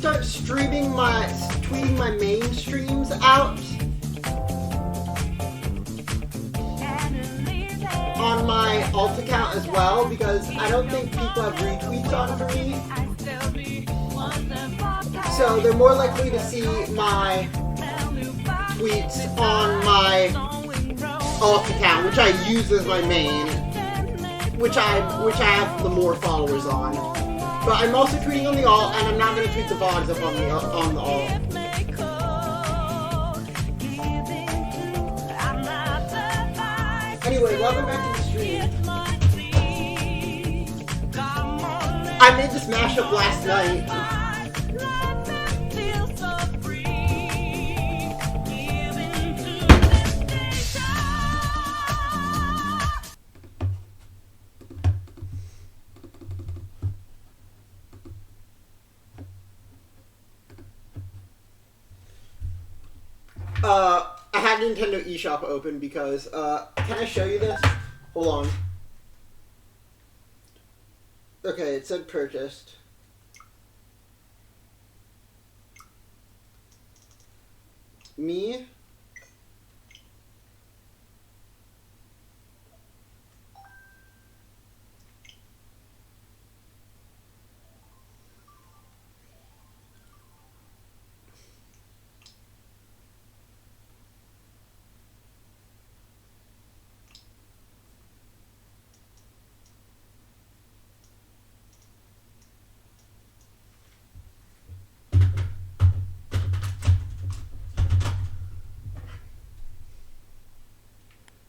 start tweeting my main streams out on my alt account as well, because I don't think people have retweets on for me. So they're more likely to see my tweets on my alt account, which I use as my main, which I have the more followers on. But I'm also tweeting on the alt, and I'm not going to tweet the VODs up on the alt. Anyway, welcome back to the stream. I made this mashup last night. I had Nintendo eShop open because, can I show you this? Hold on. Okay, it said purchased. Me?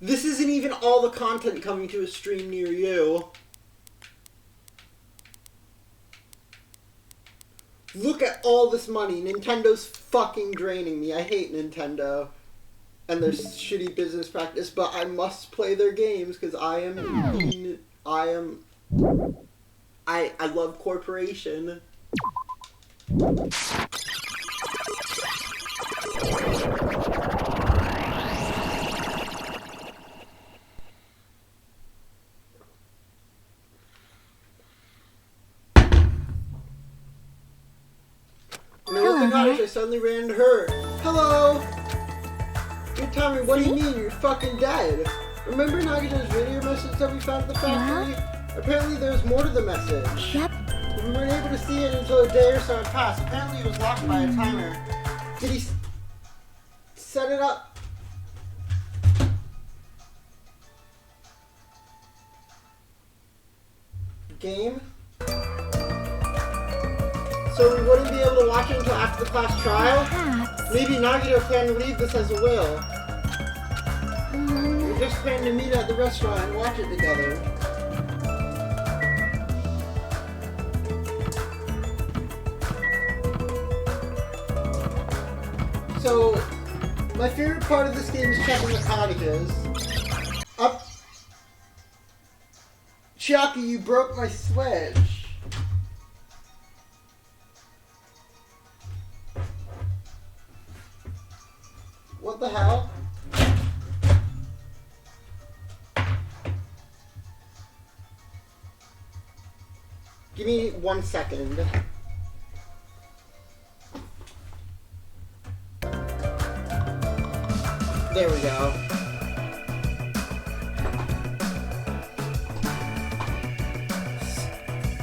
This isn't even all the content coming to a stream near you. Look at all this money. Nintendo's fucking draining me. I hate Nintendo and their shitty business practice, but I must play their games because I love corporation. I suddenly ran into her. Hello! You're telling me, what do you mean? You're fucking dead. Remember Nagito's video message that we found at the factory? Yeah. Apparently there was more to the message. Yep. We weren't able to see it until a day or so had passed. Apparently it was locked by a timer. Did he set it up? Game? So we wouldn't be able to watch it until after the class trial? Perhaps. Maybe Nagito planned to leave this as a will. We're just planning to meet at the restaurant and watch it together. So, my favorite part of this game is checking the cottages. Up. Chiaki, you broke my switch. What the hell? Give me 1 second. There we go.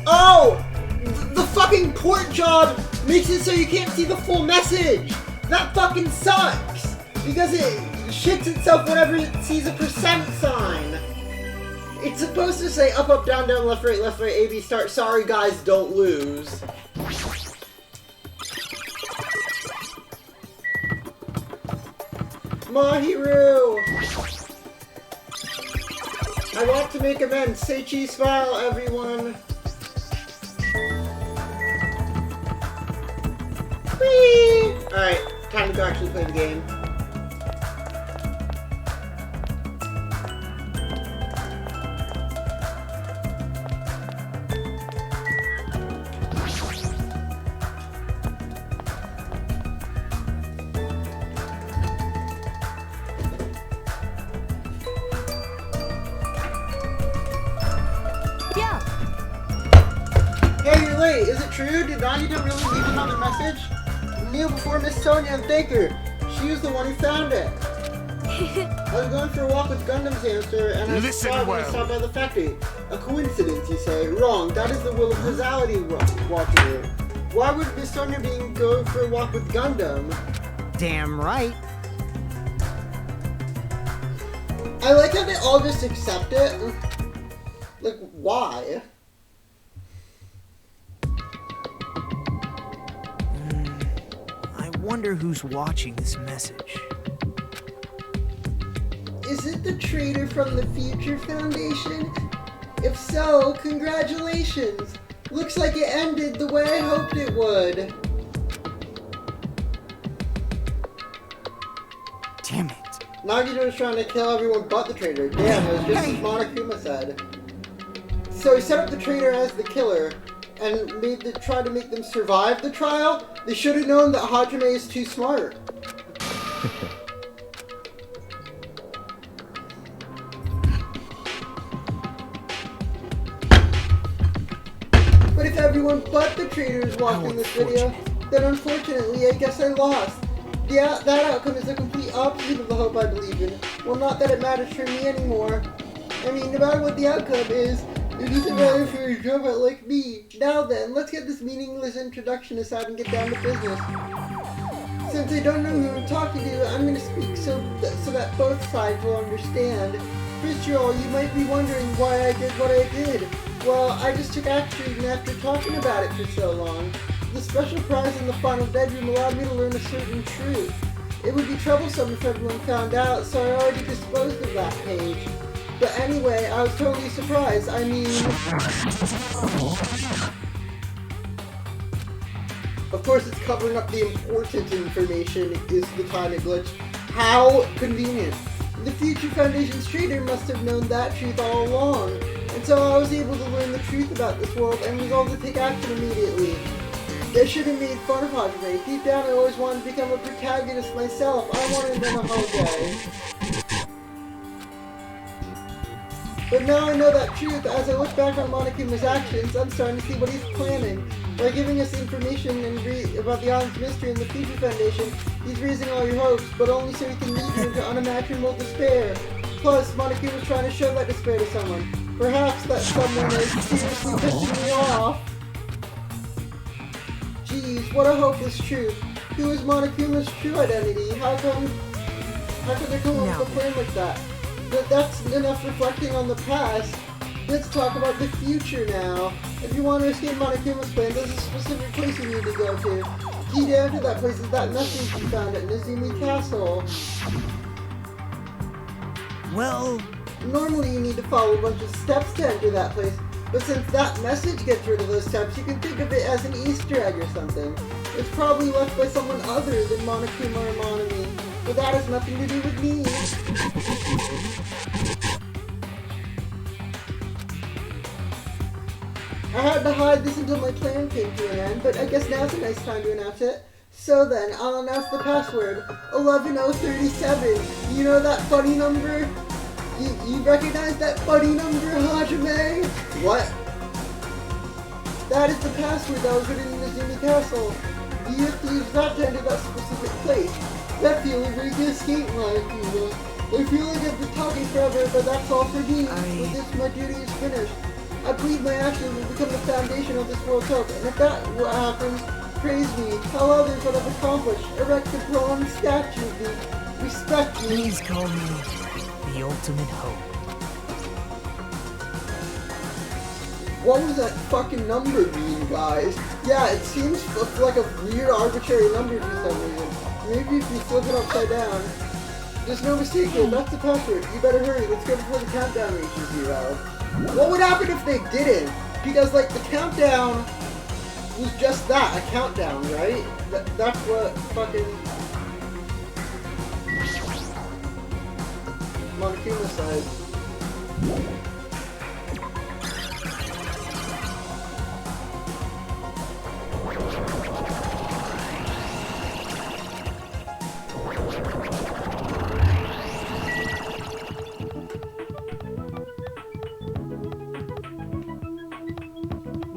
Oh! The fucking port job makes it so you can't see the full message! That fucking sucks! Because it shits itself whenever it sees a percent sign. It's supposed to say up, up, down, down, left, right, A, B, start. Sorry guys, don't lose. Mahiru! I want to make amends. Say cheese smile, everyone. Whee! Alright, time to go actually play the game. true? Did Nagito really leave another message? Kneel before Miss Sonia and thank her. She was the one who found it. I was going for a walk with Gundam's hamster and I saw it when I stopped by the factory. A coincidence, you say? Wrong. That is the will of causality walking here. Why would Miss Sonia go for a walk with Gundam? Damn right. I like how they all just accept it. Like, why? I wonder who's watching this message. Is it the traitor from the Future Foundation? If so, congratulations! Looks like it ended the way I hoped it would. Damn it. Nagito was trying to kill everyone but the traitor. Damn, it was just as Monokuma said. So he set up the traitor as the killer and tried to make them survive the trial? They should have known that Hajime is too smart. But if everyone but the traitor is watching this video, then unfortunately I guess I lost. Yeah, that outcome is the complete opposite of the hope I believe in. Well, not that it matters for me anymore. I mean, no matter what the outcome is, it doesn't matter for a robot like me. Now then, let's get this meaningless introduction aside and get down to business. Since I don't know who I'm talking to, I'm going to speak so that both sides will understand. First of all, you might be wondering why I did what I did. Well, I just took action after talking about it for so long. The special prize in the final bedroom allowed me to learn a certain truth. It would be troublesome if everyone found out, so I already disposed of that page. But anyway, I was totally surprised. I mean... Of course, it's covering up the important information is the tiny glitch. How convenient. The Future Foundation's traitor must have known that truth all along. And so I was able to learn the truth about this world and resolved to take action immediately. I should have made fun of Hajime. Deep down I always wanted to become a protagonist myself. I wanted them a Hokage. But now I know that truth. As I look back on Monokuma's actions, I'm starting to see what he's planning. By giving us information about the island's mystery and the Future Foundation, he's raising all your hopes, but only so he can lead you into unimaginable despair. Plus, Monokuma's trying to show that despair to someone. Perhaps that someone is seriously pissing me off. Jeez, what a hopeless truth. Who is Monokuma's true identity? How could they come up with a plan like that? But that's enough reflecting on the past. Let's talk about the future now. If you want to escape Monokuma's plan, there's a specific place you need to go to. Key to enter that place is that message you found at Nezumi Castle. Well... Normally you need to follow a bunch of steps to enter that place, but since that message gets rid of those steps, you can think of it as an Easter egg or something. It's probably left by someone other than Monokuma or Monomi, but that has nothing to do with me. I had to hide this until my plan came to an end, but I guess now's a nice time to announce it. So then, I'll announce the password, 11037. You know that funny number? You recognize that funny number, Hajime? What? That is the password that was written in Nezumi Castle. You have to use that to enter that specific place. That feeling where you can escape Monokuma. I feel like I've been talking forever, but that's all for me. With this, my duty is finished. I believe my actions will become the foundation of this world's hope, and if that what happens, praise me. Tell others what I've accomplished. Erect a bronze statue of me. Respect me. Please call me the ultimate hope. What was that fucking number mean, guys? Yeah, it seems like a weird arbitrary number for some reason. Maybe if you flip it upside down. There's no mistake here, that's the password. You better hurry, let's go before the countdown reaches 0. What would happen if they didn't? Because, like, the countdown was just that, a countdown, right? That's what fucking Monokuma said.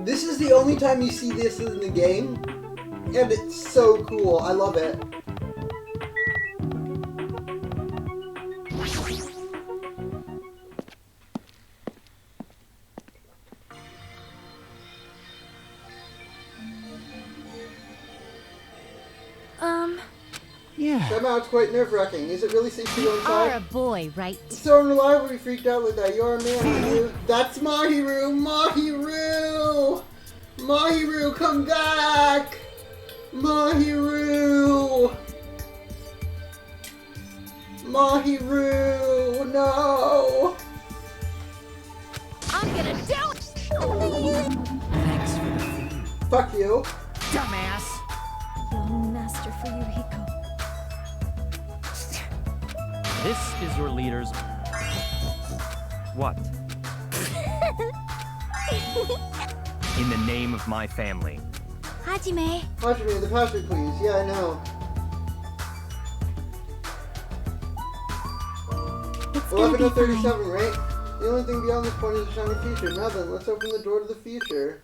This is the only time you see this in the game, and it's so cool. I love it. Yeah. Somehow it's quite nerve-wracking. Is it really safe to go inside? You're a boy, right? So unreliable, you freaked out like that. You're a man, Mahiru. That's Mahiru! Mahiru! Mahiru, come back! Mahiru! Mahiru, no! I'm gonna do it! Thanks for the food. Fuck you. Dumbass! Young master for Yuriko. This is your leader's... What? In the name of my family. Hajime. Hajime, the password, please. Yeah, I know. It's gonna be 11:37, fine. right? The only thing beyond this point is a shiny future. Now then, let's open the door to the future.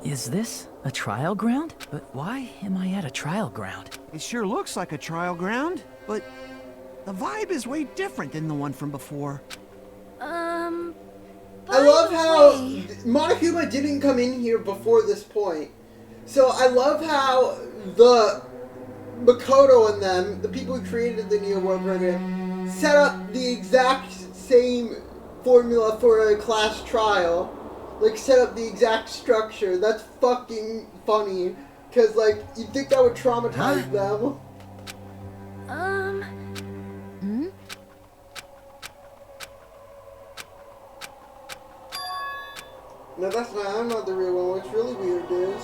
Is this a trial ground? But why am I at a trial ground? It sure looks like a trial ground, but the vibe is way different than the one from before. I love how Monokuma didn't come in here before this point. So I love how the Makoto and them, the people who created the Neo World program, set up the exact same formula for a class trial. Like, set up the exact structure. That's fucking funny. Because, like, you'd think that would traumatize them. No, that's not. I'm not the real one. What's really weird is...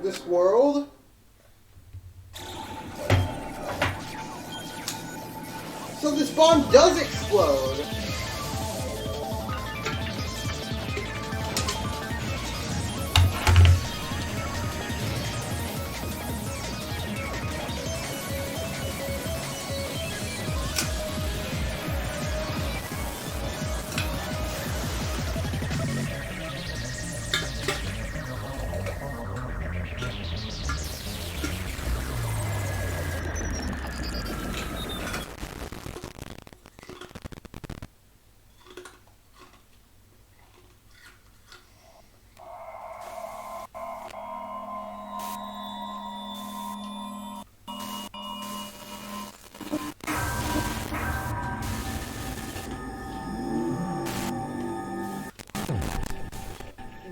this world... So this bomb does explode!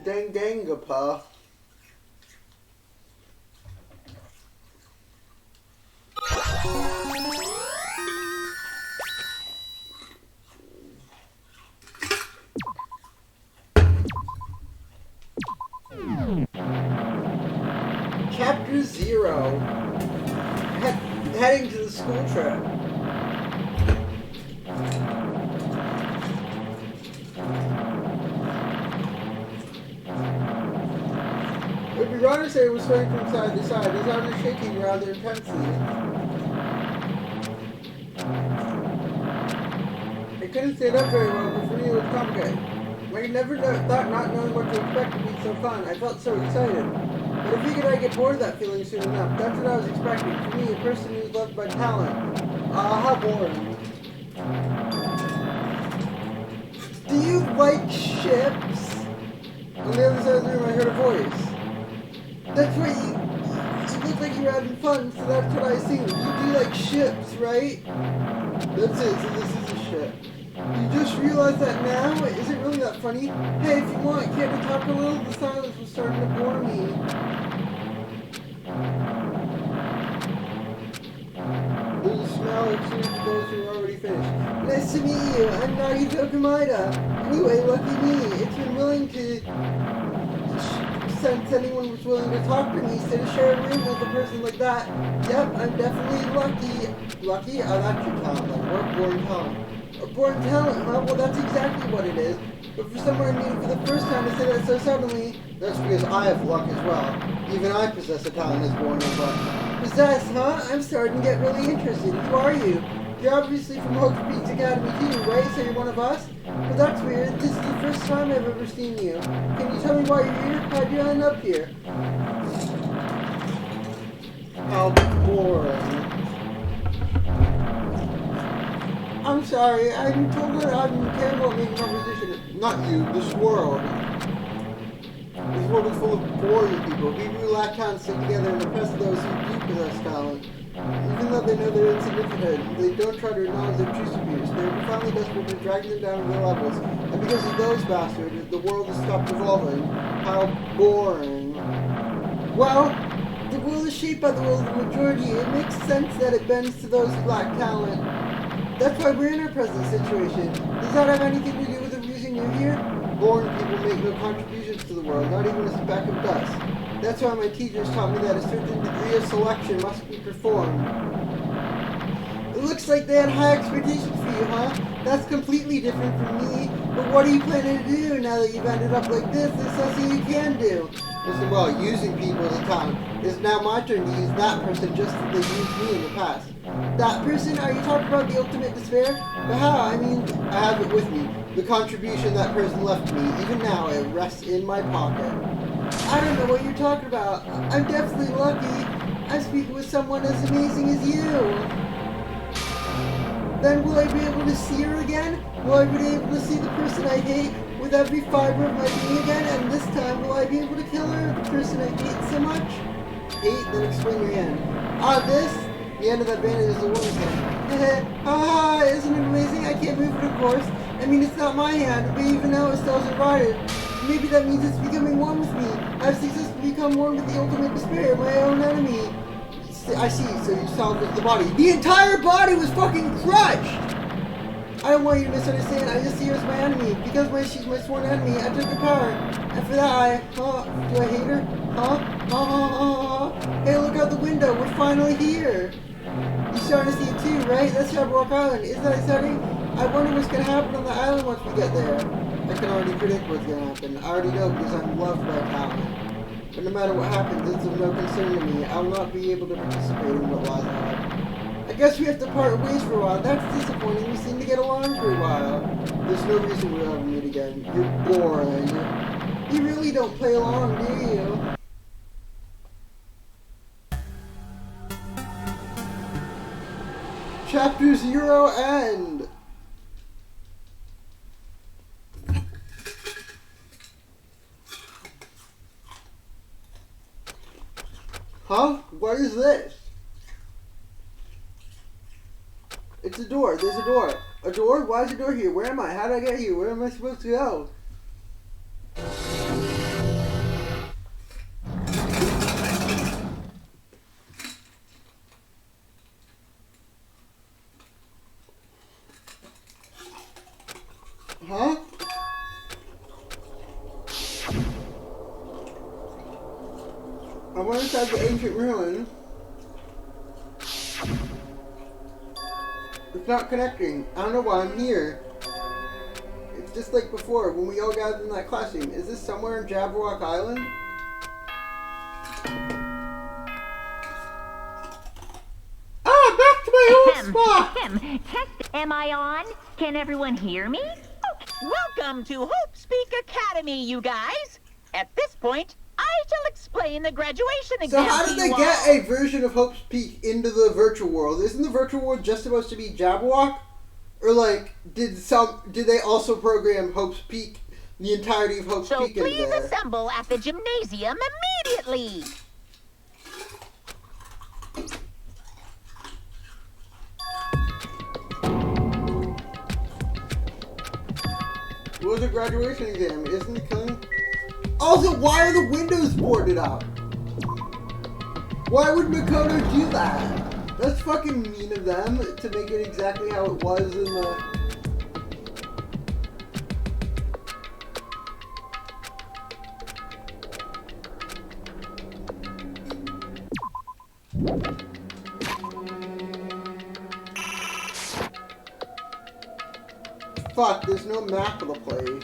Dangangapa. Chapter 0. Heading to the school trip. Roderick was swaying from side to side, his arms shaking rather intensely. I couldn't stand up very well, but for me it was complicated. I never thought not knowing what to expect would be so fun. I felt so excited. But I figured I'd get bored of that feeling soon enough. That's what I was expecting. For me, a person who's loved by talent. How boring. Do you like ships? On the other side of the room, I heard a voice. That's right, you look like you're having fun, so that's what I assumed. You do like ships, right? That's it, so this is a ship. You just realized that now? Is it really that funny? Hey, if you want, can't we talk a little? The silence was starting to bore me. There's a smell that seems to those who are already finish. Nice to meet you. I'm Nagito Kamida. Anyway, lucky me. It's been willing to... Since anyone was willing to talk to me, so to share a room with a person like that, yep, I'm definitely lucky. Lucky? Oh, that's your talent, like, we're born talent. A born talent, huh? Well, that's exactly what it is. But for someone I'm meeting for the first time to say that so suddenly, that's because I have luck as well. Even I possess a talent as born of luck. Possess, huh? I'm starting to get really interested. Who are you? You're obviously from Hope's Peaks Academy too, right? So you're one of us? Well, that's weird. This is the first time I've ever seen you. Can you tell me why you're here? How'd you end up here? How boring. I'm sorry, I'm told that I'm terrible at making conversation. Not you, this world. This world is full of boring people. People who lack talent stick together and oppress those who do possess talent. Even though they know they're insignificant, they don't try to acknowledge their true superiors. They're profoundly desperate to drag them down to their levels. And because of those bastards, the world has stopped evolving. How boring. Well, the world is shaped by the will of the majority. It makes sense that it bends to those who lack talent. That's why we're in our present situation. Does that have anything to do with the reason you're here? Born people make no contributions to the world, not even a speck of dust. That's why my teachers taught me that a certain degree of selection must be performed. It looks like they had high expectations for you, huh? That's completely different from me. But what are you planning to do now that you've ended up like this? There's something you can do. Listen, well, using people as a talent. It's now my turn to use that person just as they used me in the past. That person? Are you talking about the ultimate despair? But how? I mean, I have it with me. The contribution that person left me. Even now, it rests in my pocket. I don't know what you're talking about. I'm definitely lucky. I'm speaking with someone as amazing as you. Then will I be able to see her again? Will I be able to see the person I hate with every fiber of my being again? And this time, will I be able to kill her, the person I hate so much? Hate? Then explain your hand. This? The end of that bandage is a woman's hand. Isn't it amazing? I can't move it, of course. I mean, it's not my hand, but even now it still isn't rotted. Maybe that means it's becoming one with me. I've successfully become one with the ultimate despair, my own enemy. I see, so you salvaged the body. The entire body was fucking crushed! I don't want you to misunderstand, I just see her as my enemy. Because she's my sworn enemy, I took her power. And for that do I hate her? Hey, look out the window, we're finally here. You're starting to see it too, right? That's Jabberwock Island, isn't that exciting? I wonder what's gonna happen on the island once we get there. I can already predict what's gonna happen. I already know because I'm loved by talent. But no matter what happens, it's of no concern to me. I will not be able to participate in what lies ahead. I guess we have to part ways for a while. That's disappointing. We seem to get along for a while. There's no reason we'll ever meet again. You're boring. You really don't play along, do you? Chapter 0 end. Huh? What is this? It's a door. There's a door. A door? Why is a door here? Where am I? How did I get here? Where am I supposed to go? Huh? I went inside the ancient ruin. It's not connecting. I don't know why I'm here. It's just like before, when we all gathered in that classroom. Is this somewhere in Jabberwock Island? Ah, back to my old spot! Test, am I on? Can everyone hear me? Welcome to Hope's Peak Academy, you guys. At this point, I shall explain the graduation exam. So how did they get a version of Hope's Peak into the virtual world? Isn't the virtual world just supposed to be Jabberwock? Or like, did they also program Hope's Peak, the entirety of Hope's Peak in there? So please assemble at the gymnasium immediately. What was the graduation exam? Isn't it killing? Also, why are the windows boarded up? Why would Makoto do that? That's fucking mean of them to make it exactly how it was in the... Fuck, there's no map of the place.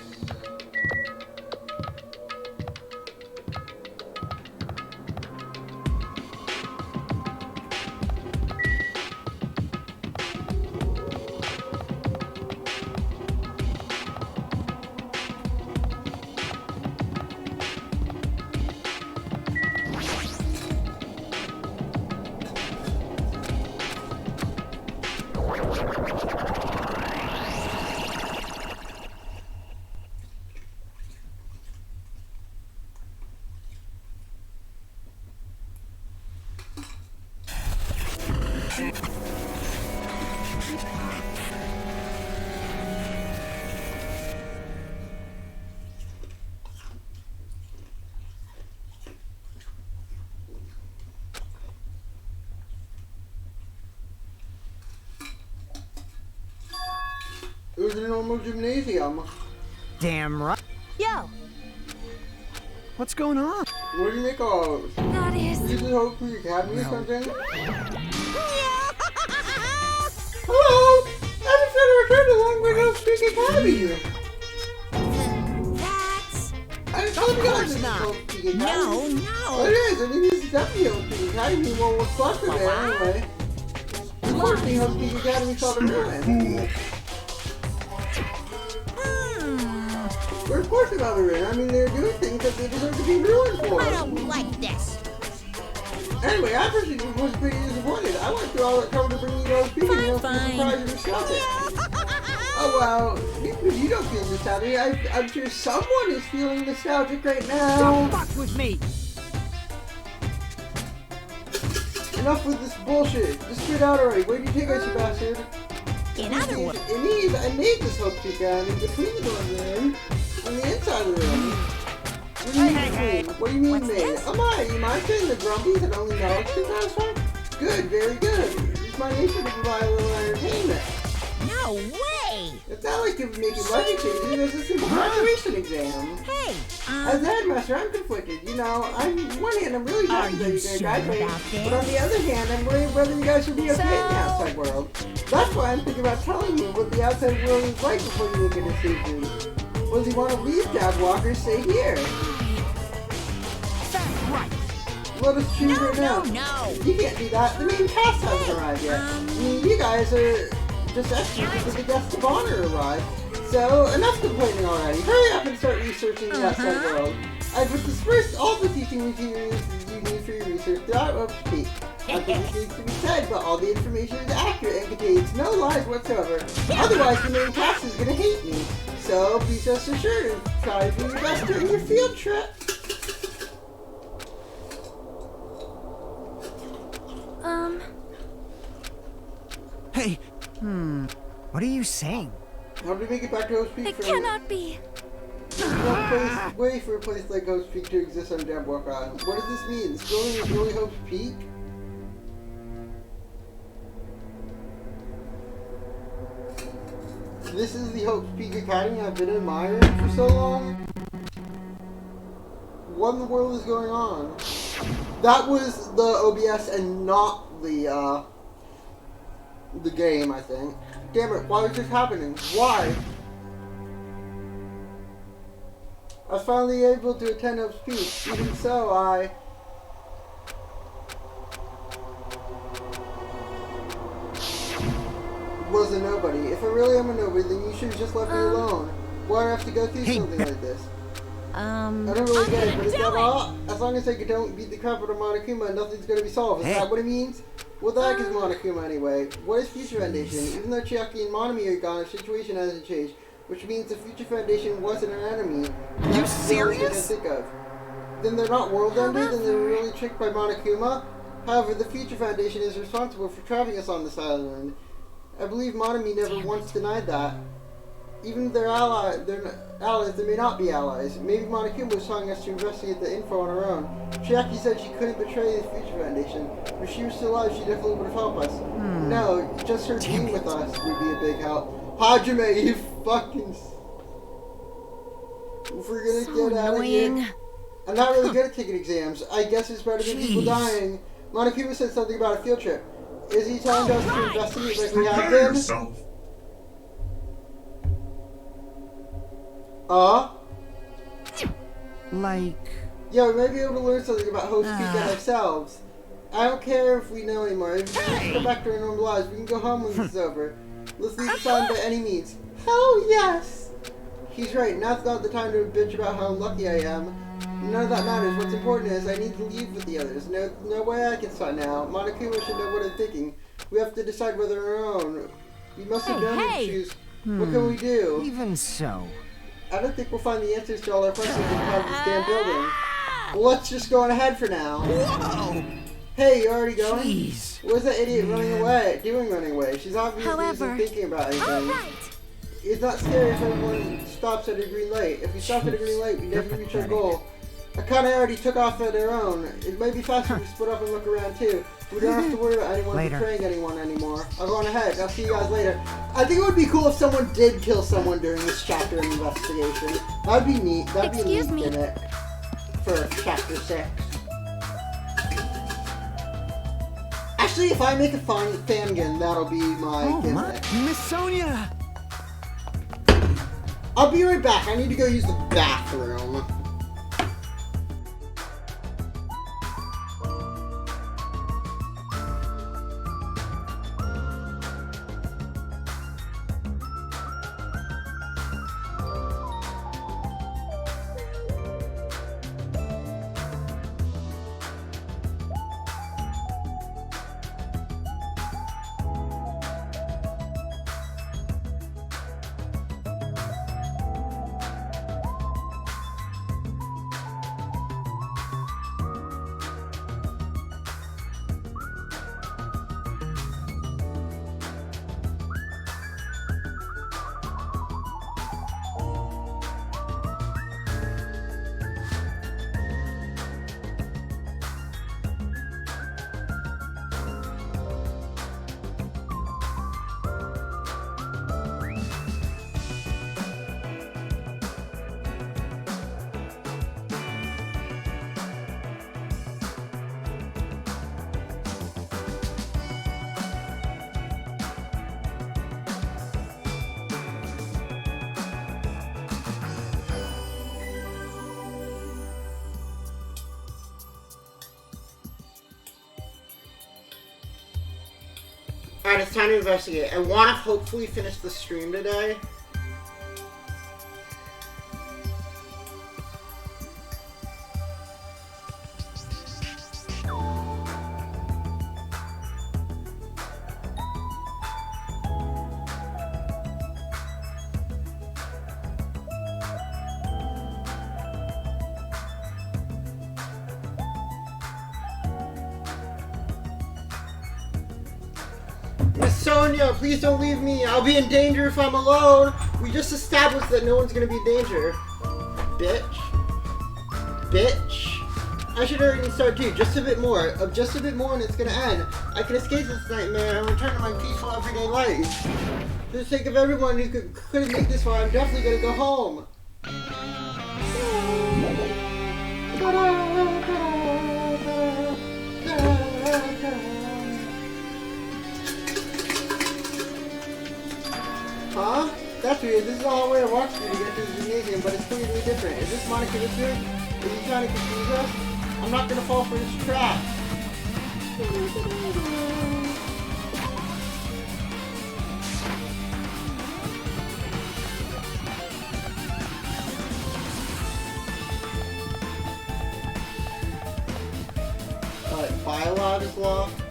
It was a normal gymnasium. Damn right. Yo, What's going on? What do you make of? that is. This is Hope Creek Academy or No. something? Hello! I just had to return to Long Ring Hope Creek Academy! That's. I told you guys this is Hope Creek Academy. No. It is, I mean, this is definitely Hope Creek Academy. Well, what's left of it anyway? Unfortunately, Hope Creek Academy saw the ruin. But of course about the ruin. I mean, they're doing things that they deserve to be ruined for. I don't like this. Anyway, I personally was pretty disappointed. I went through all that trouble to bring you guys speaking, and I was surprised you discussed it. Oh well, you don't feel nostalgic. I'm sure someone is feeling nostalgic right now. Don't fuck with me. Enough with this bullshit. Just get out already. Where do you take us, you bastard? In other words, I made this hope to gun in between the room and the inside of the room. What do you mean between? What do you mean What's made? this? Am I? You mind saying the grumpy that only knowledge can satisfy? Good, very good. It's my nature to provide a little entertainment. no way. It's not like you're making life changing, there's a simple graduation exam. Hey, As a headmaster, I'm conflicted. You know, on one hand, I'm really Are happy that you you're sure gonna graduate, about this? but on the other hand, I'm worried whether you guys will be okay in the outside world. That's why I'm thinking about telling you what the outside world is like before you make a decision. Well, do you want to leave Jabwalker, stay here? that's right. Let us choose right now. No. You can't do that. The main cast hasn't arrived yet. I mean, you guys are just extras because the guests of honor arrived. So, enough complaining already. Hurry up and start researching the outside world. I've dispersed all the teaching materials you need for your research throughout Oak Peak. Not that this needs to be said, but all the information is accurate and contains no lies whatsoever. Otherwise, the main cast is gonna hate me. So, please rest assured and try to do your best during your field trip. Hey. What are you saying? How do we make it back to Host Peak? It cannot be. Way for a place like Host Peak to exist on Jabwalker Island. What does this mean? This building is really Host Peak? This is the Hope Peak Academy I've been admiring for so long? What in the world is going on? That was the OBS and not the game, I think. Damn it, why is this happening? Why? I was finally able to attend Hope's Peak. Even so, I... was a nobody. If I really am a nobody, then you should have just left me alone. Why do I have to go through something like this? I don't really get it, but is that all? As long as I don't beat the crap out of Monokuma, nothing's gonna be solved. Is that what it means? Well, the heck is Monokuma anyway? What is Future Foundation? Even though Chiaki and Monami are gone, our situation hasn't changed. Which means the Future Foundation wasn't an enemy. Are you That's the only thing I serious? think of. Then they're not world ended, and they're really tricked by Monokuma. However, the Future Foundation is responsible for trapping us on this island. I believe Monami never once denied that. Even if they're allies, they may not be allies. Maybe Monokuma was telling us to investigate the info on her own. Chiaki said she couldn't betray the Future Foundation. If she was still alive, she definitely would have helped us. No, just her being with us would be a big help. Hajime, you fucking... If we're gonna get out of here... I'm not really good at taking exams. I guess it's better than people dying. Monokuma said something about a field trip. Is he telling us to investigate like we have been? Yourself. Like... Yeah, we might be able to learn something about Host Peak and ourselves. I don't care if we know anymore. If we just go back to our normal lives, we can go home when this is over. Let's leave this island by any means. Hell yes! He's right. Now's not the time to bitch about how unlucky I am. None of that matters. What's important is I need to leave with the others. No way I can start now. Monokuma should know what I'm thinking. We have to decide whether on our own. We must have known to choose. What can we do? Even so. I don't think we'll find the answers to all our questions inside this damn building. Well, let's just go on ahead for now. Whoa! Hey, you already going? Jeez. Where's that idiot running away? She's obviously However, isn't thinking about anything. It's not scary if everyone stops at a green light. If we stop at a green light, we definitely reach our goal. Akane already took off at her own. It might be faster if we split up and look around too. We don't have to worry about anyone betraying anyone anymore. I'll go on ahead. I'll see you guys later. I think it would be cool if someone did kill someone during this chapter of investigation. That'd be neat. That'd be a neat gimmick for chapter 6. Actually, if I make a fangin, that'll be my gimmick. Miss Sonia! I'll be right back. I need to go use the bathroom. Alright, it's time to investigate. I want to hopefully finish the stream today. Sonia, please don't leave me. I'll be in danger if I'm alone. We just established that no one's gonna be in danger. Bitch. I should already start too. Just a bit more. Just a bit more and it's gonna end. I can escape this nightmare and return to my peaceful everyday life. For the sake of everyone who couldn't make this far, I'm definitely gonna go home. Huh? That's weird. This is the hallway I walked through to get to the gymnasium, but it's completely different. Is this Monica Richard? Is he trying to confuse us? I'm not gonna fall for his trap. Biolog is locked.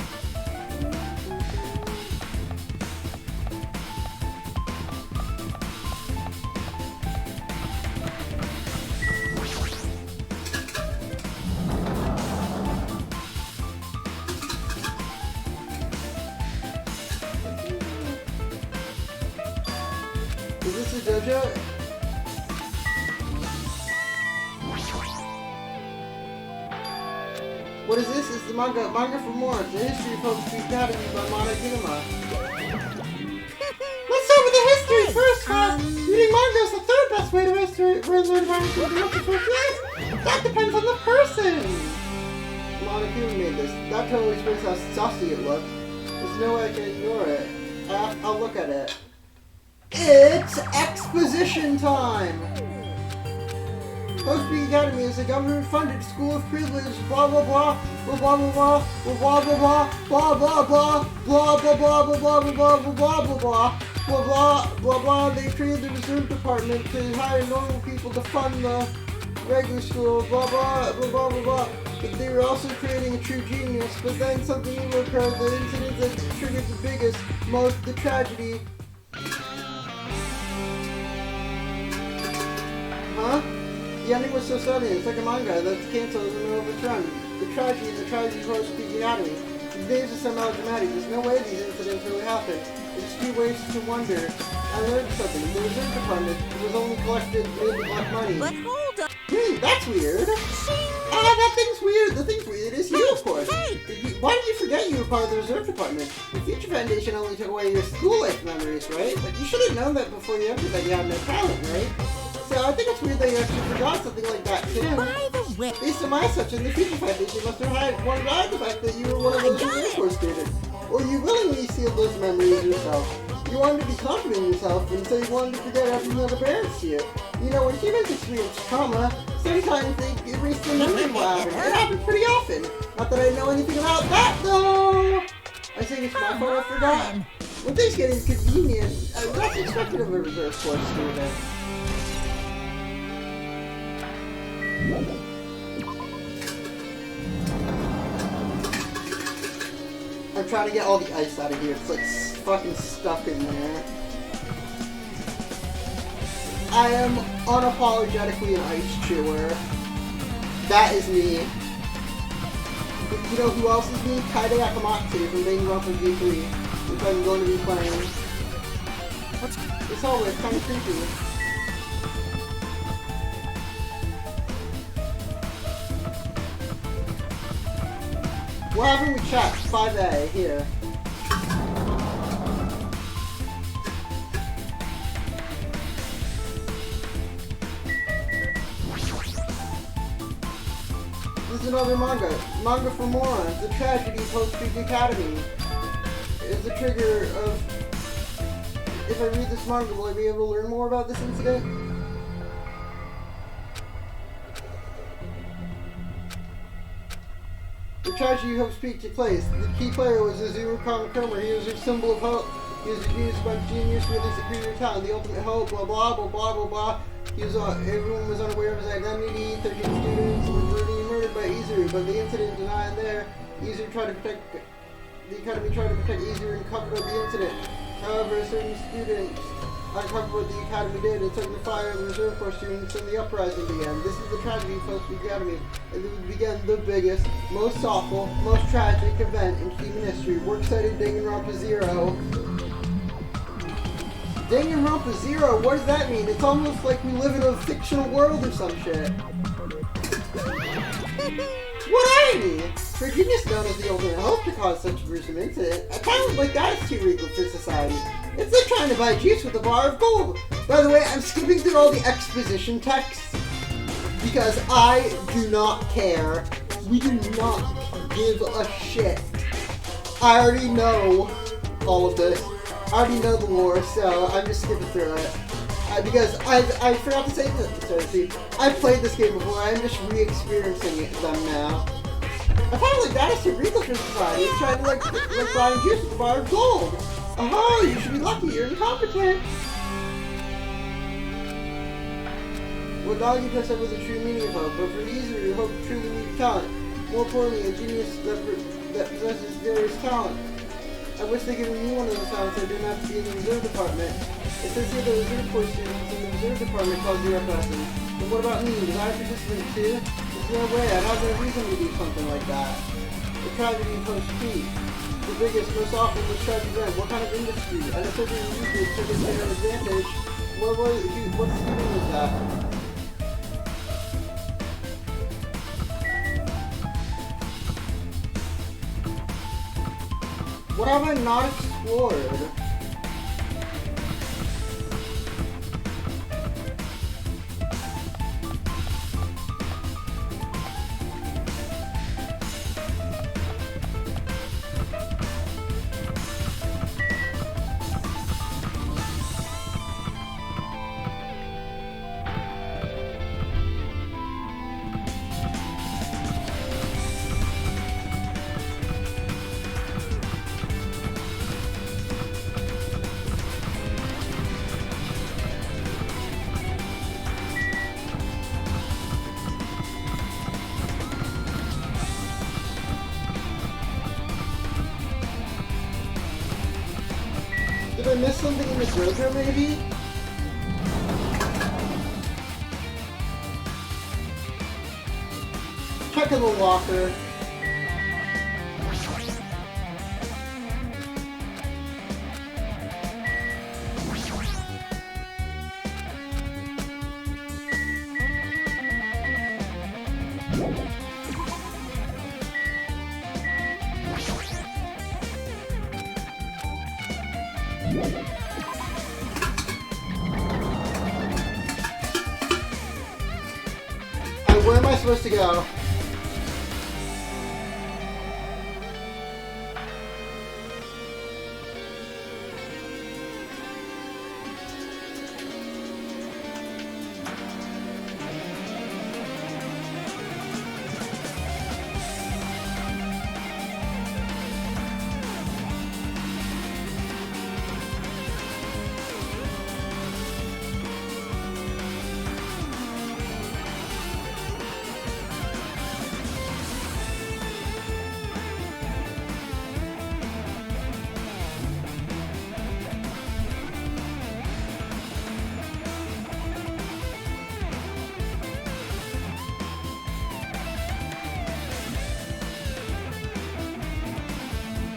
Is this the dojo? What is this? It's the manga for Morons, the history of Hope Street Academy by Monoginoma. Let's start with the history first, class. Reading manga is the third best way to learn about something else before class. That depends on the person. Monoginoma made this. That totally explains how saucy it looks. There's no way I can ignore it. I'll look at it. It's exposition time! Hope Street Academy is a government-funded school of privilege, blah blah blah, blah blah blah, blah blah blah, blah blah blah, blah blah blah, blah blah blah, blah blah blah, blah blah blah. They created the reserve department to hire normal people to fund the regular school, blah blah blah blah blah blah. But they were also creating a true genius. But then something evil occurred. The incident that triggered the biggest, the tragedy. Huh? The ending was so sudden. It's like a manga that's canceled in the middle of its run. The tragedy of Hope Street Academy. These days are somehow dramatic. There's no way these incidents really happened. There's few ways to wonder. I learned something. The reserve department was only collected maybe black money. But hold up. That's weird. That thing's weird. The thing's weird is you, of course. Why did you forget you were part of the reserve department? The Future Foundation only took away your school life memories, right? But you should have known that before you entered that you had no talent, right? So I think it's weird that you actually forgot something like that too. By the way, Based on my assumption, the Future Foundation must have had one hide the fact that you were one of those Air Force students. Or you willingly sealed those memories yourself. You wanted to be confident in yourself, and so you wanted to forget everything other parents to you. You know, when humans experience trauma, sometimes they erase their memory of what happened. It happens pretty often. Not that I know anything about that, though! I think it's my fault I forgot. When things get inconvenient, that's expected of a reserve force student. I'm trying to get all the ice out of here. It's like fucking stuck in there. I am unapologetically an ice chewer. That is me. You know who else is me? Kaide Akamatsu from Danganronpa V3, which I'm going to be playing. This hallway is kind of creepy. What happened with chat? 5A here. This is another manga. Manga for Morons. The tragedy of Hope Street Academy. Is the trigger of... If I read this manga, will I be able to learn more about this incident? The tragedy of Hope Street took place. The key player was Azuru Kamakoma. He was a symbol of hope. He was accused by genius with his superior talent, the ultimate hope, blah blah blah blah blah blah. Everyone was unaware of his identity. 13 students were brutally murdered by Izuru, but the incident denied there. Izuru tried to protect the academy tried to protect Izuru and covered up the incident. However, certain students uncovered what the academy did and took the fire of the reserve corps students, and the uprising began. This is the tragedy of Hope Street Academy. It began the biggest, most awful, most tragic event in human history. Works cited Danganronpa Zero. Danganronpa Zero? What does that mean? It's almost like we live in a fictional world or some shit. What irony! For a genius known as the ultimate hope to cause such a gruesome incident, a talent like that is too regal for society. It's like trying to buy juice with a bar of gold. By the way, I'm skipping through all the exposition texts because I do not care. We do not give a shit. I already know all of this. I already know the lore, so I'm just skipping through it. Because I forgot to say this. Sorry, I've played this game before. I'm just re-experiencing them now. I find like that is too regal for society. It's trying to like buying juice with a bar of gold. Oh, you should be lucky. You're incompetent. What Doggy dressed up was the true meaning of hope, but for Izuru, hope truly needs talent. More importantly, a genius that possesses various talent. I wish they gave me one of those talents so I didn't have to be in the reserve department. It says here the reserve corps students in the reserve department caused the lessons. But what about me? Was I a participant too? There's no way. I'd have no reason to do something like that. The tragedy of Hope Street. The biggest, most awful, most tragic event. What kind of industry? And a certain user took it to their advantage. What student was that? What have I not explored? Did I miss something in the JoJo maybe? Check in the locker. Where am I supposed to go?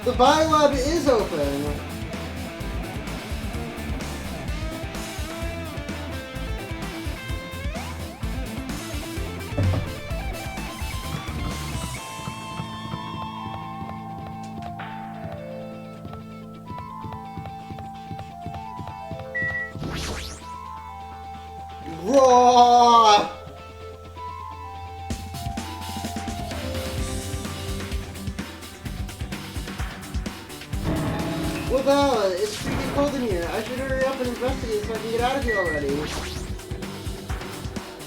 The biolab is open. Raw. Well, it's freaking cold in here. I should hurry up and investigate so I can get out of here already.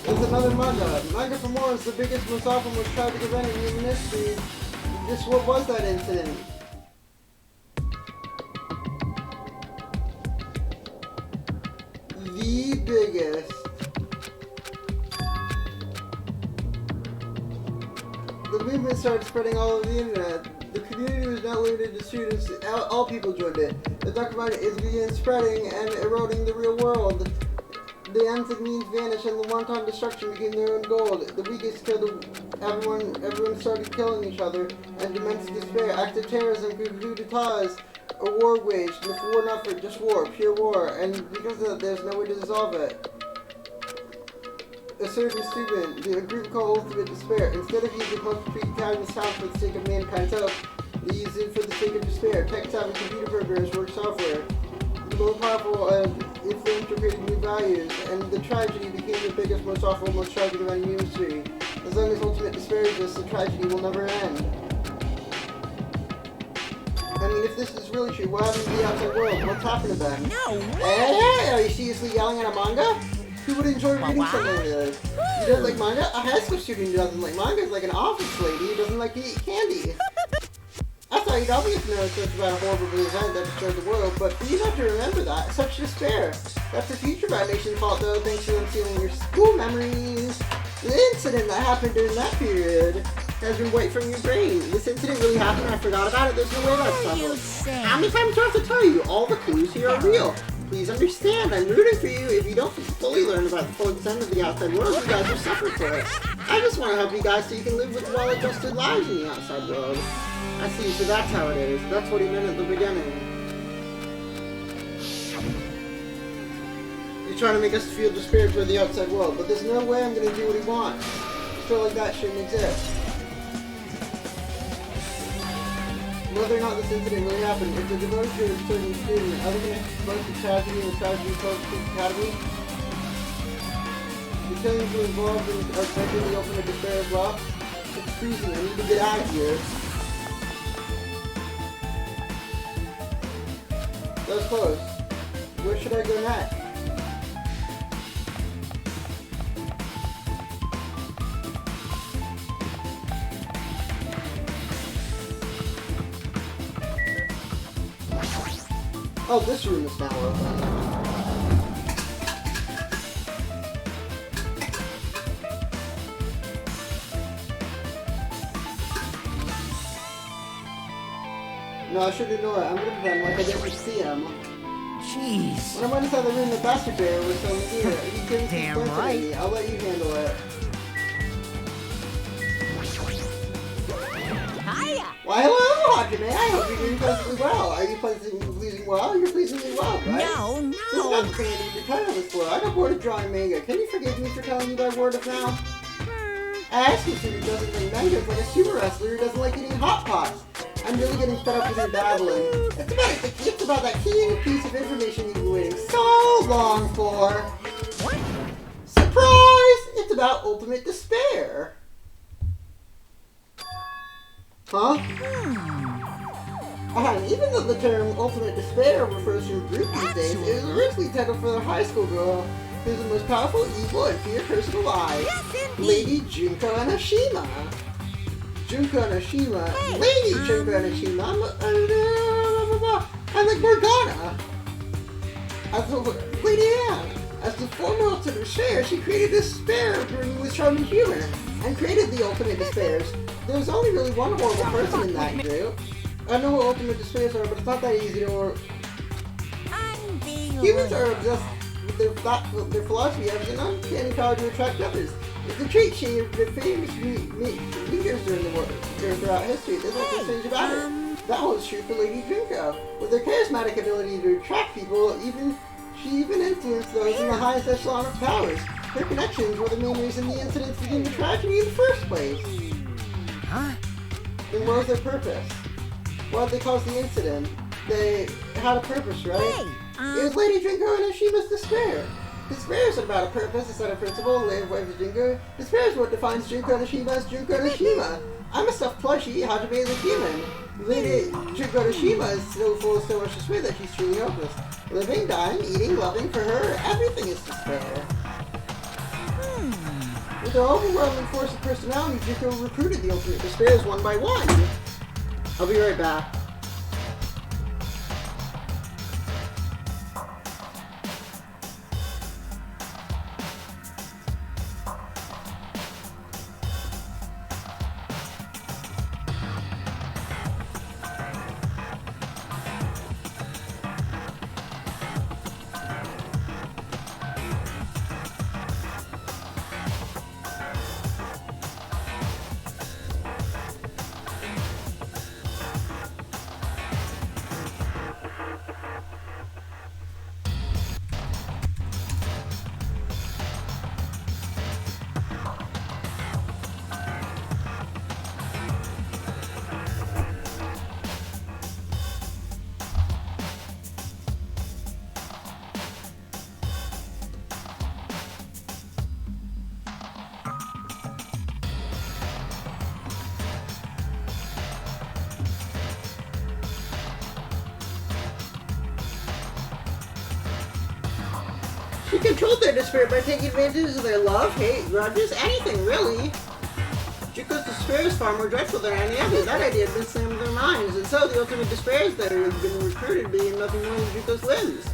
There's another manga. Manga for More is the biggest, most awful, most tragic event in human history. Just what was that incident? The biggest. The movement started spreading all over the internet. The community was not limited to students, all people joined it. The document is beginning spreading and eroding the real world. The ends and means vanished and the wanton destruction became their own goal. The weakest killed everyone started killing each other, and immense despair, acts of terrorism, coup d'etats, a war waged, war not for just war, pure war, and because of that there's no way to dissolve it. A certain student, a group called Ultimate Despair, instead of using most predetermined sound for the sake of mankind's hope, they use it for the sake of despair. Tech-savvy computer programmers work software. The most powerful and influential created new values, and the tragedy became the biggest, most awful, most tragic event in human history. As long as Ultimate Despair exists, the tragedy will never end. I mean, if this is really true, what happened to the outside world? What's happened to them? No Hey, are you seriously yelling at a manga? Who would enjoy reading something like this? You don't like manga? A high school student who doesn't like manga is like an office lady who doesn't like to eat candy. I thought you'd obviously know it's about a horrible event that destroyed the world, but for you not to remember that, such despair. That's the future Foundation's fault though, thanks to them stealing your school memories. The incident that happened during that period has been wiped from your brain. This incident really happened and I forgot about it? There's no way that's possible. How many times do I have to tell you? All the clues here are real. Please understand, I'm rooting for you. If you don't fully learn about the full extent of the outside world, you guys will suffer for it. I just want to help you guys so you can live with well-adjusted lives in the outside world. I see, so that's how it is. That's what he meant at the beginning. He's trying to make us feel despair toward the outside world, but there's no way I'm gonna do what he wants. I feel like that shouldn't exist. Whether or not this incident really happened, if the devotion to a certain student and other connections to both the tragedy and the tragedy of the Academy, the killings were involved in affecting the ultimate despair as well. It's freezing, I need to get out of here. That was close. Where should I go next? Oh, this room is now open. No, I should ignore it. I'm gonna pretend like I didn't see him. Jeez. When I went inside the room, the bastard bear was still here. He couldn't Damn point to right. me. I'll let you handle it. Hiya! Why, hello, Hajime. I hope you're doing perfectly well. Are you pleasing well? You're pleasing me well, right? No, This is not no. the thing I need to title this for. I got bored of drawing manga. Can you forgive me for telling you by word of mouth? I asked you who doesn't make manga like a sumo wrestler who doesn't like eating hot pots. I'm really getting fed up with your babbling. It's about that key piece of information you've been waiting so long for. What? Surprise! It's about ultimate despair. Huh? And even though the term ultimate despair refers to a group these days, it was originally titled for the high school girl who's the most powerful, evil, and feared person alive, Yes, indeed. Lady Junko Enoshima. Junko Enoshima. Hey, Lady Junko Enoshima. I'm like Morgana. As the Lady Anne. As the former ultimate despair, she created despair brewing with charming humor and created the ultimate despairs. There was only really one horrible person in that group. I know what ultimate despairs are, but it's not that easy to. Humans are obsessed with their philosophy of an uncanny power to attract others. It's a trait shaped the famous leaders during the war throughout history. There's nothing strange about it. That holds true for Lady Junko. With her charismatic ability to attract people, she even influenced those in the highest echelon of powers. Her connections were the main reason the incidents became a tragedy in the first place. Huh? Then what was their purpose? Why did they cause the incident? They had a purpose, right? It was Lady Junko Enoshima's despair. Despair isn't about a purpose, it's not a principle. Lady wife of Junko. Despair is what defines Junko Enoshima as Junko Enoshima. I'm a stuffed plushie, Hajime is a human. Lady Junko Enoshima is still full of so much despair that she's truly hopeless. Living, dying, eating, loving, for her, everything is despair. With her overwhelming force of personality, Junko recruited the ultimate despairs one by one. I'll be right back. She controlled their despair by taking advantage of their love, hate, grudges, anything really. Junko's despair is far more dreadful than any other. That idea had been slammed in their minds, and so the ultimate despairs that had been recruited being nothing more than Junko's limbs.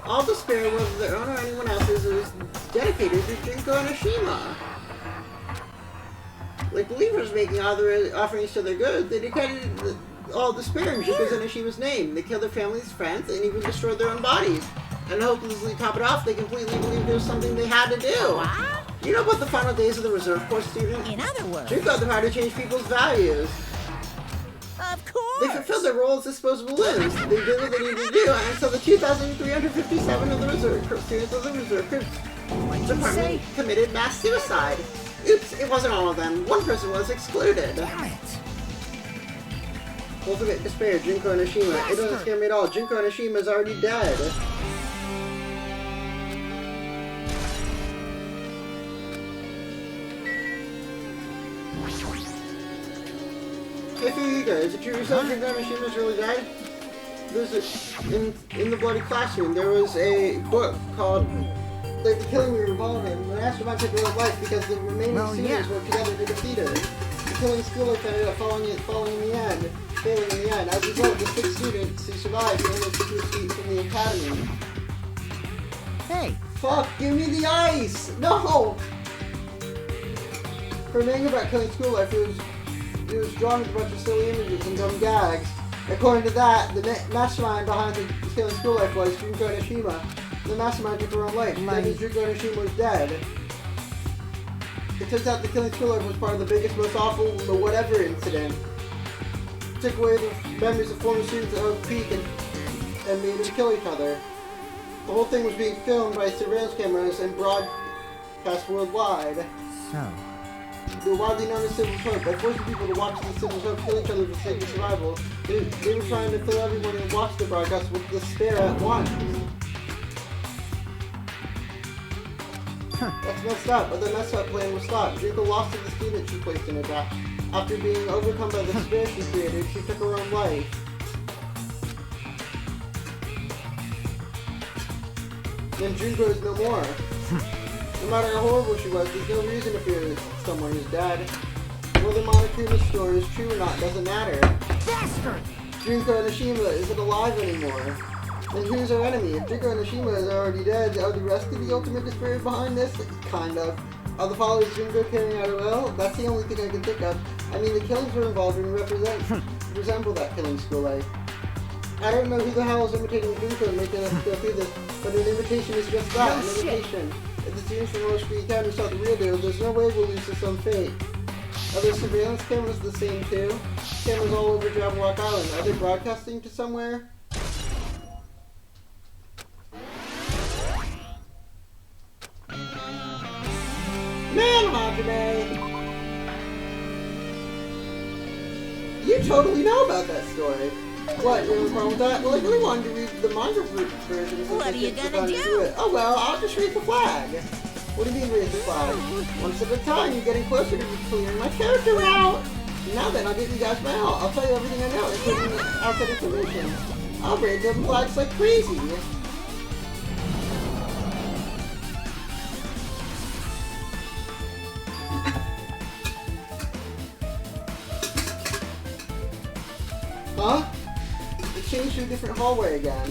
All despair, whether their own or anyone else's, was dedicated to Junko Enoshima. Like believers making offerings to their goods, they dedicated all despair in Junko Enoshima's name. They killed their families, friends, and even destroyed their own bodies. And hopelessly top it off, they completely believed it was something they had to do. What? You know about the final days of the reserve corps student? In other words, Junko had the power to change people's values. Of course. They fulfilled their role as disposable limbs. They did what they needed to do, and so the 2,357 of the reserve students of the reserve department committed mass suicide. Oops, it wasn't all of them. One person was excluded. Damn it! Ultimate despair, Junko Nishima. It doesn't scare me at all. Junko Nishima is already dead. Hey, for you guys, it true yourself Junko Nishima's really died? There's in the Bloody Classroom, there was a book called like, The Killing We Revolve in. The mastermind took her own life because the remaining students worked together to defeat her. The killing school life ended up falling in the end, failing in the end. As a result, the 6 students who survived managed to escape from the academy. Hey! Fuck, give me the ice! No! For a manga about killing school life, it was drawn with a bunch of silly images and dumb gags. According to that, the mastermind behind the killing school life was Junko Nishima. The mastermind took her own life. That means Junko Nishima was dead. It turns out the killing school life was part of the biggest, most awful, whatever incident. It took away the memories of former students at Oak Peak and made them kill each other. The whole thing was being filmed by surveillance cameras and broadcast worldwide. So... They were widely known as Civil's Hope. By forcing people to watch the Civil's Hope kill each other for the sake of survival, they were trying to fill everyone who watched the broadcast with despair at once. That's messed up, but the messed up plan was stopped. Junko lost to the student she placed in a trap. After being overcome by the despair she created, she took her own life. Then Junko is no more. No matter how horrible she was, there's no reason to fear someone who's dead. Whether Monokuma's story is true or not doesn't matter. Bastard! Junko Nishima isn't alive anymore. Then who's our enemy? If Junko Nishima is already dead, are the rest of the ultimate despair behind this? Kind of. Are the followers Junko carrying out a will? That's the only thing I can think of. I mean, the killings were involved and resemble that killing school life. I don't know who the hell is imitating Junko and making us go through this, but an invitation is just that, an invitation. If the students from Rose Creek Academy saw the real deal, there's no way we'll lose this own fate. Are there surveillance cameras the same too? Cameras all over Jabberwock Island. Are they broadcasting to somewhere? Man, Hajime! You totally know about that story. What, you have a problem with that? Well, I really wanted to read the manga version. What are you gonna do? Oh well, I'll just raise the flag. What do you mean raise the flag? Once at a time, you're getting closer to clearing my character out. Now then, I'll give you guys my all. I'll tell you everything I know, including the outside information. I'll raise them flags like crazy. Huh? It changed to a different hallway again.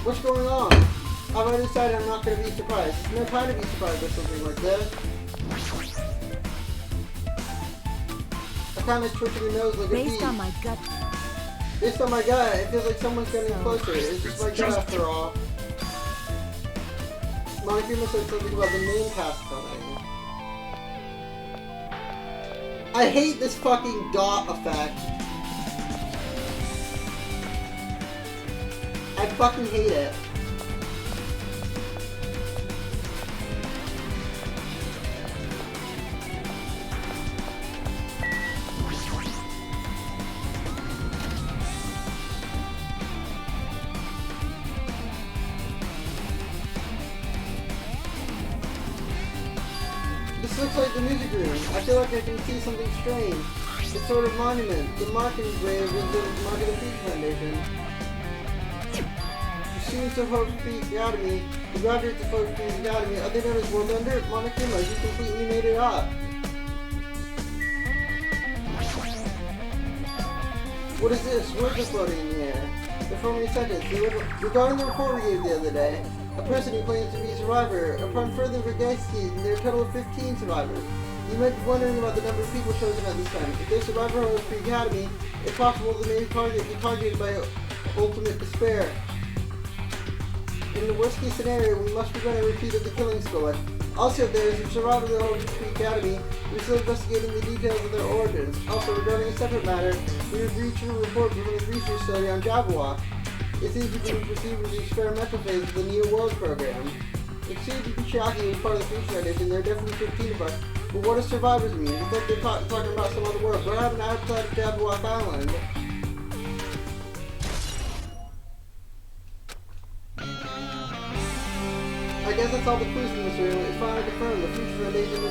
What's going on? I've already decided I'm not going to be surprised. There's no time to be surprised by something like this. I kind of twitching the nose like a bee. Based on my gut. Based on my gut, it feels like someone's getting closer. It's just my gut after all. Monokuma said something about the main cast coming. I hate this fucking dot effect. I fucking hate it. This looks like the music room. I feel like I can see something strange. It's sort of monument. The marking grave is the mark of the Peach Foundation. Students of Hope Peak Academy, the graduates of Hope Peak Academy, are they known as World Ender? Monokuma, you completely made it up. What is this? Words are floating in the air. They're forming a sentence. Regarding the report we gave the other day, a person who claims to be a survivor. Upon further investigation, there are a total of 15 survivors. You might be wondering about the number of people chosen at this time. If they're survivor of Hope Peak Academy, it's possible they may be targeted by ultimate despair. In the worst case scenario, we must prevent a repeat of the killing school. Also, if there is a survivor of the Hope Peak Academy, We're still investigating the details of their origins. Also, regarding a separate matter, we have reached a report from the research study on Jabberwock. It seems to be perceived as the experimental phase of the Neo World program. It seems to be shocking as part of the Future Foundation. There are definitely 15 of us. But what does survivors mean? It's like they're talking about some other world. What happened outside of Jabberwock Island? I guess that's all the clues in this room. It's finally confirmed. The Future Foundation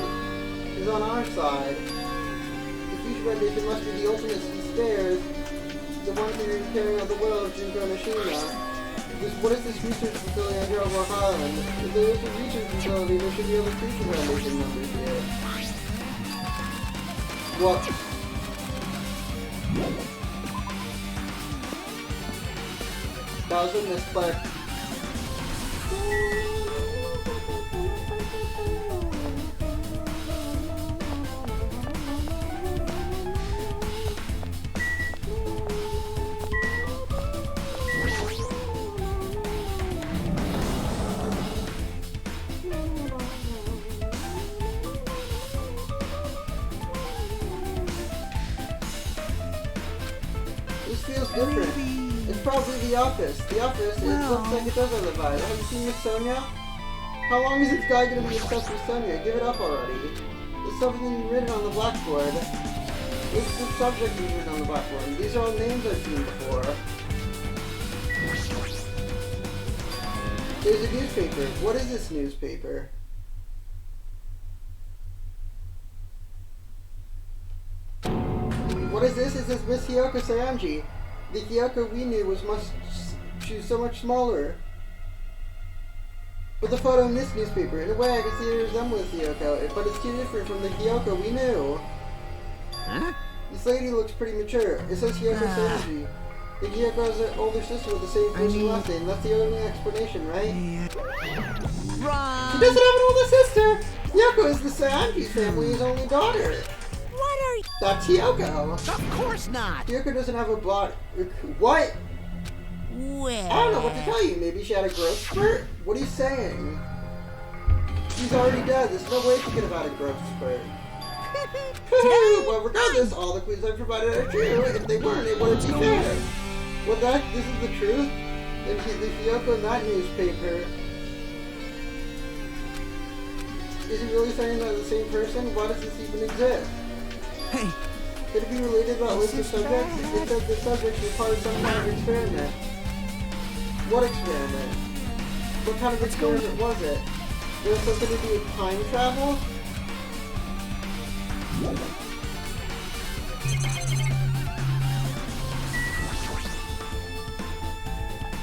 is on our side. The Future Foundation must be the ultimate spares. The ones who are carrying out the will of Junko Nishima. What is this research facility on Jabberwock Island? If there is a research facility, there should be other Future Foundation members here. What? That was a misclick. This feels different. It's probably the office. The office, it looks like it does have the vibe. Have you seen Miss Sonia? How long is this guy gonna be obsessed with Sonia? Give it up already. There's something written on the blackboard. What's the subject written on the blackboard? These are all names I've seen before. There's a newspaper. What is this newspaper? What is this? It says Miss Hiyoko Sayanji. The Hiyoko we knew was she was so much smaller. But the photo in this newspaper, in a way I can see a resemblance to Hiyoko, but it's too different from the Hiyoko we knew. Huh? This lady looks pretty mature. It says Hiyoko Sayanji. The Hiyoko has an older sister with the same first and last name. That's the only explanation, right? She doesn't have an older sister! Hiyoko is the Sayanji family's only daughter. What are you? That's Hiyoko. Of course not! Hiyoko doesn't have a blood. What? Well. I don't know what to tell you. Maybe she had a growth spurt? What are you saying? She's already dead. There's no way she could have had a growth spurt. Well, regardless, all the clues I provided are true. If they weren't, it wouldn't be fair. Well, this is the truth? Then the Hiyoko in that newspaper. Is he really saying that the same person? Why does this even exist? Hey, Could it be related about list of subjects? It says the subjects were part of some kind of experiment. What experiment? What kind of experiment was it? Was it something to do with time travel?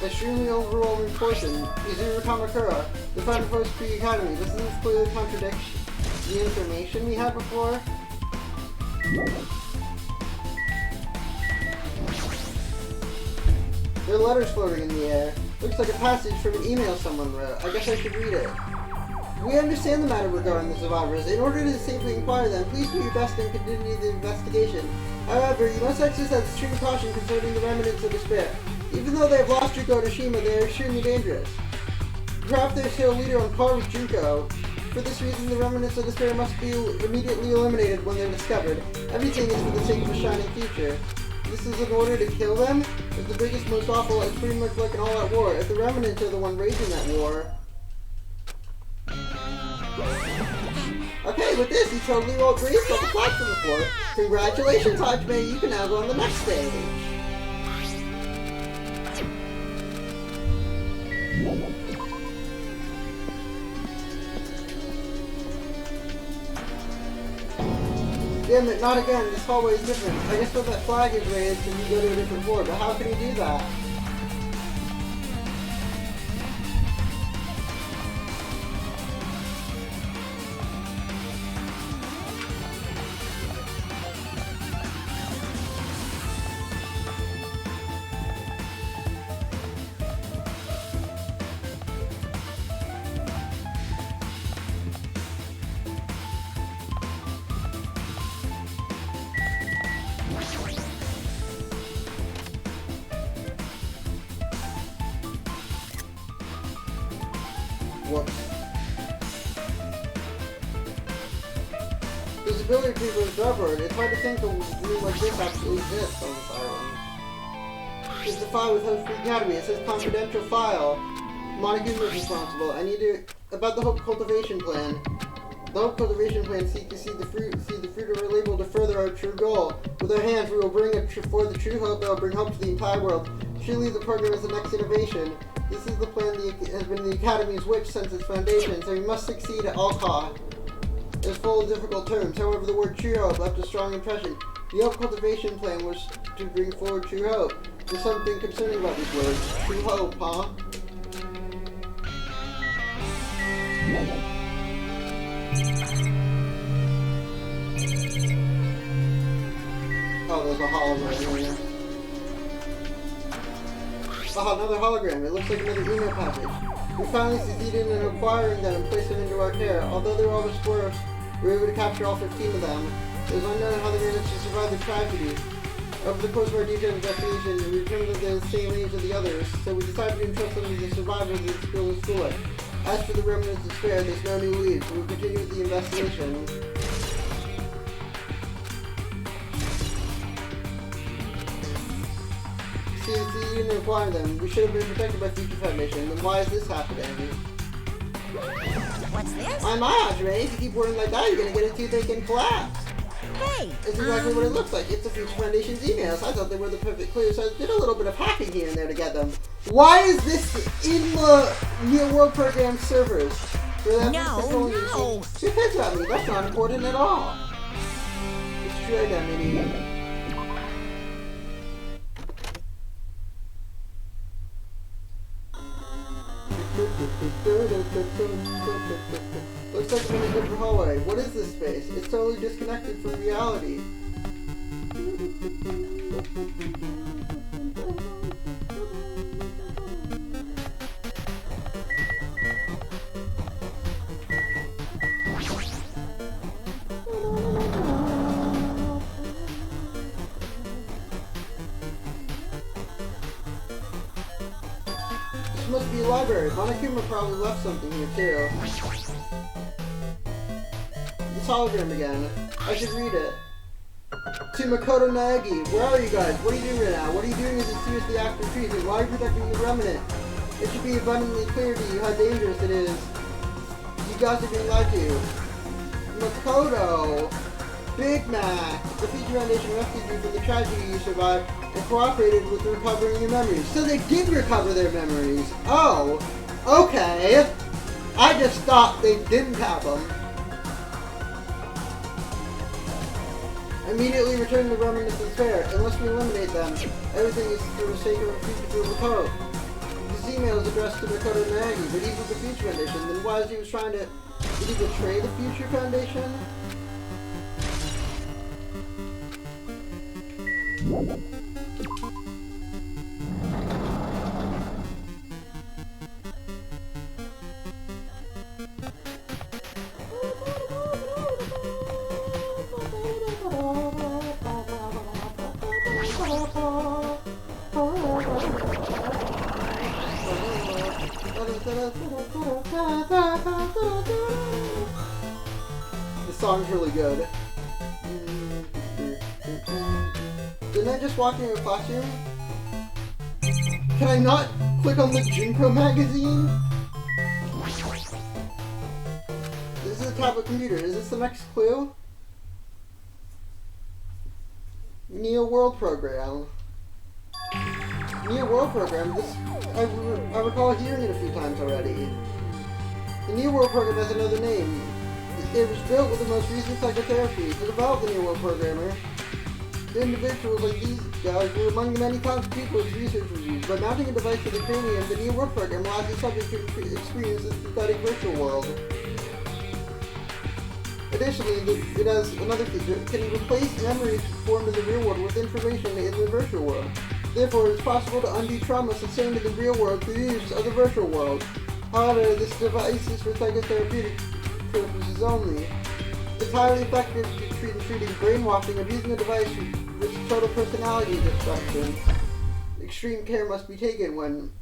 Extremely overwhelming portion. Izuru Kamakura, the founder of Khepri Academy. Doesn't this clearly contradict the information we had before? There are letters floating in the air. Looks like a passage from an email someone wrote. I guess I should read it. We understand the matter regarding the survivors. In order to safely inquire them, please do your best and continue the investigation. However, you must exercise extreme caution concerning the remnants of despair. Even though they have lost Junko Nishima, they are extremely dangerous. Perhaps they're still a leader on par with Junko. For this reason, the remnants of despair must be immediately eliminated when they're discovered. Everything is for the sake of a shining future. This is in order to kill them? If the biggest, most awful, it's pretty much like an all-out war. If the remnants are the one raging that war. Okay, with this, he totally rolled great on the platform before. Congratulations, Hajime, you can now go on the next stage. Damn it, not again. This hallway is different. I guess when that flag is raised, then you go to a different floor, but how can he do that? Whoops. There's a billiard table is rubbered. It's hard to think of room like this actually exists on this island. It's the file with Hope Academy. It says confidential file. Monokuma is responsible. I need to about the Hope cultivation plan. The Hope cultivation plan seeks to see the fruit of our label to further our true goal. With our hands, we will bring forth the true hope that will bring hope to the entire world. Surely the program is the next innovation. This is the plan that has been the Academy's wish since its foundation, so we must succeed at all costs. It's full of difficult terms. However, the word true hope left a strong impression. The Hope cultivation plan was to bring forward true hope. There's something concerning about these words. True hope, huh? Oh, there's a hologram here. Oh, another hologram. It looks like another email package. We finally succeeded in acquiring them and placed them into our care. Although they were all explorers, we were able to capture all 15 of them. It was unknown how they managed to survive the tragedy. Over the course of our detailed investigation, we determined that they're the same age as the others, so we decided to entrust them to the survivors of the school and school. As for the remnants of Spare, there's no new leads. We'll continue with the investigation. See, you didn't acquire them. We should have been protected by Future Foundation. Then why is this happening? What's this? I'm Aj, right? If you keep worrying like that, you're gonna get a toothache and collapse. Hey! It's exactly what it looks like. It's the Future Foundation's emails. I thought they were the perfect clue, so I did a little bit of hacking here and there to get them. Why is this in the Real World Program servers? No. Who cares about me? That's not important at all. It's true identity. Looks like I'm in a different hallway. What is this space? It's totally disconnected from reality. This must be a library. Monokuma probably left something here too. This hologram again. I should read it. To Makoto Nagi, where are you guys? What are you doing right now? What are you doing as a seriously active treason? Why are you protecting the remnant? It should be abundantly clear to you how dangerous it is. You guys are being lied to. Makoto! Big Mac! The Future Foundation rescued you from the tragedy you survived and cooperated with recovering your memories. So they did recover their memories. Oh, okay. I just thought they didn't have them. Immediately return the remnants of Spare. Unless we eliminate them, everything is for the sake of a future filled with hope. This email is addressed to Makoto Nagi, but he's with the Future Foundation. Then why is he trying to... Did he betray the Future Foundation? The song's really good. Didn't I just walk into a classroom? Can I not click on the Junko magazine? This is a tablet computer. Is this the next clue? Neo World Program. Neo World Program. This I recall hearing it a few times already. The Neo World Program has another name. It was built with the most recent psychotherapy. To develop the Neo World Programmer, the individuals like these guys were among the many times people whose research was used. By mounting a device to the cranium, the Neo World Program allows the subject to experience a synthetic virtual world. Additionally, it has another feature. It can replace memories formed in the real world with information in the virtual world. Therefore, it is possible to undo trauma sustained in the real world through use of the virtual world. However, this device is for psychotherapeutic purposes only. It's highly effective in treating brainwashing, abusing the device with total personality destruction. Extreme care must be taken when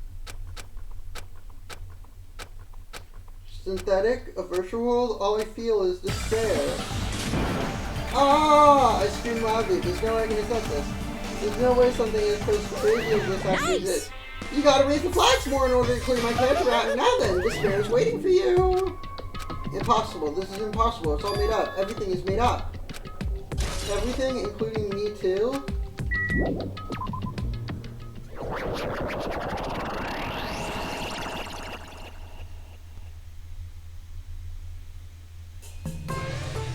synthetic, a virtual world. All I feel is despair. Ah! I screamed loudly. There's no way I can accept this. There's no way something as close to crazy as this has to exist. You gotta raise the flags more in order to clear my character out. And now then, despair is waiting for you. Impossible. This is impossible. It's all made up. Everything is made up. Everything, including me too.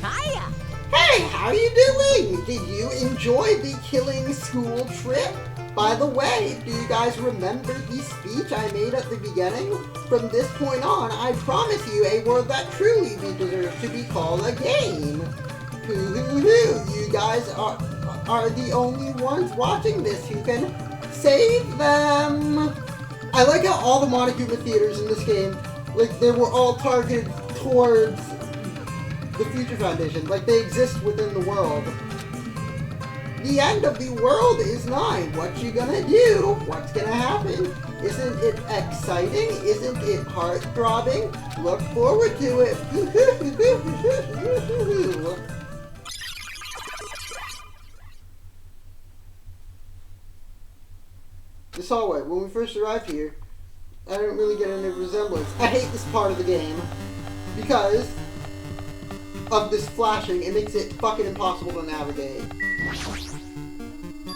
Hiya! Hey, how you doing? Did you enjoy the killing school trip? By the way, do you guys remember the speech I made at the beginning? From this point on, I promise you a world that truly deserves to be called a game. Hoo-hoo-hoo, you guys are the only ones watching this who can save them. I like how all the Monokuma theaters in this game, like, they were all targeted towards the Future Foundation, like they exist within the world. The end of the world is nigh. What you gonna do? What's gonna happen? Isn't it exciting? Isn't it heart-throbbing? Look forward to it. This hallway, when we first arrived here, I didn't really get any resemblance. I hate this part of the game because of this flashing. It makes it fucking impossible to navigate.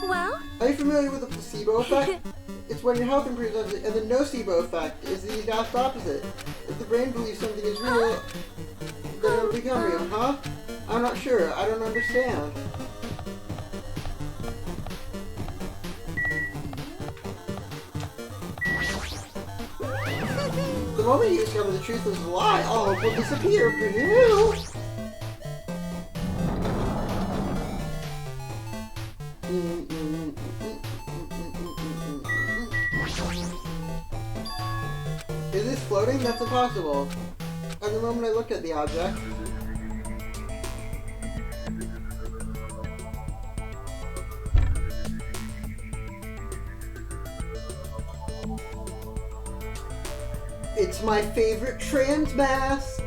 Well? Are you familiar with the placebo effect? It's when your health improves, and the nocebo effect is the exact opposite. If the brain believes something is real, then it'll become real, huh? I'm not sure. I don't understand. The moment you discover the truth is a lie, all hope will disappear for you. Is this floating? That's impossible. At the moment I looked at the object, it's my favorite trans mask.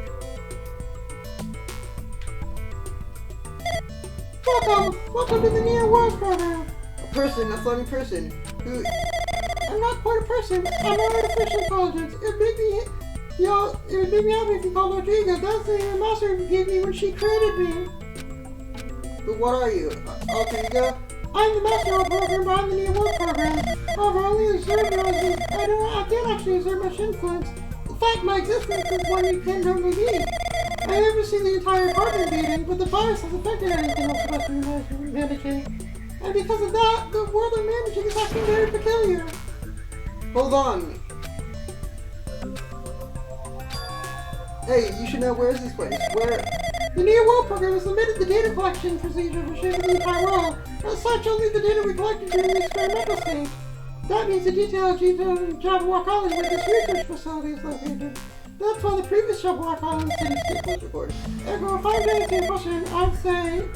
Welcome to the Near World program. A floating person, who... I'm not quite a person. I'm an artificial intelligence. It would make me happy if you called Rodrigo. That's the name my master gave me when she created me. But what are you? Alter ego? I'm the master of the program, but I'm the Near World program. However, I only observe residents. I can't actually exert much influence. In fact, my existence is one you can't only be. I never seen the entire apartment beating, but the virus has affected anything else about managing. And because of that, the world I'm managing is acting very peculiar. Hold on. Hey, you should know, where is this place? Where? The Near World program has limited the data collection procedure for shaping the entire world. As such, only the data we collected during the experimental stage. That means the detailed Jabberwock Island where this research facility is located. That's why the previous Jabberwock Island cityscape was recorded. Ergo, if I'm getting to your question, I'd say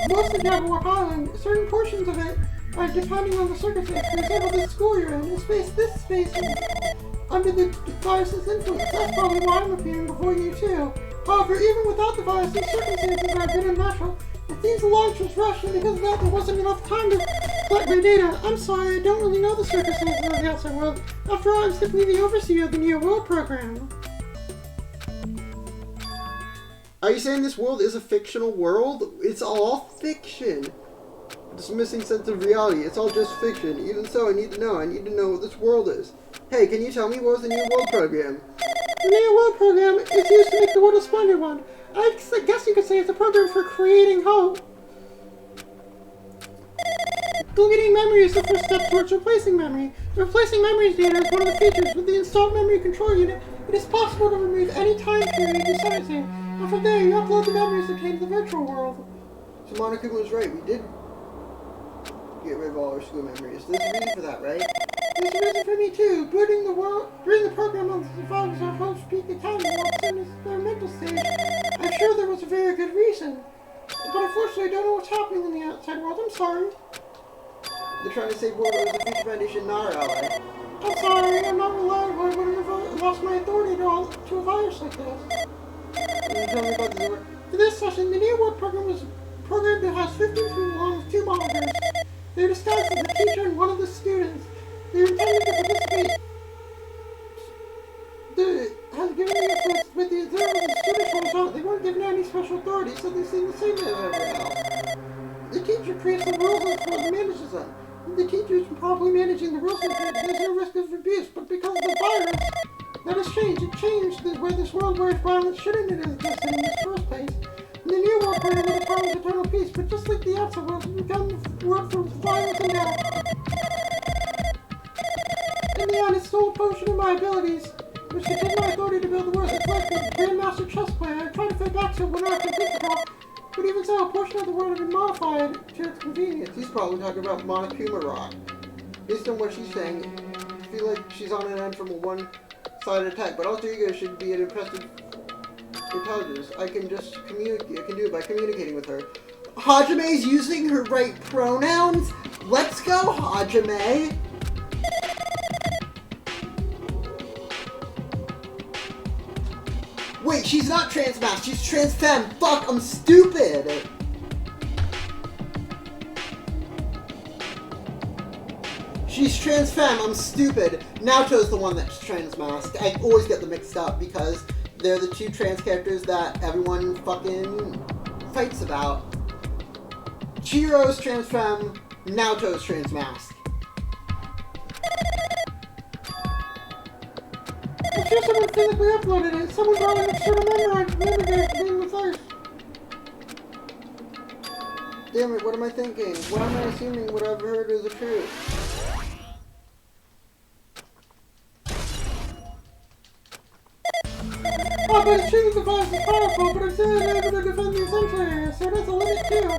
most of Jabberwock Island, certain portions of it, are depending on the circumstances. For example, the school you're in, this space is under the virus's influence. That's probably why I'm appearing before you too. However, even without the virus, these circumstances are a bit unnatural. It seems the launch was rushed, and because of that, there wasn't enough time to collect my data. I'm sorry, I don't really know the circumstances of the outside world. After all, I'm simply the overseer of the Near World program. Are you saying this world is a fictional world? It's all fiction. It's a missing sense of reality. It's all just fiction. Even so, I need to know. I need to know what this world is. Hey, can you tell me what was the Near World program? The Near World program is used to make the world a splendid one. I guess you could say it's a program for creating hope. Deleting memory is the first step towards replacing memory. Replacing memory data is one of the features. With the installed memory control unit, it is possible to remove any time period you set it to. And from there, you upload the memories obtained to the virtual world. So Monokuma was right. We did get rid of all our school memories. There's a reason for that, right? There's a reason for me too. Booting the program on the survivors of Hope's Peak Academy while it's in its experimental stage. I'm sure there was a very good reason. But unfortunately, I don't know what's happening in the outside world. I'm sorry. They're trying to save world over the Future Foundation, not our ally. I'm sorry. I'm not reliable. I wouldn't have lost my authority to a virus like this. Can you tell me about the work? For this session, the Near World program was program that has 50 people along with 2 monitors. They're disguised as the teacher and one of the students. They're intended to participate. Has given the influence with the observers and students rolls out. They weren't given any special authority, so they seem the same as everyone else. The teacher creates the rules and manages them. The teacher is probably managing the rules so that there's no risk of abuse, but because of the virus that has changed, it changed where this world where violence shouldn't have existed in the first place. In the new world where the power of eternal peace, but just like the outside world, we've become the world for violence and death. In the end, it stole a portion of my abilities, which could take my authority to build the world. It's like the Grandmaster chess player. I tried to fit back so it would not complete the call, but even so, a portion of the world had been modified to its convenience. He's probably talking about Monokuma Rock. Based on what she's saying, I feel like she's on an end from a one-sided attack, but alter ego should be an impressive intelligence. I can just communicate. I can do it by communicating with her. Hajame's using her right pronouns? Let's go, Hajime! Wait, she's not trans-masked, she's trans-femme. Fuck, I'm stupid! She's trans-femme, I'm stupid. Naoto's the one that's trans-masked. I always get them mixed up because they're the 2 trans characters that everyone fucking fights about. Chihiro's trans-femme, Naoto's trans-masked. I'm sure someone physically uploaded it. Someone brought an external memory being replaced. Damn it, what am I thinking? Why am I assuming what I've heard is the truth? Oh, but achieving device is powerful, but I'm still able to defend the essential area, so that's a limit too.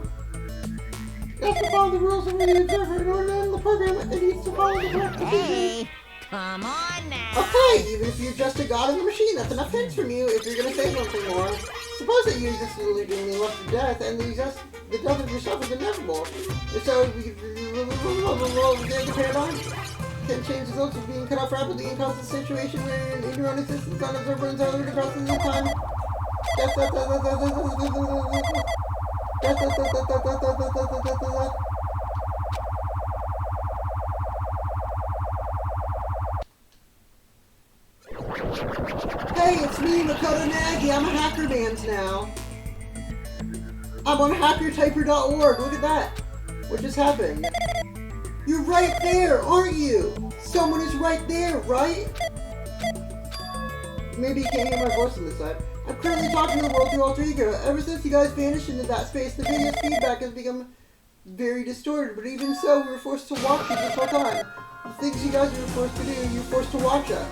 It has to follow the rules of the observer. In order to end the program, it needs to follow the correct procedure. Come on now. Okay, even if you're just a god in the machine, that's enough things from you if you're gonna say something more. Suppose that you exist illegally left to death, and the death of yourself is inevitable. So, the paradigm can change results of being cut off rapidly and cause a situation where in your own existence on observer and other across the time. Hey, it's me, Makoto Nagi. I'm a hacker band now. I'm on hackertyper.org. Look at that. What just happened? You're right there, aren't you? Someone is right there, right? Maybe you can't hear my voice on this side. I'm currently talking to the world through alter ego. Ever since you guys vanished into that space, the video feedback has become very distorted. But even so, we were forced to watch it this whole time. The things you guys were forced to do, you were forced to watch it.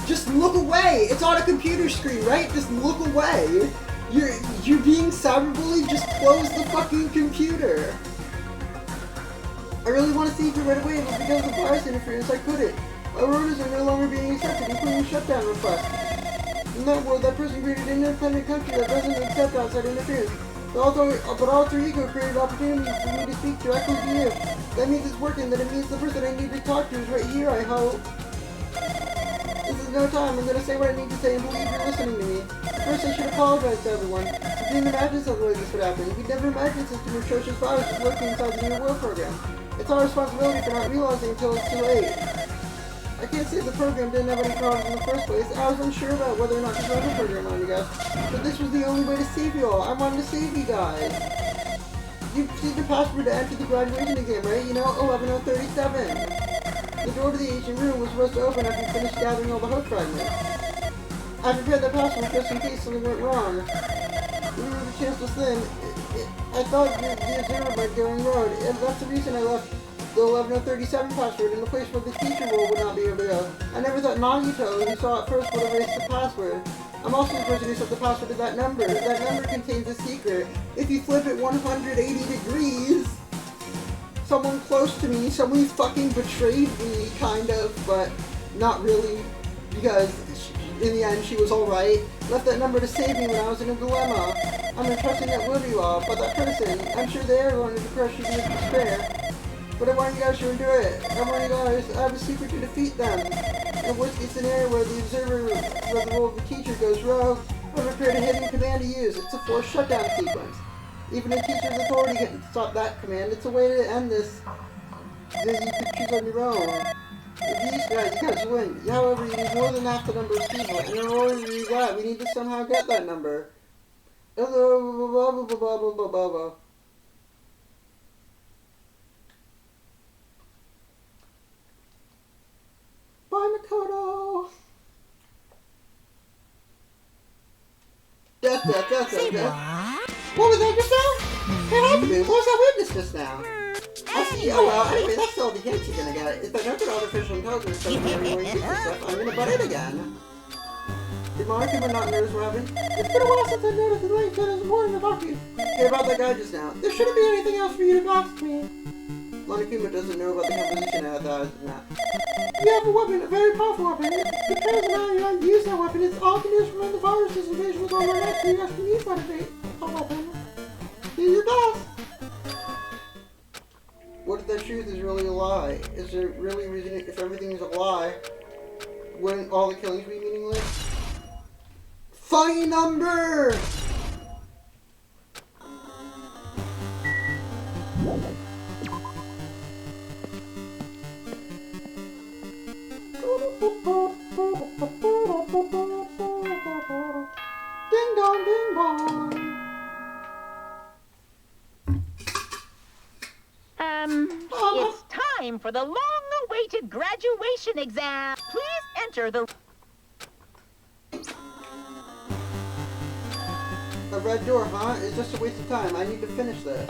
Just look away! It's on a computer screen, right? Just look away! You're being cyberbullied? Just close the fucking computer! I really want to see if you right away, but because of the virus interference, I couldn't. Our orders are no longer being accepted, including shutdown requests. In that world, that person created an independent country that doesn't accept outside interference. But alter ego created opportunities for me to speak directly to you. That means it's working, that it means the person I need to talk to is right here, I hope. This is no time. I'm going to say what I need to say and believe you're listening to me. First, I should apologize to everyone. We didn't imagine something like this would happen. We never imagined such an atrocious virus was working inside the New World program. It's our responsibility for not realizing until it's too late. I can't say the program didn't have any problems in the first place. I was unsure about whether or not to run the program on you guys. But this was the only way to save you all. I wanted to save you guys. You've seen the password to enter the graduation exam, right? You know, 11037. The door to the ancient room was supposed to open after you finished gathering all the hope fragments. I prepared that password just in case something went wrong. The chance was thin. I thought the observer might go in road, and that's the reason I left the 11037 password in the place where the teacher role would not be able to go. I never thought Nagito, who saw it first, would erase the password. I'm also the person who set the password to that number. That number contains a secret. If you flip it 180 degrees, someone close to me, someone fucking betrayed me, kind of, but not really, because in the end she was alright. Left that number to save me when I was in a dilemma. I'm entrusting that will be all, but that person, I'm sure they are going to crush you with despair. But I want you guys to endure it. I want you guys, I have a secret to defeat them. In a worst case scenario where the observer, where the role of the teacher goes rogue, I've prepared a hidden command to use. It's a forced shutdown sequence. Even a teacher's authority can stop that command. It's a way to end this that you could choose on your own. If these guys, you guys win. However, you need more than half the number of people. And in order to do that, we need to somehow get that number. Bye, Makoto. Death. What was that just now? What happened to me? What was that witness just now? I see. Oh well, anyway, that's all the hints you're gonna get. If the number artificial intelligence doesn't hear anyone use this stuff, I'm gonna butt in again. Did Monica not notice what happened? It's been a while since I noticed the late that is important to talk to you. Hey, about that guy just now. There shouldn't be anything else for you to ask me. Monokuma doesn't know about the composition of that. You have a weapon, a very powerful weapon. It depends on how you use that weapon. It's all conditioned from the virus's invasion was over next, so you guys can use that weapon. Do your best. What if that truth is really a lie? Is there really reason if everything is a lie? Wouldn't all the killings be meaningless? Funny number! Ding dong, ding dong. It's time for the long-awaited graduation exam. Please enter the... A red door, huh? It's just a waste of time. I need to finish this.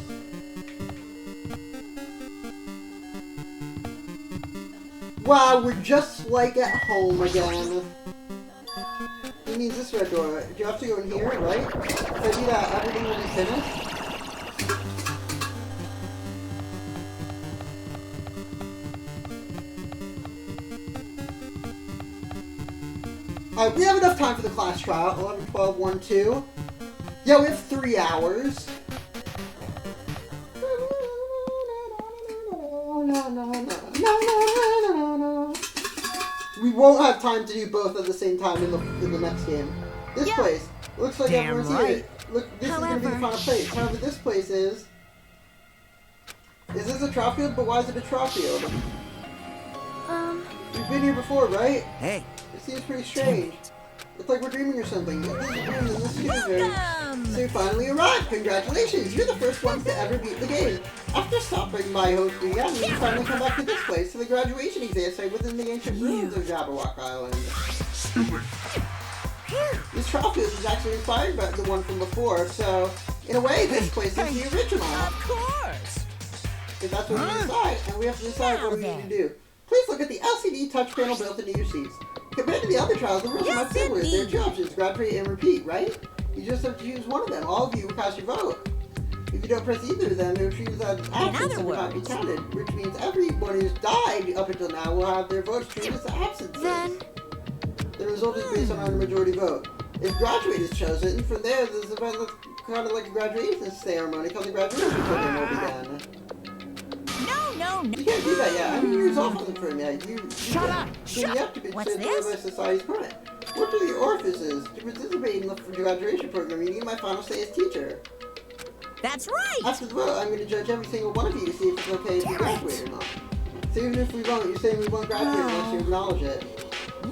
Wow, we're just like at home again. It means this red door. Do you have to go in here, right? If I do that, everything will be finished. Alright, we have enough time for the class trial. 11, 12, 1, 2. Yeah, we have 3 hours. We won't have time to do both at the same time in the next game. This place looks like everyone's here. Look, this is going to be the final place. However, this place is this a trial field? But why is it a trial field? We've been here before, right? Hey. It seems pretty strange. It's like we're dreaming or something. If this is a dream, then this is dream. So you finally arrived! Congratulations! You're the first ones to ever beat the game. After stopping by host again, you finally come back to this place, to the graduation exam site within the ancient ruins of Jabberwock Island. This trial field is actually inspired by the one from before, so in a way, this place is the original. Of course. If that's what we decide, and we have to decide what we need to do. Please look at the LCD touch panel built into your seats. Compared to the other trials, the rules are much similar. There are 2 options, graduate and repeat, right? You just have to choose one of them. All of you will cast your vote. If you don't press either of them, it will treat as absence and will not be counted, which means everyone who's died up until now will have their votes treated as absences. The result is based on our majority vote. If graduate is chosen, from there, this event looks kind of like a graduation ceremony called the graduation program will begin. No. You can't do that yet. I mean, yours off on the program yet. Shut up! You have to be considered by society's permit. What are the orifices? To participate in the graduation program, you need my final say as teacher. That's right! After the vote, I'm going to judge every single one of you to see if it's okay if you graduate or not. So even if we won't, you're saying we won't graduate unless you acknowledge it.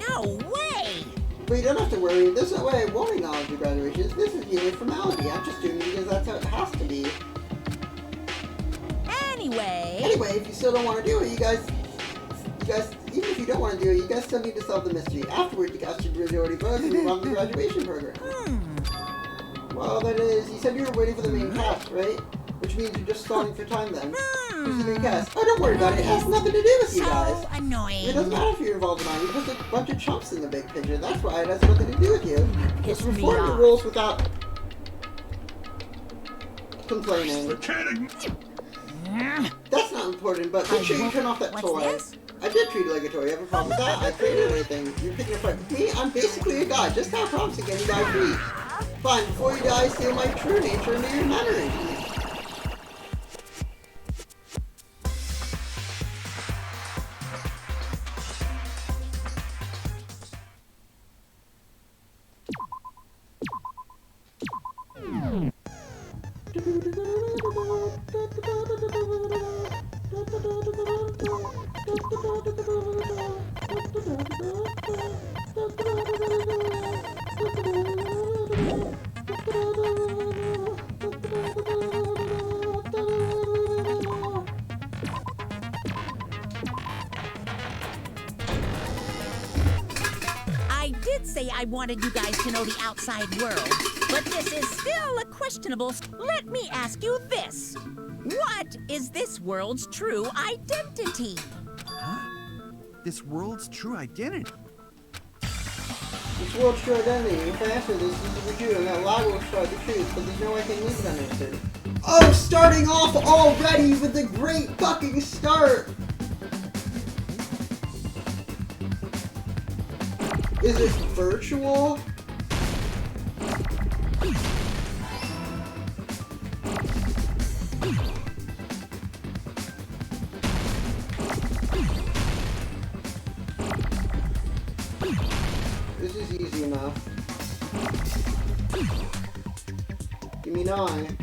No way! But you don't have to worry. There's no way I won't acknowledge your graduation. This is merely a formality. I'm just doing it because that's how it has to be. Anyway, if you still don't want to do it, you guys, even if you don't want to do it, you guys still need to solve the mystery. Afterward, you cast your majority vote and move on to the graduation program. Well, that is, you said you were waiting for the main cast, right? Which means you're just stalling for time then. Who's the main cast? Oh, don't worry about it. It has nothing to do with you guys. Annoying. It doesn't matter if you're involved or not. You're just a bunch of chumps in the big picture. That's why it has nothing to do with you. Just perform the rules without complaining. That's not important, but make sure you turn off that toy. This? I did treat it like a toy. You have a problem with that? I created anything. You're picking a fight with me? I'm basically a god. Just how promising can you guys be? Fine, before you die, steal my true nature into your memory. did say I wanted you guys to know the outside world, but this is still a questionable. Let me ask you this. What is this world's true identity? Huh? This world's true identity? This world's true identity. If I answer this, this is true, and that lie will destroy the truth, but there's no way I can leave it unanswered. Oh, starting off already with a great fucking start! Is it virtual? This is easy enough. Give me 9.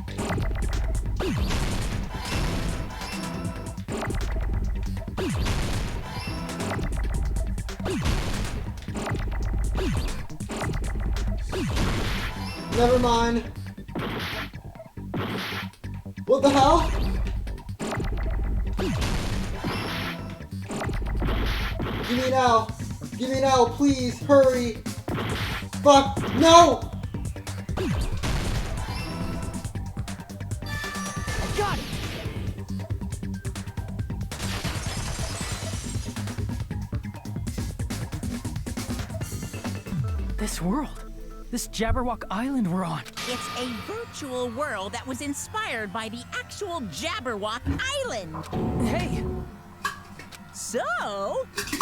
Never mind. What the hell? Give me now. Give me now, please. Hurry. Fuck. No! Got it! This world. This Jabberwock Island we're on. It's a virtual world that was inspired by the actual Jabberwock Island. Hey! So,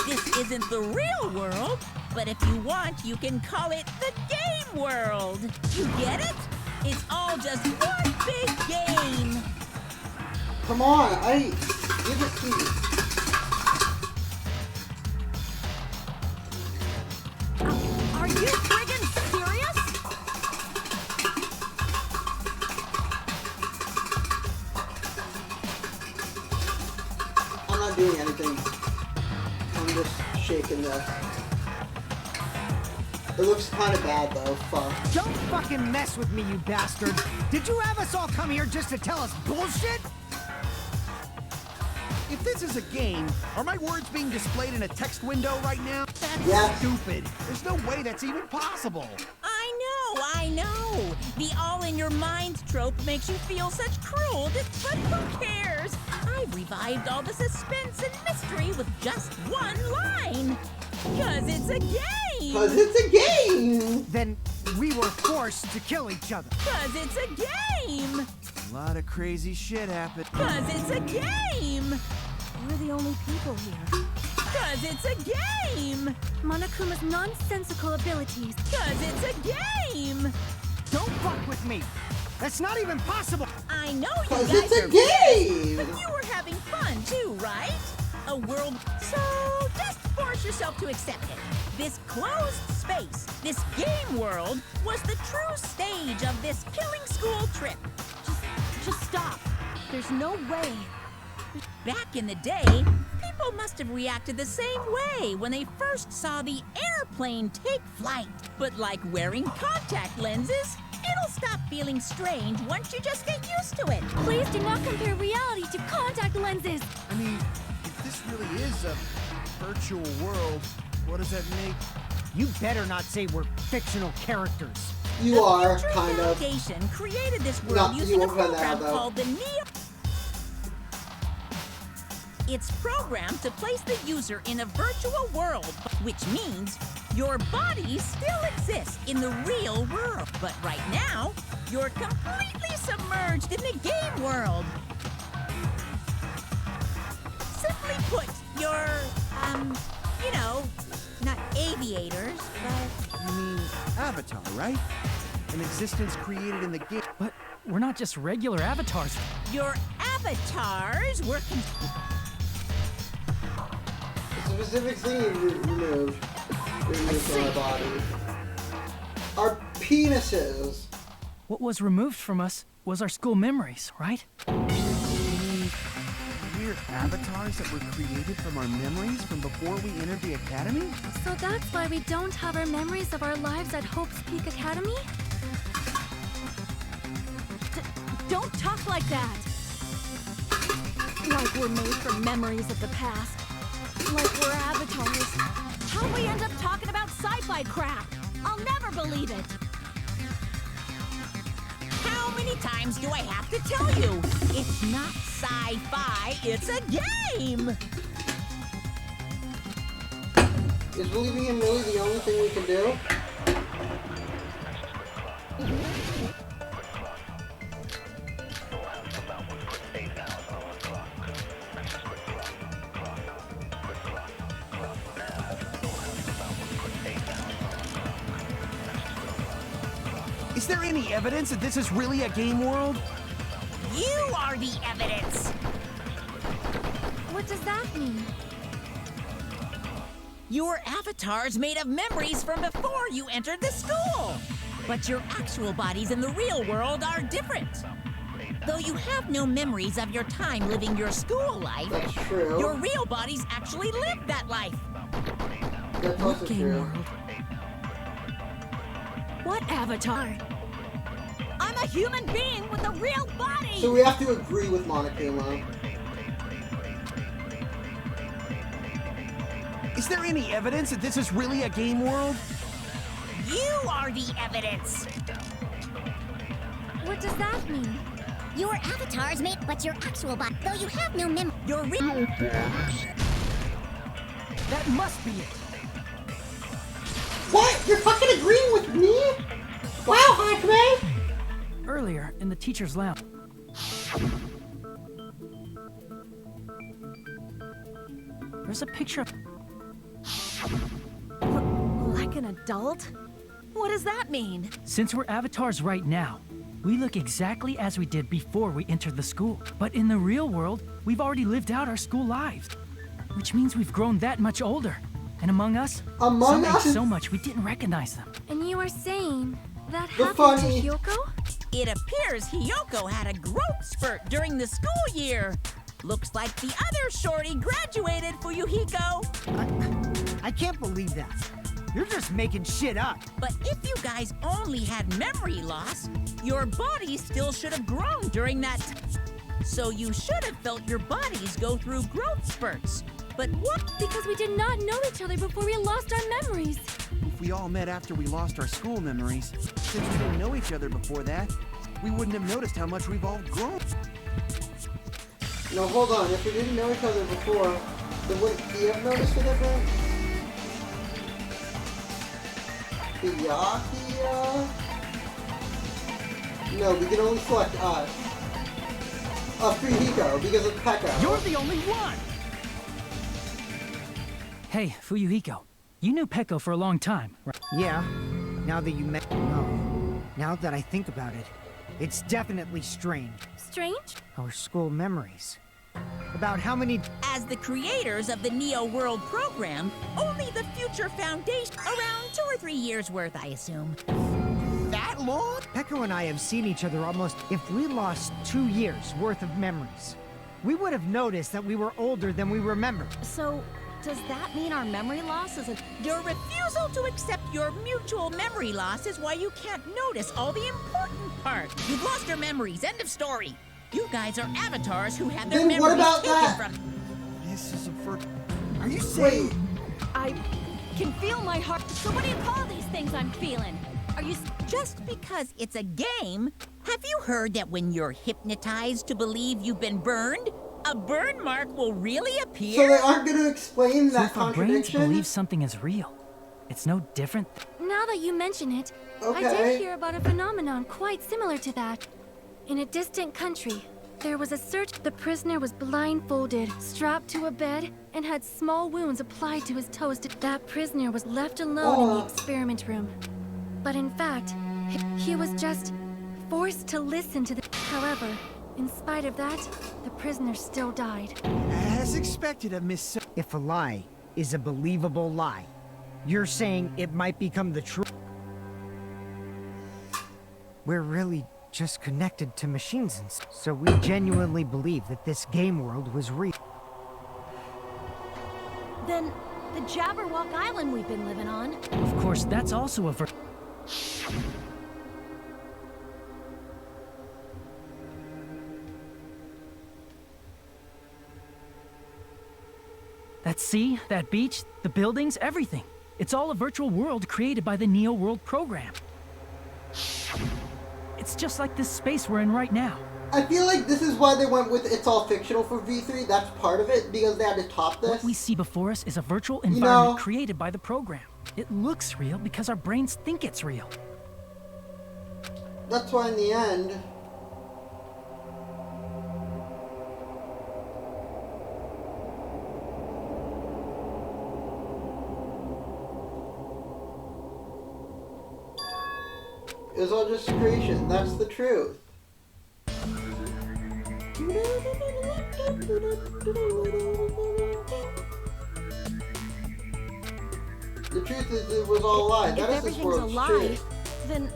this isn't the real world, but if you want, you can call it the game world. You get it? It's all just one big game. Come on, give it to me. Are you friggin' serious? I'm not doing anything. I'm just shaking this. It looks kind of bad though, fuck. Don't fucking mess with me, you bastard! Did you have us all come here just to tell us bullshit? If this is a game, are my words being displayed in a text window right now? That's stupid. There's no way that's even possible. I know. The all-in-your-mind trope makes you feel such cruel, but who cares? I've revived all the suspense and mystery with just one line. 'Cause it's a game. 'Cause it's a game! Then we were forced to kill each other. 'Cause it's a game. A lot of crazy shit happened. 'Cause it's a game. We're the only people here. 'Cause it's a game. Monokuma's nonsensical abilities. 'Cause it's a game. Don't fuck with me! That's not even possible! I know you 'Cause guys it's a are game! pissed, but you were having fun too, right? A world. So just force yourself to accept it. This closed space, this game world, was the true stage of this killing school trip. Just stop. There's no way. Back in the day, people must have reacted the same way when they first saw the airplane take flight. But like wearing contact lenses, it'll stop feeling strange once you just get used to it. Please do not compare reality to contact lenses. I mean, if this really is a virtual world, what does that make? You better not say we're fictional characters. You are, Future kind of. Foundation created this world No, you using a won't find that program out, though. called the Neo. It's programmed to place the user in a virtual world, which means your body still exists in the real world. But right now, you're completely submerged in the game world. Simply put, you're, you know, not aviators, but... You mean Avatar, right? An existence created in the game. But we're not just regular avatars. Your avatars were... The specific thing you removed from our body. Our penises. What was removed from us was our school memories, right? We're avatars that were created from our memories from before we entered the academy? So that's why we don't have our memories of our lives at Hope's Peak Academy? Don't talk like that! Like we're made from memories of the past. Like we're avatars. How'd we end up talking about sci-fi sci-fi crap. I'll never believe it. How many times do I have to tell you? It's not sci-fi, it's a game! Is believing him really the only thing we can do? Is there any evidence that this is really a game world? You are the evidence! What does that mean? Your avatar's made of memories from before you entered the school. But your actual bodies in the real world are different. Though you have no memories of your time living your school life, That's true. your real bodies actually lived that life. That's also Game true. world. What avatar? I'm a human being with a real body! So we have to agree with Monokuma. Is there any evidence that this is really a game world? You are the evidence. What does that mean? Your avatar's made, but your actual body, though you have no memory. Your real That must be it. What? You're fucking agreeing with me? Wow, Khepri! Earlier, in the teacher's lounge. There's a picture of... Like an adult? What does that mean? Since we're avatars right now, we look exactly as we did before we entered the school. But in the real world, we've already lived out our school lives. Which means we've grown that much older. And among us, some aged so much we didn't recognize them. And you are saying that The happened funny- to Hyoko? It appears Hiyoko had a growth spurt during the school year. Looks like the other shorty graduated, Fuyuhiko. I can't believe that. You're just making shit up. But if you guys only had memory loss, your body still should have grown during that. So you should have felt your bodies go through growth spurts. But what? Because we did not know each other before we lost our memories. If we all met after we lost our school memories, since we didn't know each other before that, we wouldn't have noticed how much we've all grown. No, hold on. If we didn't know each other before, then wouldn't he have noticed the difference? Byakuya? No, we can only select us. Fuyuhiko, because of Pekka. You're the only one! Hey, Fuyuhiko. You knew Pekko for a long time, right? Yeah, now that you no. Now that I think about it, it's definitely strange. Strange? Our school memories. About how many... As the creators of the Neo World program, only the Future Foundation, around 2 or 3 years worth, I assume. That long? Pekko and I have seen each other almost... If we lost 2 years worth of memories, we would have noticed that we were older than we remember. So, does that mean our memory loss is a... Your refusal to accept your mutual memory loss is why you can't notice all the important parts. You've lost your memories, end of story. You guys are avatars who had their Then memories what about taken that? from... This is a first... Are you saying... Wait, I can feel my heart. So what do you call these things I'm feeling? Are you... Just because it's a game, have you heard that when you're hypnotized to believe you've been burned, a burn mark will really appear? so they aren't going to explain So that if our brains contradiction? believe something is real, it's no different. Now that you mention it, I Okay. did hear about a phenomenon quite similar to that. In a distant country, there was a search. The prisoner was blindfolded, strapped to a bed, and had small wounds applied to his toes. That prisoner was left alone in the experiment room. But in fact, he was just forced to listen to the... However, in spite of that, the prisoner still died. As expected of Miss... If a lie is a believable lie, you're saying it might become the truth. We're really just connected to machines, and so we genuinely believe that this game world was real. Then the Jabberwock Island we've been living on. Of course, that's also a That sea, that beach, the buildings, everything. It's all a virtual world created by the Neo World program. It's just like this space we're in right now. I feel like this is why they went with it's all fictional for V3. That's part of it, because they had to top this. What we see before us is a virtual environment created by the program. It looks real because our brains think it's real. That's why in the end... it was all just creation. That's the truth. The truth is it was all a lie. That is this world's truth. Then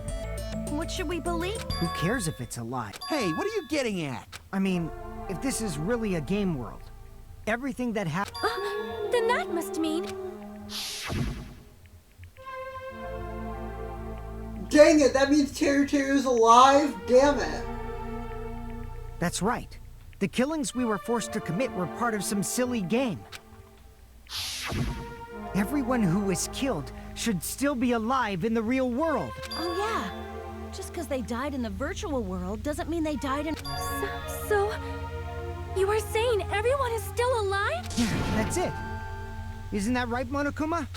what should we believe? Who cares if it's a lie? Hey, what are you getting at? I mean, if this is really a game world, everything that happened... Then that must mean... Dang it, that means Terry is alive? Damn it. That's right. The killings we were forced to commit were part of some silly game. Everyone who was killed should still be alive in the real world. Oh yeah. Just because they died in the virtual world doesn't mean they died in... So... You are saying everyone is still alive? Yeah, that's it. Isn't that right, Monokuma?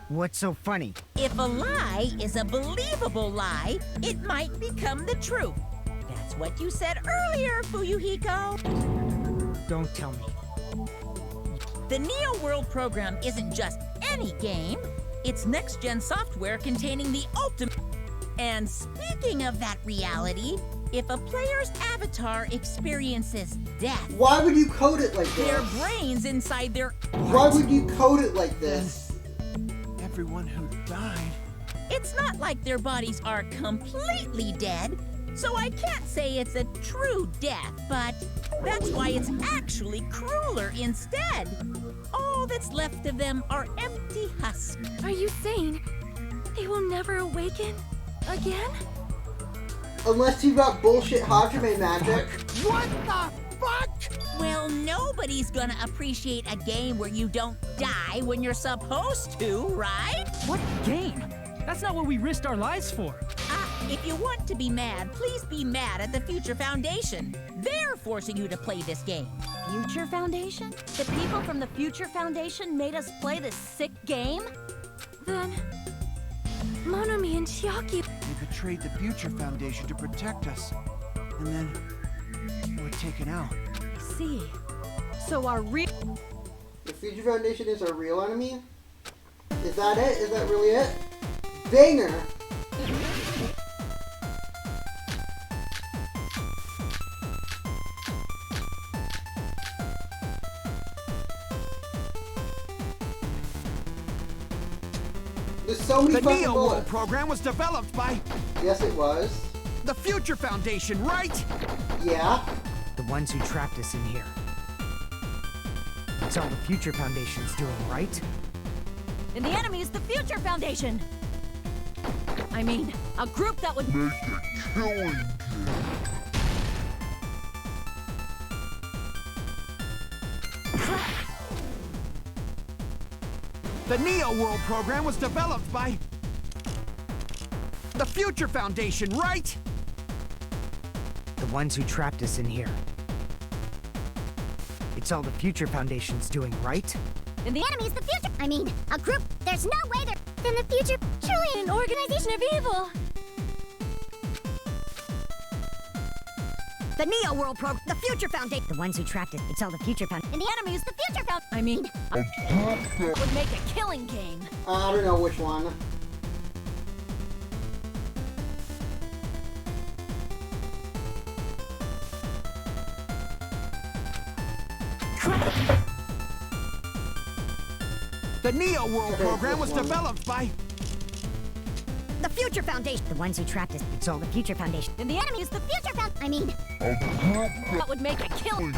What's so funny? If a lie is a believable lie, it might become the truth. That's what you said earlier, Fuyuhiko. Don't tell me. The Neo World program isn't just any game. It's next-gen software containing the ultimate... And speaking of that reality, if a player's avatar experiences death... Why would you code it like this? Their brains inside their... Why would you code it like this? Everyone who died... It's not like their bodies are completely dead, so I can't say it's a true death, but that's why it's actually crueler instead. All that's left of them are empty husks. Are you saying they will never awaken again? Unless you got bullshit Hajime magic. What the fuck? Well, nobody's gonna appreciate a game where you don't die when you're supposed to, right? What game? That's not what we risked our lives for. If you want to be mad, please be mad at the Future Foundation. They're forcing you to play this game. Future Foundation? The people from the Future Foundation made us play this sick game? Then... Monomi and Chiaki... They betrayed the Future Foundation to protect us. And then... they were taken out. I see. So our real... The Future Foundation is our real enemy? Is that it? Is that really it? Banger! There's so many The Neo World bullets. program was developed by... Yes, it was. the Future Foundation, right? Yeah. The ones who trapped us in here. That's all the Future Foundation's doing, right? And the enemy is the Future Foundation! I mean, a group that would make a killing The Neo World program was developed by... the Future Foundation, right? The ones who trapped us in here. It's all the Future Foundation's doing, right? And the enemy is the future. I mean, a group. There's no way they're in the future. Truly An organization of evil! The Neo World program. The Future Foundation. The ones who trapped us. It's all the Future Foundation. And the enemy is the Future Foundation. I mean, a group that would make a killing game. I don't know which one. The Neo World program was developed by... The Future Foundation. The ones who trapped us. It's all the Future Foundation. And the enemy is the Future Foundation. I mean... That would make a killing...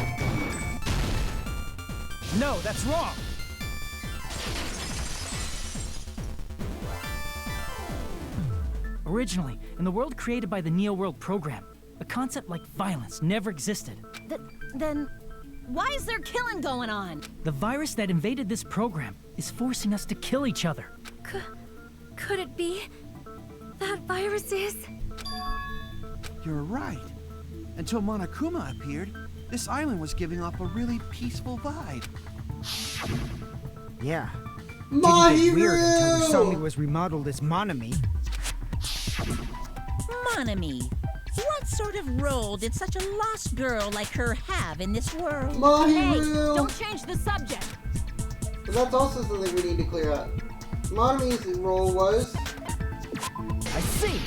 No, that's wrong. Originally, in the world created by the Neo World program, a concept like violence never existed. Then, why is there killing going on? The virus that invaded this program is forcing us to kill each other. Could it be that virus is? You're right. Until Monokuma appeared, this island was giving off a really peaceful vibe. Yeah. Didn't get weird until Usami Mahiru! was remodeled as Monami. Monami. What sort of role did such a lost girl like her have in this world? Mahiru! Don't change the subject. But that's also something we need to clear up. Monami's role was... I see.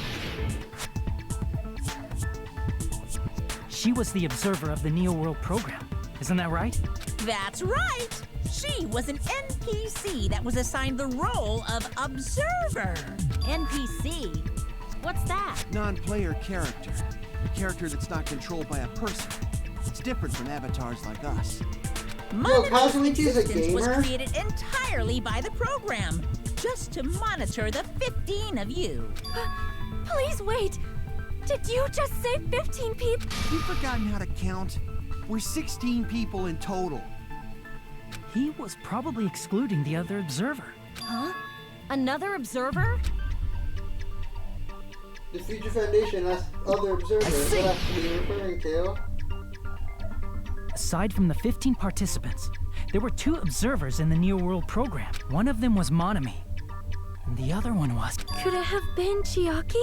She was the observer of the Neo World program. Isn't that right? That's right. She was an NPC that was assigned the role of observer. NPC? What's that? Non-player character. A character that's not controlled by a person. It's different from avatars like us. Monami's Kazuichi's a existence was gamer? created entirely by the program, just to monitor the 15 of you. Please wait. Did you just say 15 people? You've forgotten how to count? We're 16 people in total. He was probably excluding the other observer. Huh? Another observer? The Future Foundation has other observers. see. What else are you referring to? Aside from the 15 participants, there were 2 observers in the Neo World program. One of them was Monami, and the other one was... Could it have been Chiaki?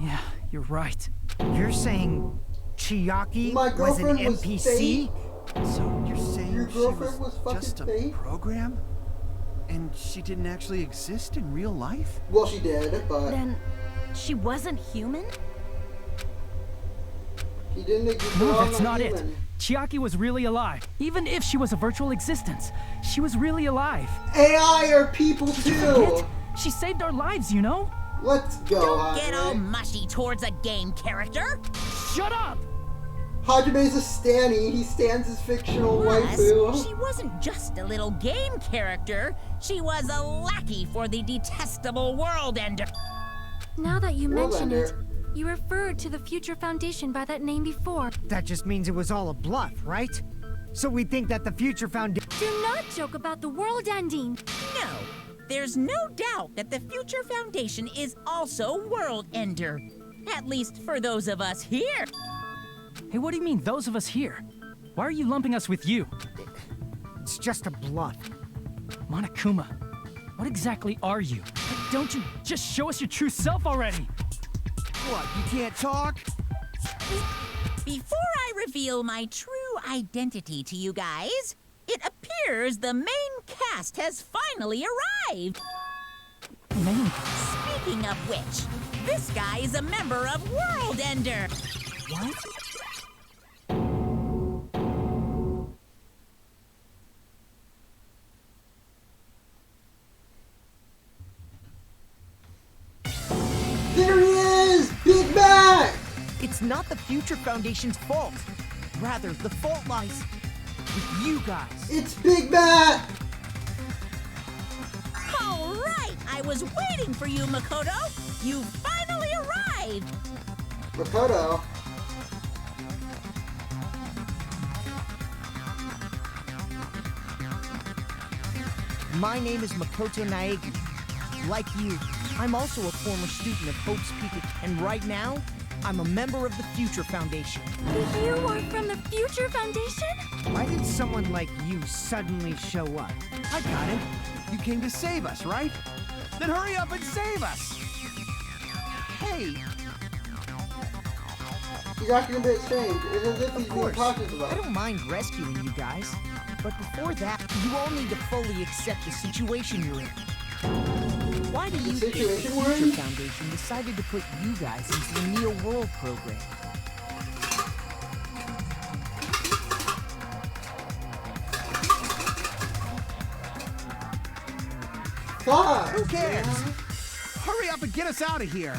Yeah, you're right. You're saying Chiaki My was an girlfriend was NPC? fake? So you're saying Your she girlfriend was was fucking just a fake? program? And she didn't actually exist in real life? Well, she did, but Then she wasn't human? she didn't exist. No, We're all that's not it. human. Chiaki was really alive. Even if she was a virtual existence, she was really alive. AI are people too! Forget? She saved our lives, you know? Let's go, Don't get all Hajime. mushy towards a game character. Shut up! Hajime's a stanny. He stands his fictional Plus, waifu. she wasn't just a little game character. She was a lackey for the detestable World Ender. Now that you mention it, Worldender. you referred to the Future Foundation by that name before. That just means it was all a bluff, right? So we think that the Future Foundation... Do not joke about the world ending. No, there's no doubt that the Future Foundation is also World Ender. At least for those of us here. Hey, what do you mean, those of us here? Why are you lumping us with you? It's just a bluff. Monokuma, what exactly are you? Don't you just show us your true self already? What, you can't talk? Before I reveal my true identity to you guys, it appears the main cast has finally arrived. Man, Speaking of which, this guy is a member of World Ender. what? There he is! Big Mac! It's not the Future Foundation's fault. Rather, the fault lies with you guys. It's Big Mac! All right, I was waiting for you, Makoto. You finally arrived. Makoto. My name is Makoto Naegi. Like you, I'm also a former student of Hope's Peak, and right now, I'm a member of the Future Foundation. You are from the Future Foundation? Why did someone like you suddenly show up? I got it. You came to save us, right? Then hurry up and save us! Hey, He's acting a bit strange. It's as if he's Of being course, cautious about I it. don't mind rescuing you guys. But before that, you all need to fully accept the situation you're in. Why do you think the situation we're in? Future Foundation decided to put you guys into the Neo World program? Fuck! who cares? Hurry up and get us out of here!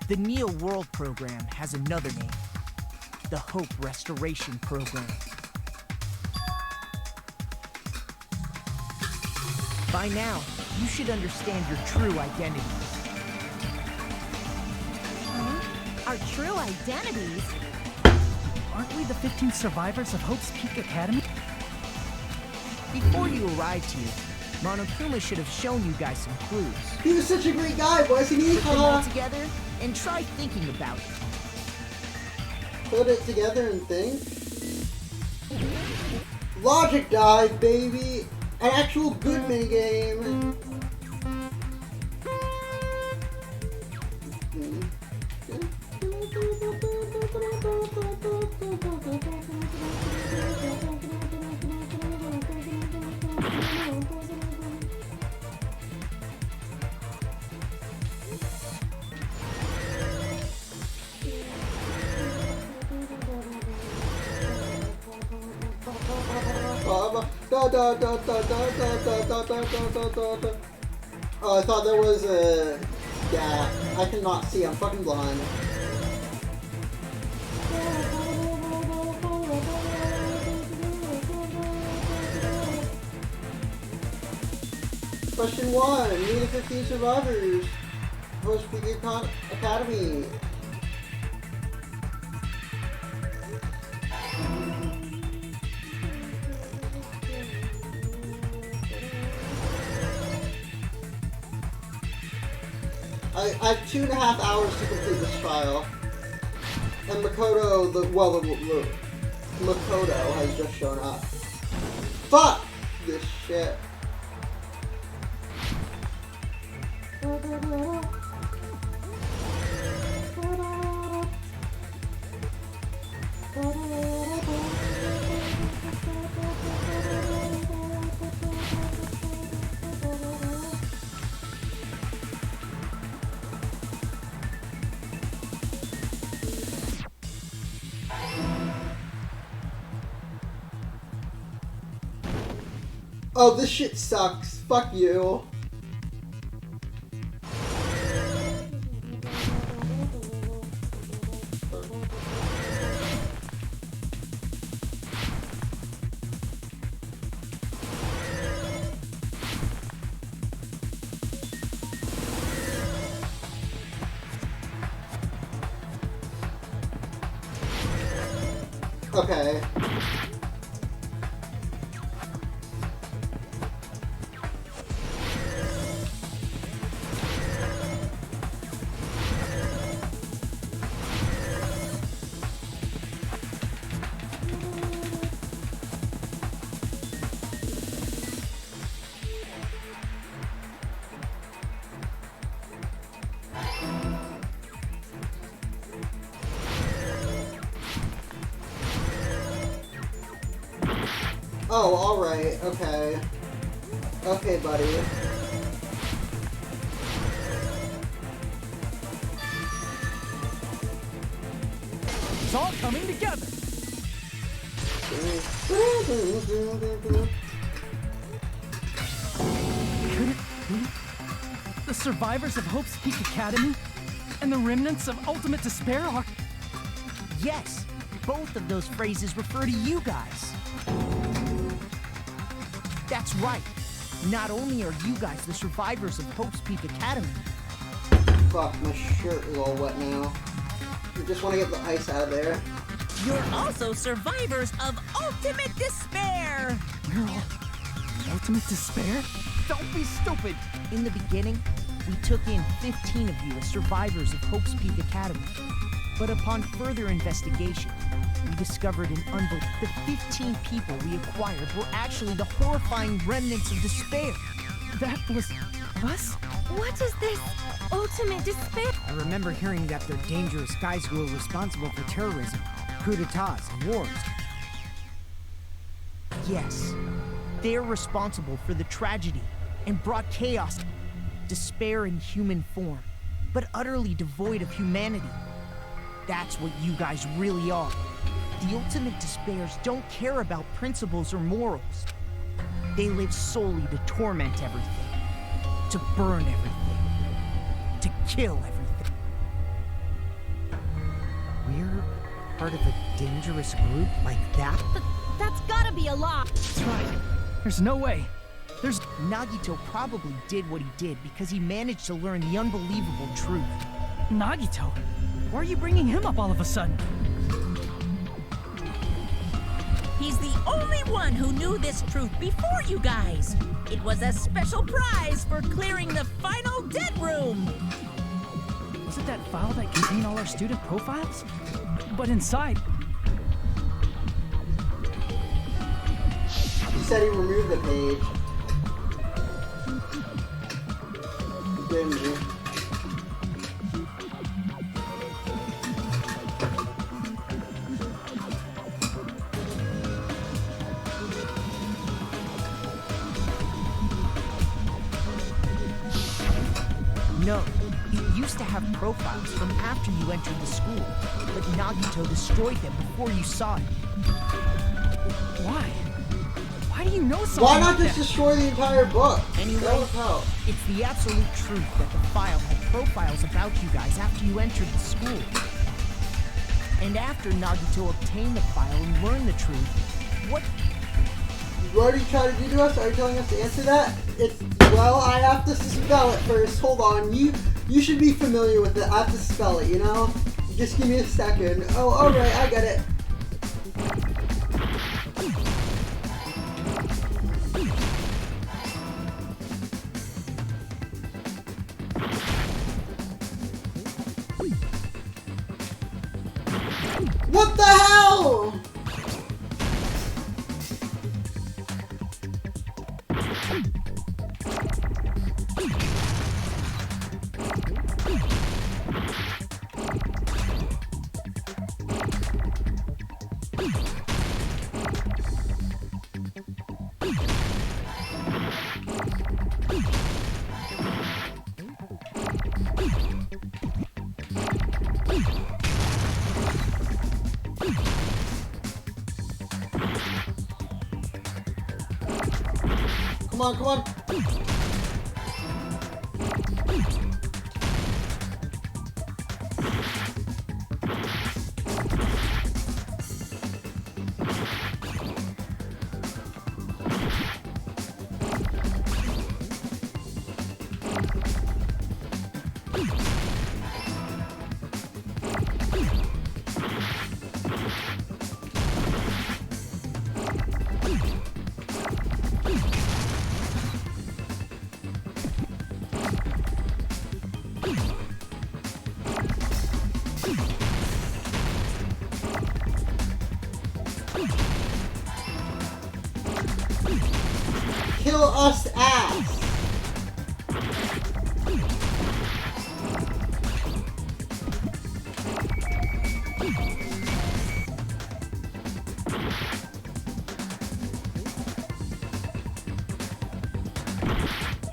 The Neo World program has another name. The Hope Restoration Program. By now, you should understand your true identity. Our true identities? Aren't we the 15 survivors of Hope's Peak Academy? Before you arrived here, Monokuma should have shown you guys some clues. He was such a great guy, wasn't he? Put them all together and try thinking about it. Put it together and think. Logic dive, baby! An actual good minigame! Oh, I thought there was a... Yeah, I cannot see, I'm fucking blind. Question 1. Meet the 15 survivors. Host Peak Academy. I have 2.5 hours to complete this trial. And Makoto, the Makoto has just shown up. Fuck this shit. Oh, this shit sucks. Fuck you. Okay. Oh, alright, okay. Okay, buddy. It's all coming together. Could it be the survivors of Hope's Peak Academy and the remnants of Ultimate Despair are... Yes, both of those phrases refer to you guys. That's right. Not only are you guys the survivors of Hope's Peak Academy. Fuck, my shirt is all wet now. I just want to get the ice out of there. You're also survivors of Ultimate Despair! We're all Ultimate Despair? Don't be stupid! In the beginning, we took in 15 of you as survivors of Hope's Peak Academy. But upon further investigation, we discovered an unbelievable... The 15 people we acquired were actually the horrifying remnants of despair. That was us? What is this Ultimate Despair? I remember hearing that they're dangerous guys who are responsible for terrorism, coup d'etats, and wars. Yes, they're responsible for the tragedy and brought chaos, despair in human form, but utterly devoid of humanity. That's what you guys really are. The Ultimate Despairs don't care about principles or morals. They live solely to torment everything, to burn everything, to kill everything. We're part of a dangerous group like that? That's gotta be a lie. That's right. There's no way. There's... Nagito probably did what he did because he managed to learn the unbelievable truth. Nagito? Why are you bringing him up all of a sudden? He's the only one who knew this truth before you guys. It was a special prize for clearing the final dead room. Was it that file that contained all our student profiles? But inside... He said he removed the page. Didn't he? No, it used to have profiles from after you entered the school, but Nagito destroyed them before you saw it. Why? Why do you know something Why not like just that? destroy the entire book? Anyway, That would help. it's the absolute truth that the file had profiles about you guys after you entered the school. And after Nagito obtained the file and learned the truth, what... What are you trying to do to us? Are you telling us to answer that? Well, I have to spell it first. Hold on. You should be familiar with it. I have to spell it, you know? Just give me a second. Oh, alright, I get it. What the hell? Come on, come on. Kill us ass.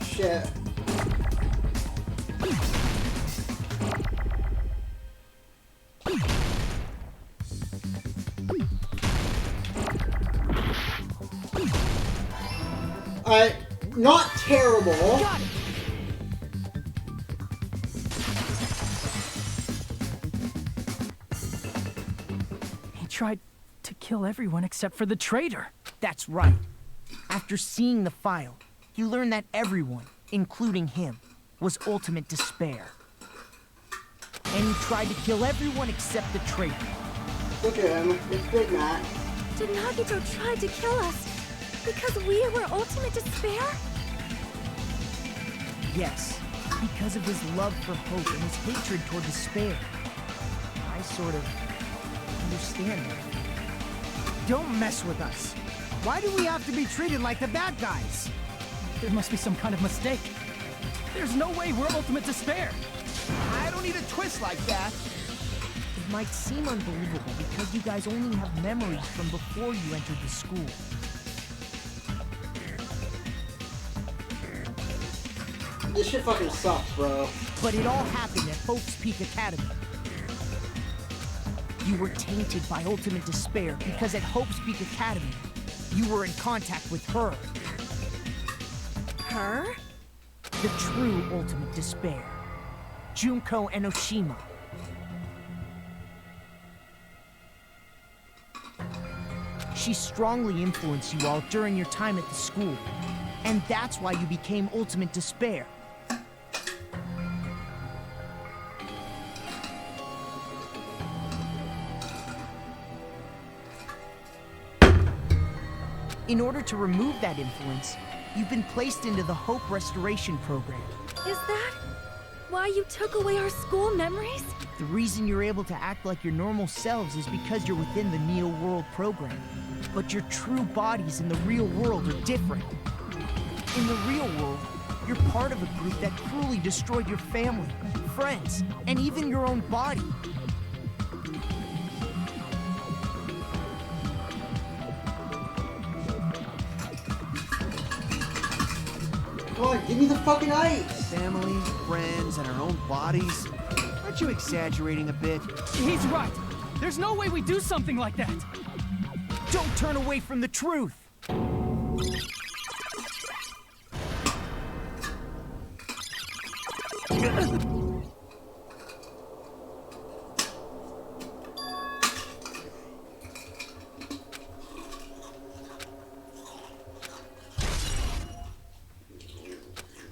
Shit. Alright, not terrible. Got it. He tried to kill everyone except for the traitor. That's right. After seeing the file, you learned that everyone, including him, was ultimate despair. And he tried to kill everyone except the traitor. Look at him. It's Big Mac. Did Nagito try to kill us? Because we were ultimate despair? Yes, because of his love for hope and his hatred toward despair. I sort of understand that. Don't mess with us. Why do we have to be treated like the bad guys? There must be some kind of mistake. There's no way we're ultimate despair. I don't need a twist like that. It might seem unbelievable because you guys only have memories from before you entered the school. This shit fucking sucks, bro. But it all happened at Hope's Peak Academy. You were tainted by ultimate despair because at Hope's Peak Academy, you were in contact with her. Her? The true ultimate despair. Junko Enoshima. She strongly influenced you all during your time at the school. And that's why you became ultimate despair. In order to remove that influence, you've been placed into the Hope Restoration Program. Is that why you took away our school memories? The reason you're able to act like your normal selves is because you're within the Neo World program. But your true bodies in the real world are different. In the real world, you're part of a group that cruelly destroyed your family, friends, and even your own body. Come on, give me the fucking ice! Family, friends, and our own bodies? Aren't you exaggerating a bit? He's right. There's no way we do something like that. Don't turn away from the truth.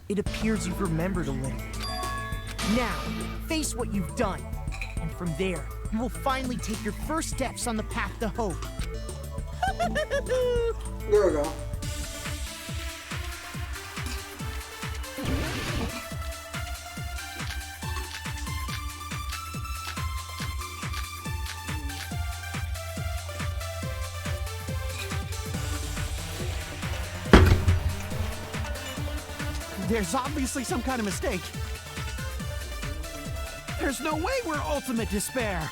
It appears you've remembered a little. Now, face what you've done. And from there, you will finally take your first steps on the path to hope. There we go. There's obviously some kind of mistake. There's no way we're ultimate despair.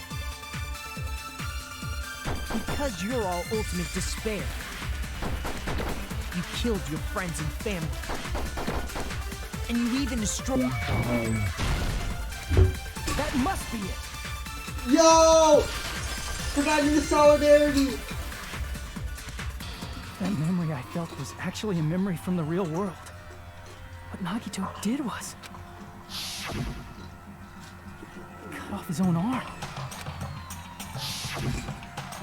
Because you're all ultimate despair. You killed your friends and family. And you even destroyed... That must be it. Yo! Providing the solidarity! That memory I felt was actually a memory from the real world. What Nagito did was... cut off his own arm.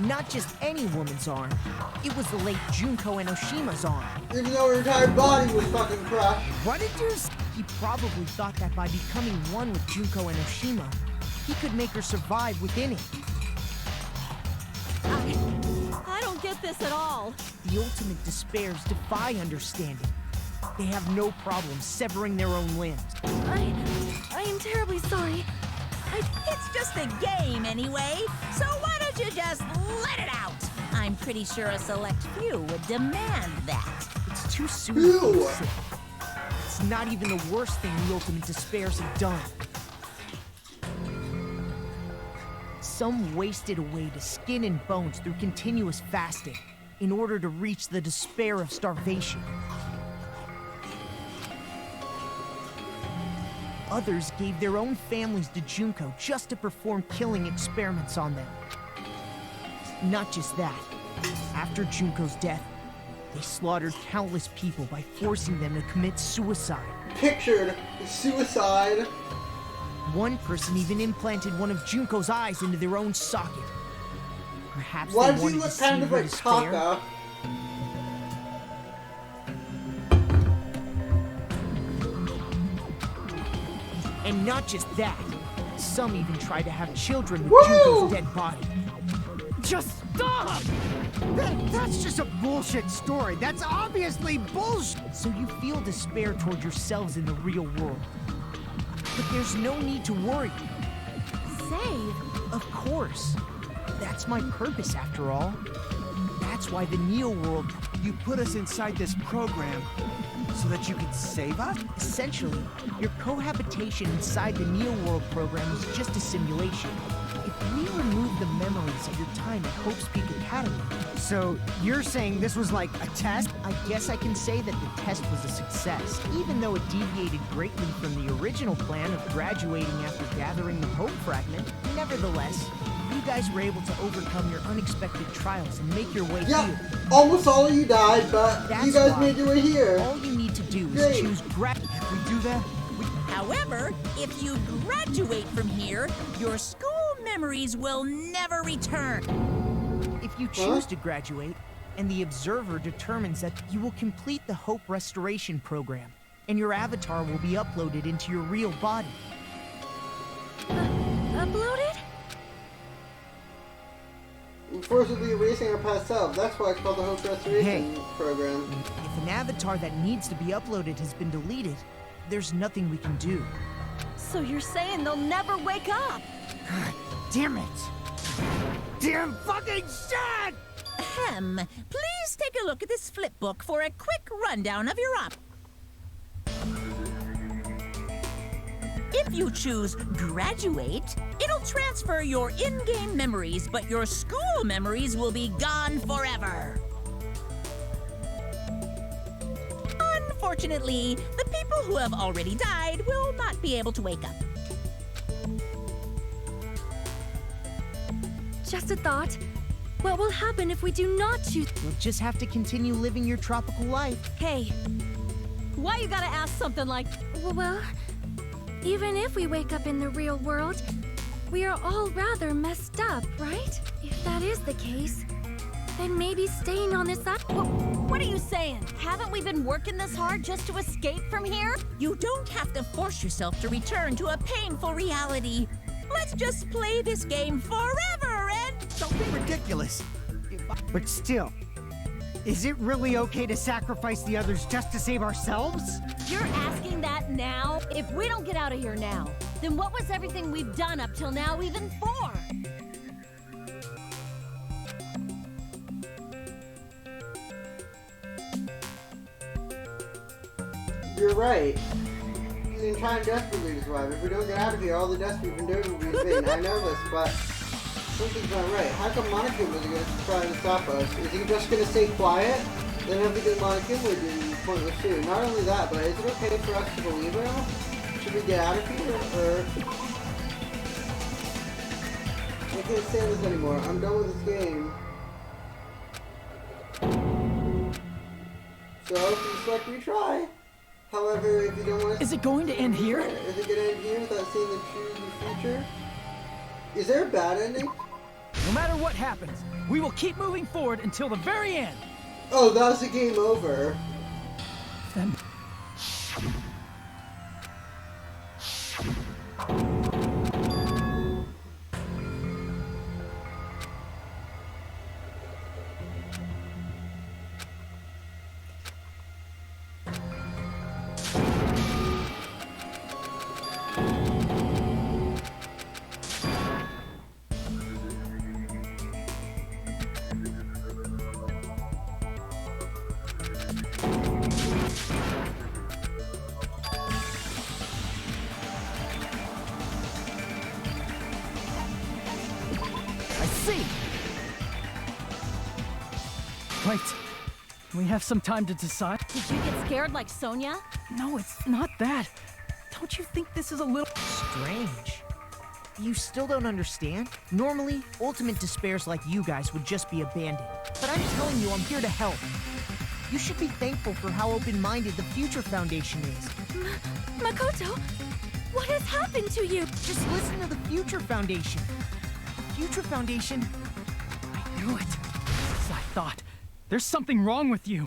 Not just any woman's arm. It was the late Junko Enoshima's arm. Even though her entire body was fucking crushed. What did you say? He probably thought that by becoming one with Junko Enoshima, he could make her survive within it. I don't get this at all. The ultimate despairs defy understanding. They have no problem severing their own limbs. I am terribly sorry. It's just a game anyway, so why don't you just let it out? I'm pretty sure a select few would demand that. It's too soon to say. It's not even the worst thing the ultimate despairs have done. Some wasted away to skin and bones through continuous fasting in order to reach the despair of starvation. Others gave their own families to Junko just to perform killing experiments on them. Not just that. After Junko's death, they slaughtered countless people by forcing them to commit suicide. Pictured suicide. One person even implanted one of Junko's eyes into their own socket. Perhaps Why they does he wanted to look see kind of her like despair. Taka? And not just that, some even tried to have children with Woo! Junko's dead body. Just stop! That's just a bullshit story. That's obviously bullshit. So you feel despair toward yourselves in the real world. But there's no need to worry. Save? Of course. That's my purpose after all. That's why the Neo World... You put us inside this program so that you can save us? Essentially, your cohabitation inside the Neo World program is just a simulation. If we remove the memories of your time at Hope's Peak Academy... So, you're saying this was like a test? I guess I can say that the test was a success, even though it deviated greatly from the original plan of graduating after gathering the Hope Fragment. Nevertheless, you guys were able to overcome your unexpected trials and make your way here. Almost all of you died, but That's you guys why made your way here. All you need to do is Great. choose If we do that, However, if you graduate from here, your school memories will never return. If you choose to graduate, and the Observer determines that you will complete the Hope Restoration Program, and your avatar will be uploaded into your real body. Uploaded? forcibly erasing our past self. That's why it's called the Hope Restoration Program. If an avatar that needs to be uploaded has been deleted, there's nothing we can do. So you're saying they'll never wake up? God damn it! Damn fucking shit! Please take a look at this flip book for a quick rundown of your op. If you choose Graduate, it'll transfer your in-game memories, but your school memories will be gone forever. Unfortunately, the people who have already died will not be able to wake up. Just a thought. What will happen if we do not choose? You'll just have to continue living your tropical life. Hey, why you gotta ask something like... Well, even if we wake up in the real world, we are all rather messed up, right? If that is the case, then maybe staying on this island... What are you saying? Haven't we been working this hard just to escape from here? You don't have to force yourself to return to a painful reality. Let's just play this game forever and... Don't be ridiculous. But still, is it really okay to sacrifice the others just to save ourselves? You're asking that now? If we don't get out of here now, then what was everything we've done up till now even for? You're right. We've been trying desperately to survive. If we don't get out of here, all the deaths we've been doing will be in vain. I know this, but something's not right. How come Monica was going to try to stop us? Is he just going to stay quiet? Then everything Monica would do is pointless too. Not only that, but is it okay for us to believe him? Should we get out of here, or... I can't stand this anymore. I'm done with this game. So, if you select retry. However, if you don't want to... Is it going to end here? Is it going to end here without seeing the true future? Is there a bad ending? No matter what happens, we will keep moving forward until the very end. Oh, that was the game over. Then... Wait, we have some time to decide. Did you get scared like Sonia? No, it's not that. Don't you think this is a little... Strange. You still don't understand? Normally, ultimate despairs like you guys would just be abandoned. But I'm telling you, I'm here to help. You should be thankful for how open-minded the Future Foundation is. Makoto, what has happened to you? Just listen to the Future Foundation. The Future Foundation... I knew it. As I thought. There's something wrong with you.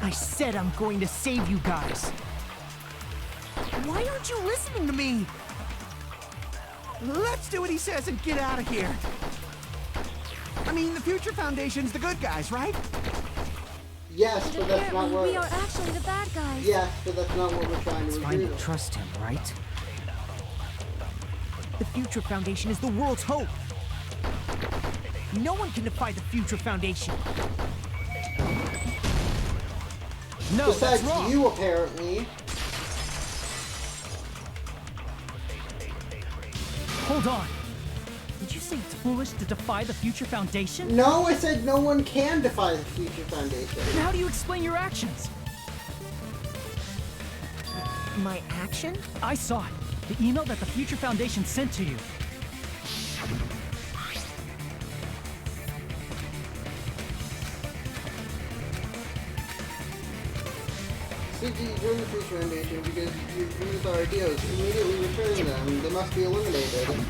I said I'm going to save you guys. Why aren't you listening to me? Let's do what he says and get out of here. I mean, the Future Foundation's the good guys, right? Yes, but that's not what... We are actually the bad guys. Yes, but that's not what we're trying to It's fine to trust him, right? The Future Foundation is the world's hope. No one can defy the Future Foundation. No, besides that's wrong. you, apparently. Hold on. Did you say it's foolish to defy the Future Foundation? No, I said no one can defy the Future Foundation. Then how do you explain your actions? My action? I saw it. The email that the Future Foundation sent to you. Since you joined the Future Foundation because you agree with our ideas, immediately return them. They must be eliminated.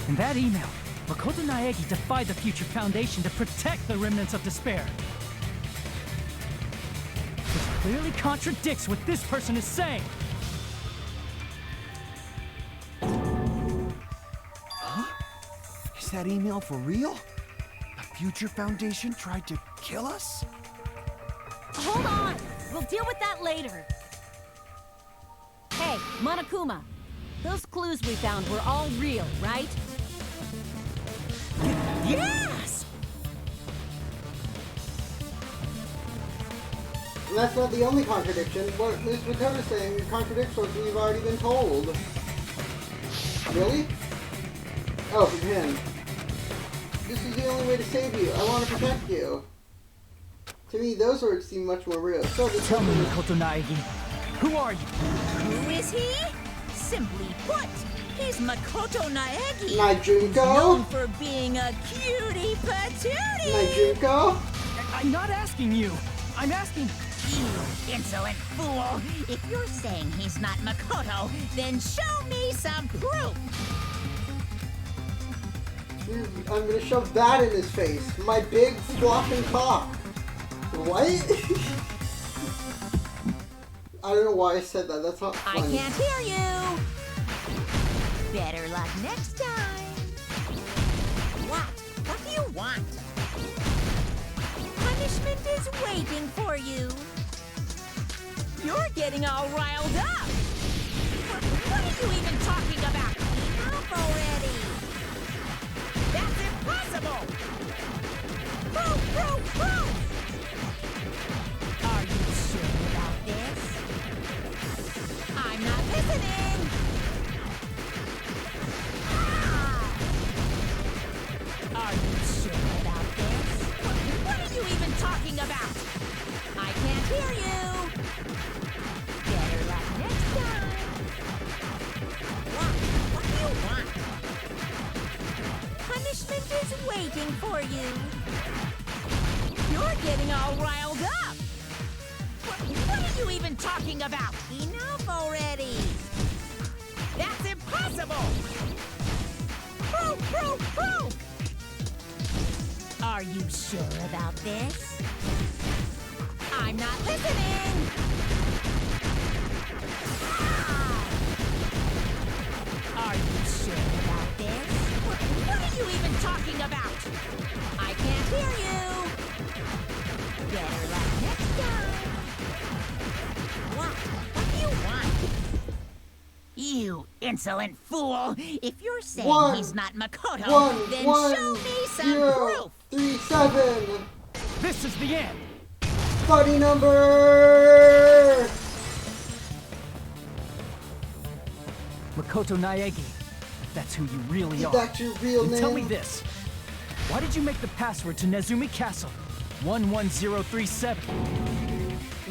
In that email, Makoto Naegi defied the Future Foundation to protect the remnants of despair. This clearly contradicts what this person is saying. Huh? Is that email for real? The Future Foundation tried to kill us? Hold on! We'll deal with that later. Hey, Monokuma. Those clues we found were all real, right? Yes! And that's not the only contradiction. What Ms. Makoto is saying contradicts what we've already been told. Really? Oh, from him. This is the only way to save you. I want to protect you. To me, those words seem much more real. So tell me, Makoto Naegi, who are you? Who is he? Simply put, he's Makoto Naegi. Nijunko? Known for being a cutie patootie. Nijunko? I'm not asking you. I'm asking... You insolent fool! If you're saying he's not Makoto, then show me some proof! I'm gonna shove that in his face. My big flopping cock. What? I don't know why I said that. That's not funny. I can't hear you! Better luck next time! What? What do you want? Punishment is waiting for you! You're getting all riled up! What are you even talking about? Enough already! That's impossible! Proof! Proof! Proof! Are you sure about this? I'm not listening! Are you sure about this? What are you even talking about? I can't hear you! Better luck next time! What do you want? Punishment is waiting for you! You're getting all riled up! What are you even talking about? Enough already! That's impossible! Proof! Proof! Proof! Are you sure about this? I'm not listening! Are you sure about this? What are you even talking about? I can't hear you! Better luck next time! What do you want? You insolent fool! If you're saying he's not Makoto, then show me some proof! 37! This is the end! Buddy number! Makoto Naegi, that's who you really are. That's your real and name? Tell me this. Why did you make the password to Nezumi Castle 11037?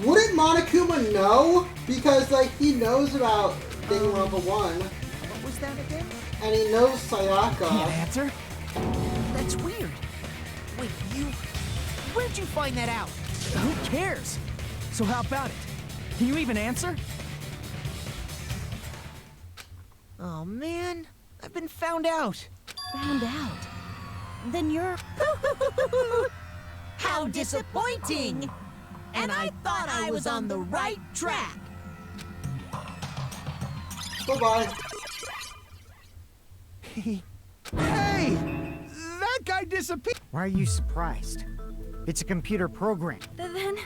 Wouldn't Monokuma know? Because, like, he knows about Danganronpa 1. What was that again? And he knows Sayaka. Can't answer? That's weird. Wait, where'd you find that out? Who cares? So how about it? Can you even answer? Oh, man. I've been found out. Found out? Then you're... How disappointing! And I thought I was on the right track! Bye-bye. Hey! That guy disappeared! Why are you surprised? It's a computer program. Then,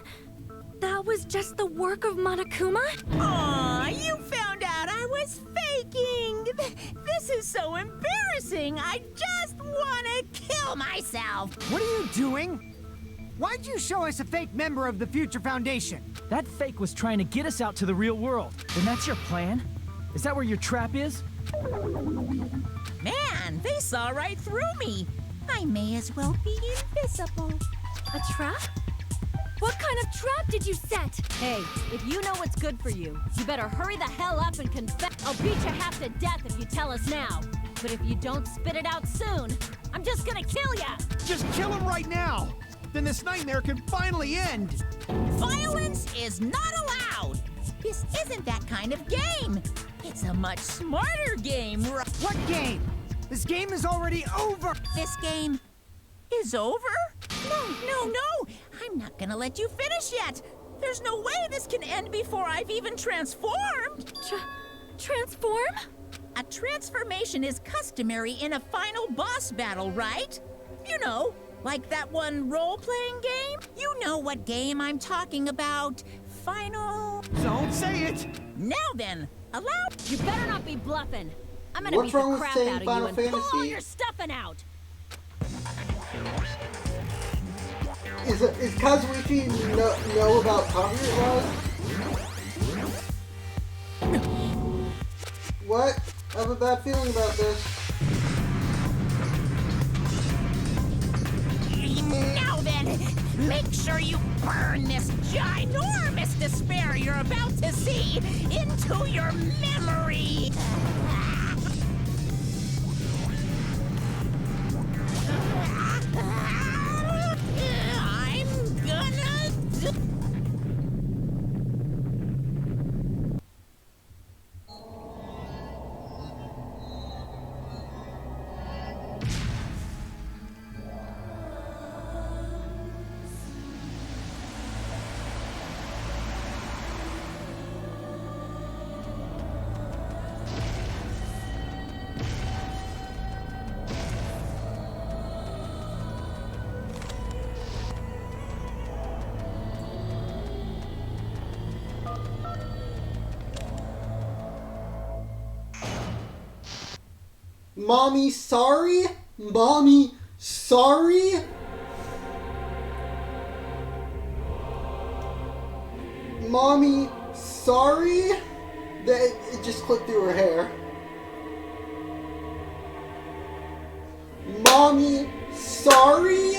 that was just the work of Monokuma? Aw, you found out I was faking! This is so embarrassing! I just wanna kill myself! What are you doing? Why'd you show us a fake member of the Future Foundation? That fake was trying to get us out to the real world. Then that's your plan? Is that where your trap is? Man, they saw right through me! I may as well be invisible. A trap? What kind of trap did you set? Hey, if you know what's good for you, you better hurry the hell up and confess. I'll beat you half to death if you tell us now. But if you don't spit it out soon, I'm just gonna kill ya! Just kill him right now! Then this nightmare can finally end! Violence is not allowed! This isn't that kind of game! It's a much smarter game, What game? This game is already over! This game is over? No! I'm not gonna let you finish yet! There's no way this can end before I've even transformed! Transform? A transformation is customary in a final boss battle, right? You know, like that one role-playing game? You know what game I'm talking about. Final... Don't say it! Now then, allow... You better not be bluffing. I'm gonna What's beat the wrong with crap saying out of you Final and pull all Fantasy? your stuffing out. Is Kazuichi know about copyright laws? What? I have a bad feeling about this. Now then, make sure you burn this ginormous despair you're about to see into your memory! I'm gonna do... Mommy, sorry? Mommy, sorry? Mommy, sorry? It just clipped through her hair. Mommy, sorry?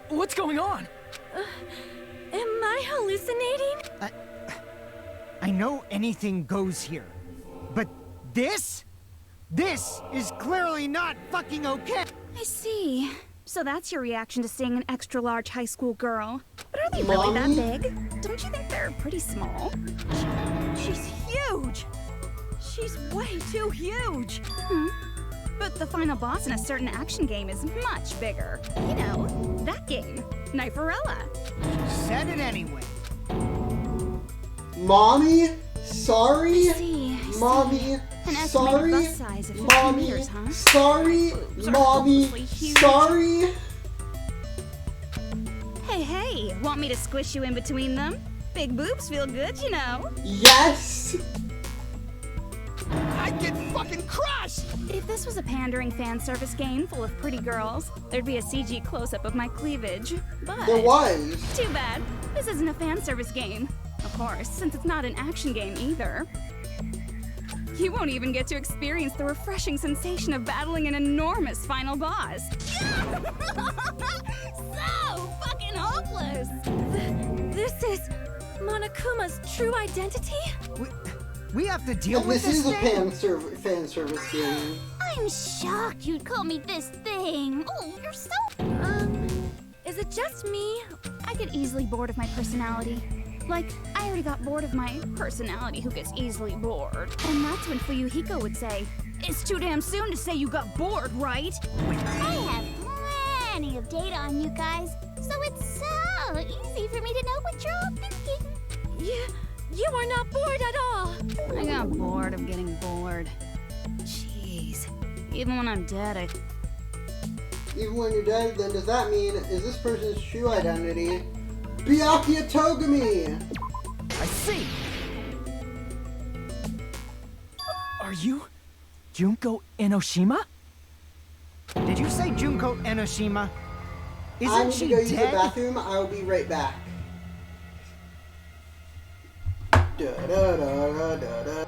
What's going on? Am I hallucinating? I know anything goes here, but this is clearly not fucking okay. I see. So that's your reaction to seeing an extra-large high school girl. But are they really that big? Don't you think they're pretty small? She's huge! She's way too huge! But the final boss in a certain action game is much bigger. You know, that game, Kniferella. Said it anyway. Mommy, sorry? I see. Mommy, An estimated sorry? bus size of 15 Mommy, meters, huh? sorry? Mommy, sorry? Hey, want me to squish you in between them? Big boobs feel good, you know. Yes! I'd get fucking crushed! If this was a pandering fan service game full of pretty girls, there'd be a CG close-up of my cleavage. But There was. too bad. This isn't a fan service game. Of course, since it's not an action game either. You won't even get to experience the refreshing sensation of battling an enormous final boss. So fucking hopeless! This is Monokuma's true identity? We have to deal And with this is a thing? fan service game. I'm shocked you'd call me this thing. Oh, you're so... Is it just me? I get easily bored of my personality. Like, I already got bored of my personality who gets easily bored. And that's when Fuyuhiko would say, "It's too damn soon to say you got bored, right?" I have plenty of data on you guys, so it's so easy for me to know what you're all thinking. You are not bored at all. I got bored of getting bored. Jeez. Even when I'm dead, Even when you're dead, then does that mean, is this person's true identity Byakuya Togami? I see. Are you Junko Enoshima? Did you say Junko Enoshima? I Isn't need she to go use the dead? bathroom. I'll be right back. Da da da da da da.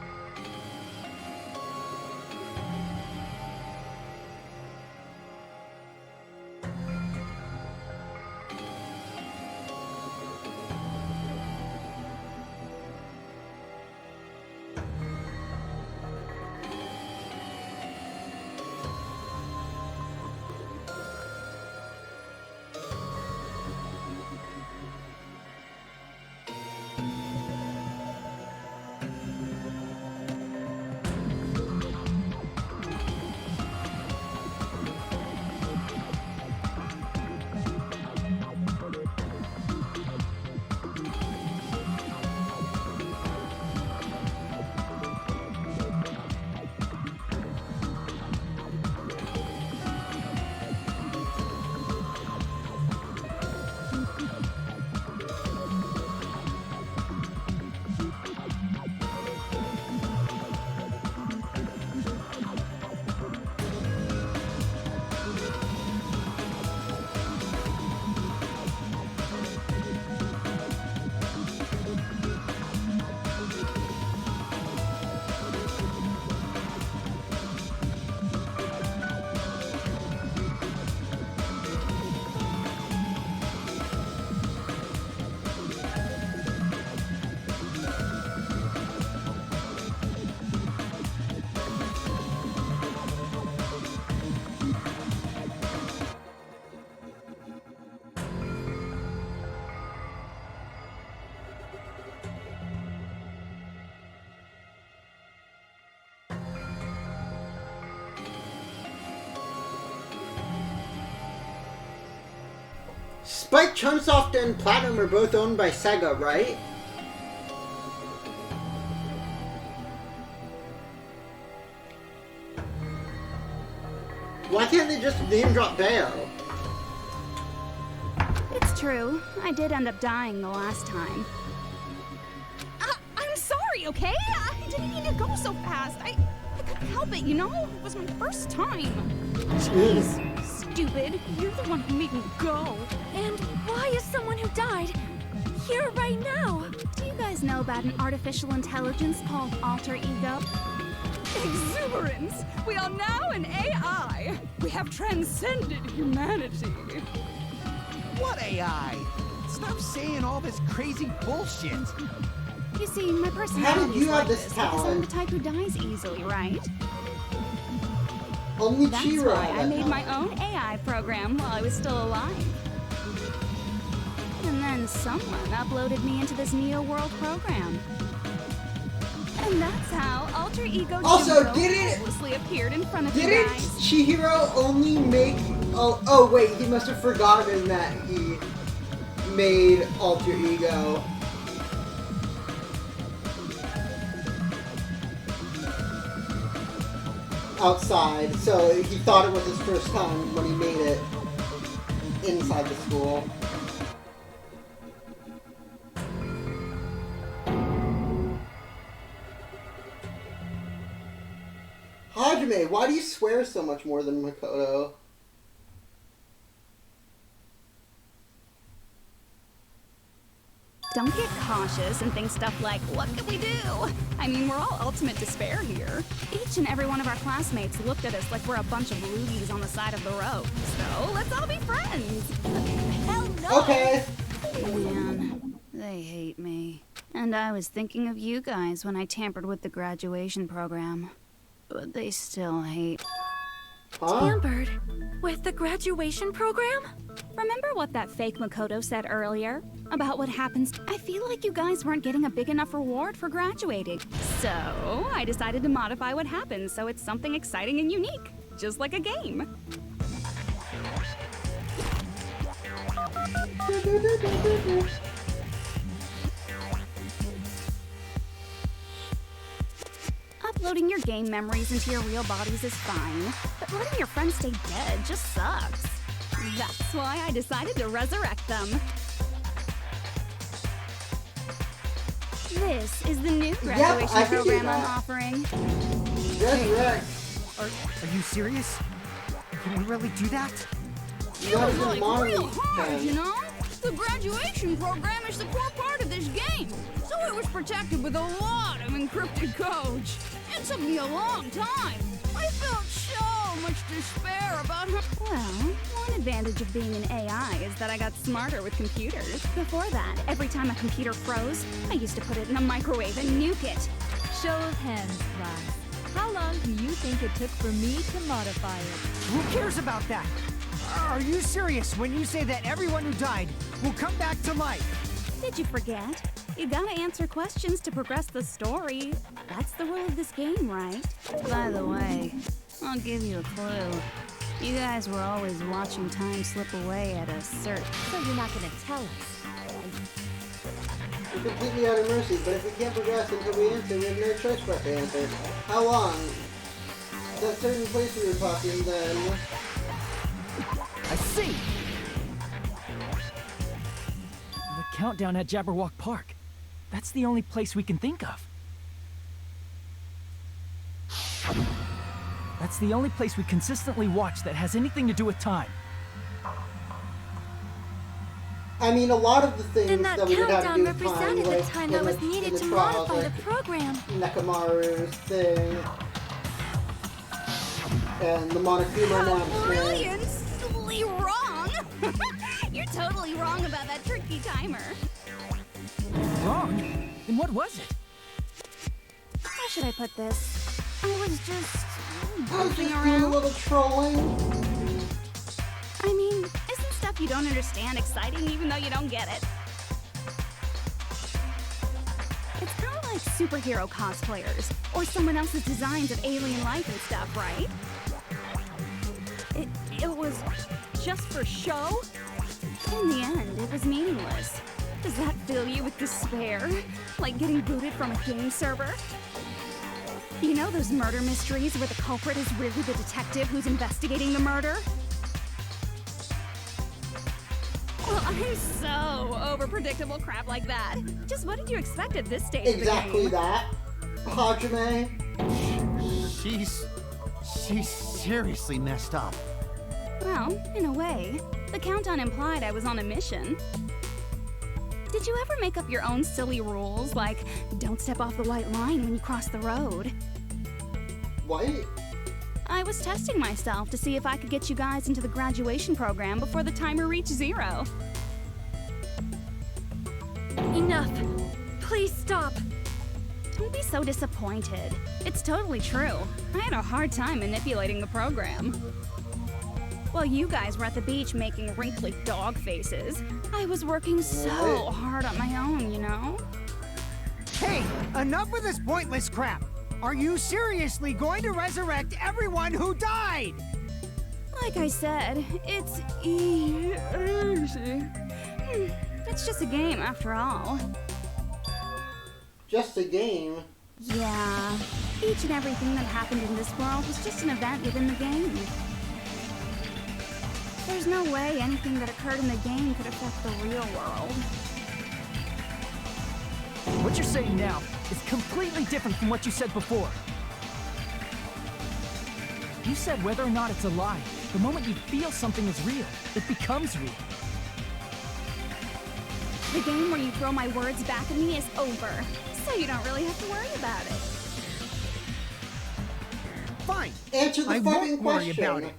Spike, Chunsoft, and Platinum are both owned by Sega, right? Why can't they just name drop Bayo? It's true. I did end up dying the last time. I'm sorry, okay? I didn't mean to go so fast. I couldn't help it, you know? It was my first time. Jeez, stupid. You're the one who made me go. And why is someone who died here right now? Do you guys know about an artificial intelligence called alter ego? Exuberance! We are now an AI! We have transcended humanity! What AI? Stop saying all this crazy bullshit! You see, my personality is like this because I'm talent? the type who dies easily, right? Only That's Chiro why had I that made my talent. own AI program while I was still alive. And then someone uploaded me into this Neo World program. And that's how Alter Ego Also, effortlessly appeared in front of you Didn't guys. Chihiro only make... Oh, wait, he must have forgotten that he made Alter Ego. Outside, so he thought it was his first time when he made it inside the school. Hajime, why do you swear so much more than Makoto? Don't get cautious and think stuff like, what can we do? I mean, we're all ultimate despair here. Each and every one of our classmates looked at us like we're a bunch of loogies on the side of the road. So, let's all be friends. Hell no! Okay. Man, they hate me. And I was thinking of you guys when I tampered with the graduation program. But they still hate. Tampered with the graduation program? Remember what that fake Makoto said earlier? About what happens? I feel like you guys weren't getting a big enough reward for graduating. So, I decided to modify what happens so it's something exciting and unique. Just like a game. Uploading your game memories into your real bodies is fine, but letting your friends stay dead just sucks. That's why I decided to resurrect them. This is the new graduation program I'm offering. Resurrect. Are you serious? Can we really do that? It was like real hard, you know? The graduation program is the core part of this game, so it was protected with a lot of encrypted codes. It took me a long time. I felt so much despair about her. Well, one advantage of being an AI is that I got smarter with computers. Before that, every time a computer froze, I used to put it in a microwave and nuke it. Show of hands, class. How long do you think it took for me to modify it? Who cares about that? Are you serious when you say that everyone who died will come back to life? Did you forget? You gotta answer questions to progress the story. That's the rule of this game, right? By the way, I'll give you a clue. You guys were always watching time slip away at a certain... So you're not gonna tell us? We're completely out of mercy, but if we can't progress until we answer, we have no choice but to answer. How long? That certain place we were talking then... I see! The countdown at Jabberwock Park. That's the only place we can think of. That's the only place we consistently watch that has anything to do with time. I mean, a lot of the things And that that we would have to countdown do with time, represented the like time in that was the- in needed the to trials, modify like the program. Nekamaru's thing, and the Monokuma Naps thing. Brilliantly wrong! You're totally wrong about that tricky timer. Wrong? Then what was it? How should I put this? I was just... I was goofing just doing a around. little trolling. I mean, isn't stuff you don't understand exciting even though you don't get it? It's kind of like superhero cosplayers, or someone else's designs of alien life and stuff, right? It was just for show? In the end, it was meaningless. Does that fill you with despair? Like getting booted from a game server? You know those murder mysteries where the culprit is really the detective who's investigating the murder? Well, I'm so over predictable crap like that. Just what did you expect at this stage Exactly of the game? that. Hajime. She's seriously messed up. Well, in a way. The countdown implied I was on a mission. Did you ever make up your own silly rules, like don't step off the white line when you cross the road? What? I was testing myself to see if I could get you guys into the graduation program before the timer reached 0. Enough. Please stop. Don't be so disappointed. It's totally true. I had a hard time manipulating the program. While you guys were at the beach making wrinkly dog faces, I was working so hard on my own, you know? Hey, enough with this pointless crap. Are you seriously going to resurrect everyone who died? Like I said, it's easy. It's just a game after all. Just a game? Yeah. Each and everything that happened in this world was just an event within the game. There's no way anything that occurred in the game could affect the real world. What you're saying now is completely different from what you said before. You said whether or not it's a lie, the moment you feel something is real, it becomes real. The game where you throw my words back at me is over, so you don't really have to worry about it. Fine. Answer the I fucking won't worry question. about it.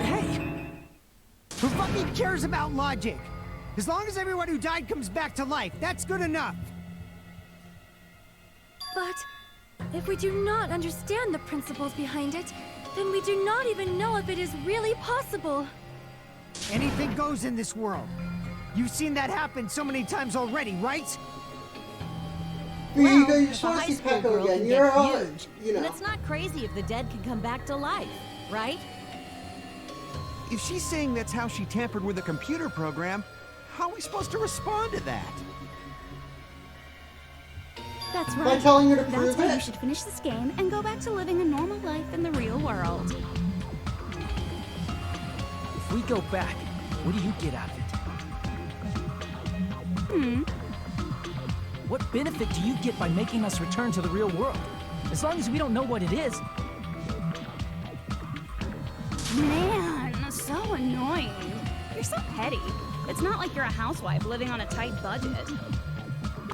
Hey! Who fucking cares about logic? As long as everyone who died comes back to life, that's good enough. But if we do not understand the principles behind it, then we do not even know if it is really possible. Anything goes in this world. You've seen that happen so many times already, right? You know, you're if a supposed high to school Peko girl again. can You're get all, huge, you know. then it's not crazy if the dead can come back to life, right? If she's saying that's how she tampered with a computer program, how are we supposed to respond to that? That's By right. telling her to That's prove why you it? should finish this game and go back to living a normal life in the real world. If we go back, what do you get out of it? What benefit do you get by making us return to the real world? As long as we don't know what it is. Man, so annoying. You're so petty. It's not like you're a housewife living on a tight budget.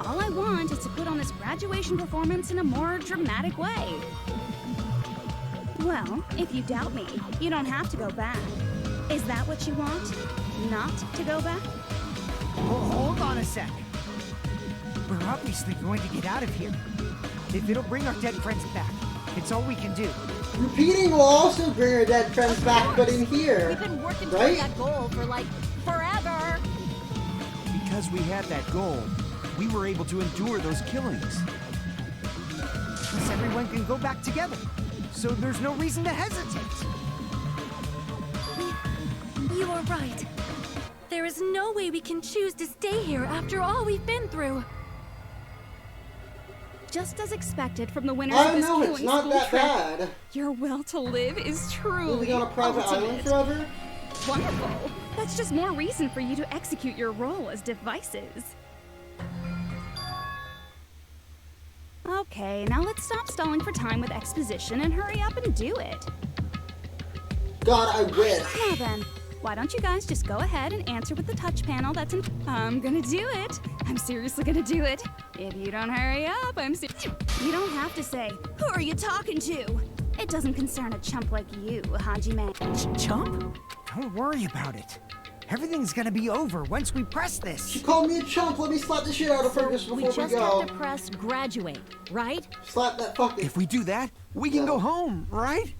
All I want is to put on this graduation performance in a more dramatic way. Well, if you doubt me, you don't have to go back. Is that what you want? Not to go back? Well, hold on a sec. We're obviously going to get out of here. If it'll bring our dead friends back, it's all we can do. Repeating will also bring our dead friends back, but in here. We've been working toward right? that goal for like forever. Because we had that goal, we were able to endure those killings. Plus, everyone can go back together. So there's no reason to hesitate. You are right. There is no way we can choose to stay here after all we've been through. Just as expected from the winners I of this know, it's killing not school that trip, bad. your will to live is truly Living on a private island ultimate. forever? Wonderful. That's just more reason for you to execute your role as devices. Okay, now let's stop stalling for time with exposition and hurry up and do it. God, I wish. Now then, why don't you guys just go ahead and answer with the touch panel that's in— I'm gonna do it. I'm seriously gonna do it. If you don't hurry up, You don't have to say, who are you talking to? It doesn't concern a chump like you, Hajime. Chump? Don't worry about it. Everything's gonna be over once we press this. She called me a chump. Let me slap the shit out of her just We before just we go. have to press graduate, right? Slap that fucking. If we do that, we can go home, right?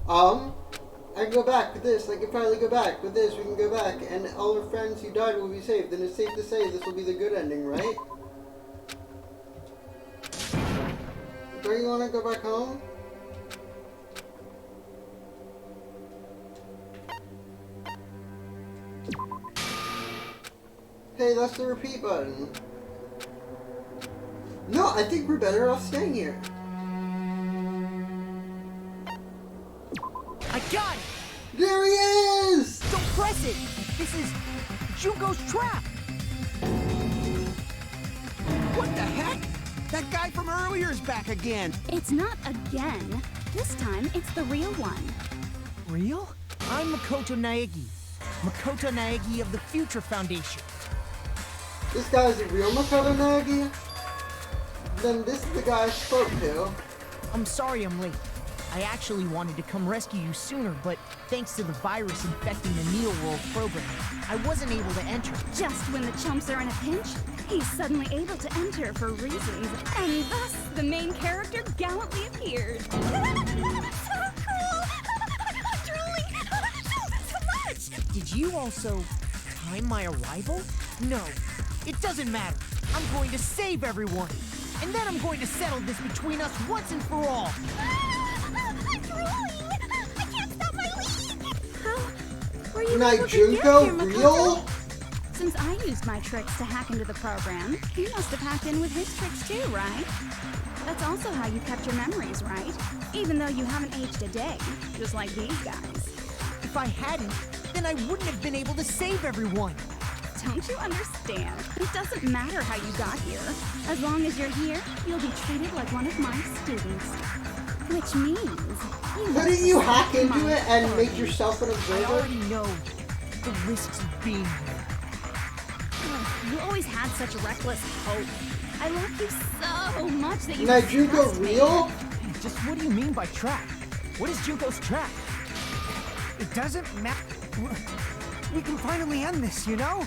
I can go back with this. I can finally go back with this. We can go back, and all our friends who died will be saved. Then it's safe to say this will be the good ending, right? Don't you want to go back home? Hey, that's the repeat button. No, I think we're better off staying here. I got it! There he is! Don't press it! This is Junko's trap! What the heck? That guy from earlier is back again. It's not again. This time, it's the real one. Real? I'm Makoto Naegi. Makoto Naegi of the Future Foundation. This guy's the real Makoto Nagi? Then this is the guy I spoke to. I'm sorry I'm late. I actually wanted to come rescue you sooner, but thanks to the virus infecting the Neo World program, I wasn't able to enter. Just when the chumps are in a pinch, he's suddenly able to enter for reasons, and thus the main character gallantly appears. So cool! I'm drooling! So much! Did you also time my arrival? No, it doesn't matter. I'm going to save everyone, and then I'm going to settle this between us once and for all. I'm drooling! I can't stop my leak! How were you Night able to get here, Junko, Makoto? real? Since I used my tricks to hack into the program, he must have hacked in with his tricks too, right? That's also how you kept your memories, right? Even though you haven't aged a day, just like these guys. If I hadn't, then I wouldn't have been able to save everyone. Don't you understand? It doesn't matter how you got here. As long as you're here, you'll be treated like one of my students. Which means you Couldn't you hack into it and make yourself an I observer? already know the risks of being here. You always had such reckless hope. I love you so much that you Night Junko, trust me. real? Hey, just what do you mean by trap? What is Junko's trap? It doesn't matter. We can finally end this, you know?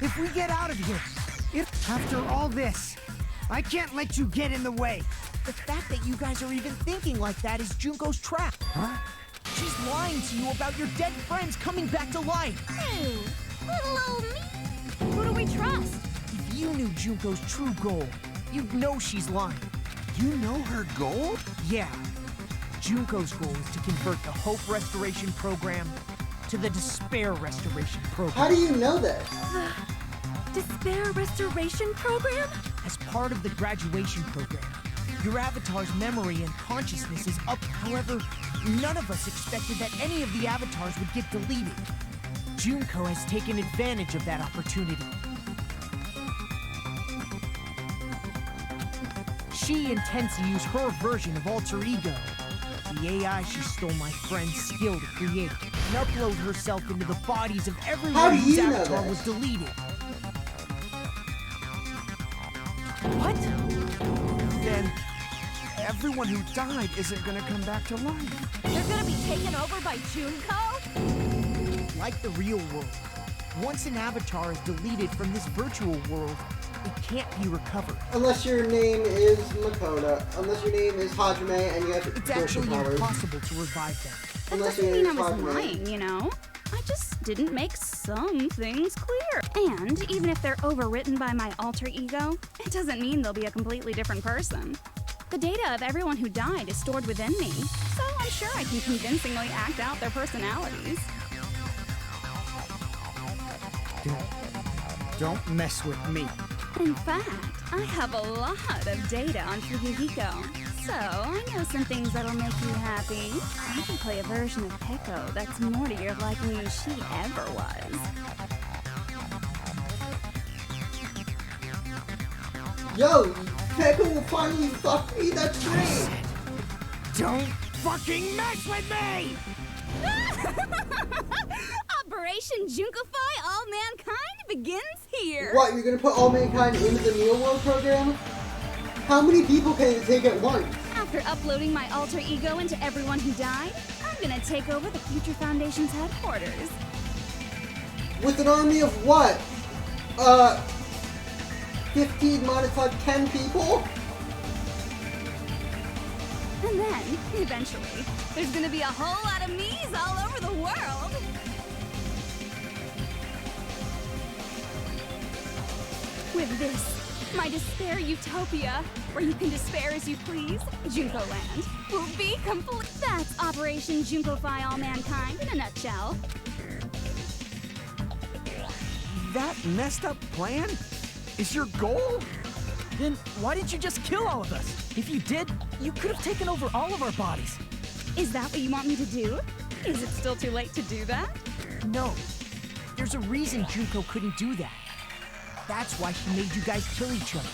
If we get out of here. After all this, I can't let you get in the way. The fact that you guys are even thinking like that is Junko's trap. Huh? She's lying to you about your dead friends coming back to life. Hey, little old me. Who do we trust? If you knew Junko's true goal, you'd know she's lying. You know her goal? Yeah. Junko's goal is to convert the Hope Restoration Program to the Despair Restoration Program. How do you know this? Despair Restoration Program? As part of the graduation program, your avatar's memory and consciousness is up. However, none of us expected that any of the avatars would get deleted. Junko has taken advantage of that opportunity. She intends to use her version of Alter Ego, the AI she stole my friend's skill to create, and upload herself into the bodies of How everyone do whose you know avatar this? was deleted. What? Then everyone who died isn't gonna come back to life. They're gonna be taken over by Junko? Like the real world, once an avatar is deleted from this virtual world, it can't be recovered. Unless your name is Makoto. Unless your name is Hajime and you have It's social actually powers. impossible to revive them. That Unless doesn't your mean name I is was Hajime. lying, you know? I just didn't make some things clear. And even if they're overwritten by my alter ego, it doesn't mean they'll be a completely different person. The data of everyone who died is stored within me, so I'm sure I can convincingly act out their personalities. Don't mess with me. In fact, I have a lot of data on Fuyuhiko, so I know some things that'll make you happy. I can play a version of Peko that's more to your liking than she ever was. Yo, Pekka will finally fuck me, that's great! Don't fucking mess with me! Operation Junkify All Mankind begins here! What, you're gonna put all mankind into the Neo World program? How many people can it take at once? After uploading my alter ego into everyone who died, I'm gonna take over the Future Foundation's headquarters. With an army of what? 15 minus like 10 people? And then, eventually, there's gonna be a whole lot of me's all over the world! With this, my despair utopia, where you can despair as you please, Junko Land, will be complete. That's Operation Junkify All Mankind in a nutshell. That messed up plan is your goal? Then why didn't you just kill all of us? If you did, you could have taken over all of our bodies. Is that what you want me to do? Is it still too late to do that? No. There's a reason Junko couldn't do that. That's why she made you guys kill each other.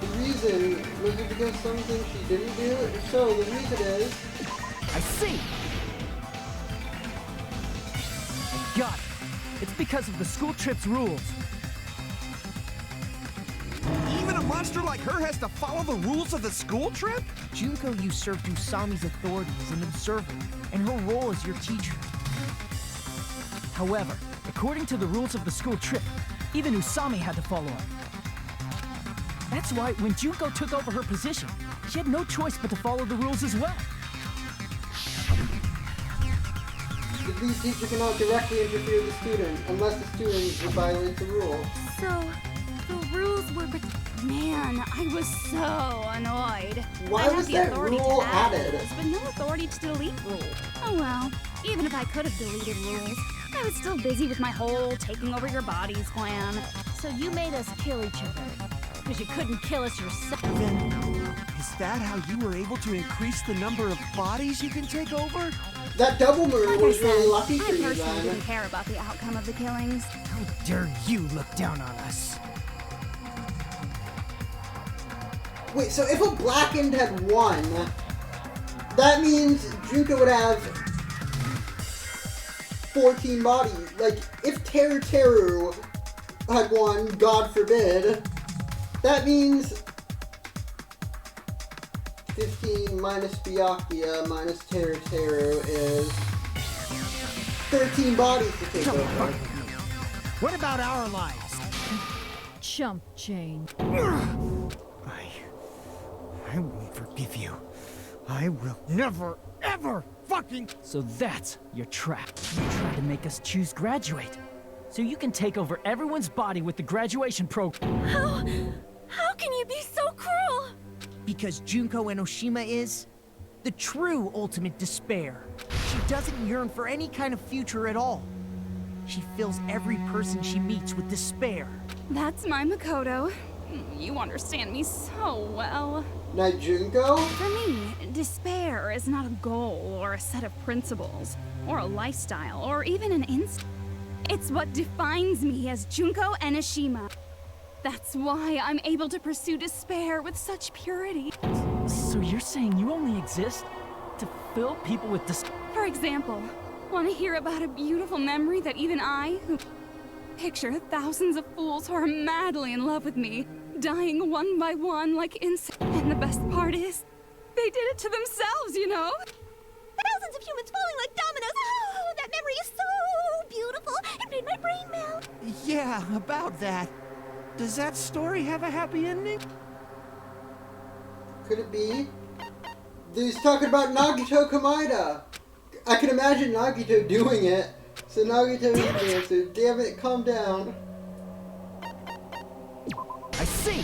The reason was it because something she didn't do? If so, the reason is... I see! I got it. It's because of the school trip's rules. Even a monster like her has to follow the rules of the school trip? Junko usurped Usami's authority as an observer, and her role as your teacher. However, according to the rules of the school trip, even Usami had to follow it. That's why when Junko took over her position, she had no choice but to follow the rules as well. The lead teacher cannot directly interfere with the student unless the student violates the rule. So, the rules were... Man, I was so annoyed. Why I had was the that authority rule to add added? rules, but no authority to delete rules. Oh well, even if I could have deleted rules, I was still busy with my whole taking over your bodies plan. So you made us kill each other. Because you couldn't kill us yourself. Then, is that how you were able to increase the number of bodies you can take over? That double murder Like was I said, really lucky for I you personally then. didn't care about the outcome of the killings. How dare you look down on us? Wait, so if a blackened had won, that means Junko would have 14 bodies. Like, if Teru had won, God forbid, that means 15 minus Byakuya minus Teru is 13 bodies to take over. What about our lives? Chump change. I won't forgive you. I will never, ever fucking... So that's your trap. You tried to make us choose graduate. So you can take over everyone's body with the graduation program. How can you be so cruel? Because Junko Enoshima is the true ultimate despair. She doesn't yearn for any kind of future at all. She fills every person she meets with despair. That's my Makoto. You understand me so well. Now, Junko? For me, despair is not a goal or a set of principles, or a lifestyle, or even an instinct. It's what defines me as Junko Enoshima. That's why I'm able to pursue despair with such purity. So you're saying you only exist to fill people with despair? For example, want to hear about a beautiful memory that even I, who picture thousands of fools who are madly in love with me, dying one by one like insects. And the best part is, they did it to themselves, you know? Thousands of humans falling like dominoes. Oh, that memory is so beautiful. It made my brain melt. Yeah, about that. Does that story have a happy ending? Could it be? He's talking about Nagito Komaeda. I can imagine Nagito doing it. So Nagito is the answer. Damn it, calm down. I see!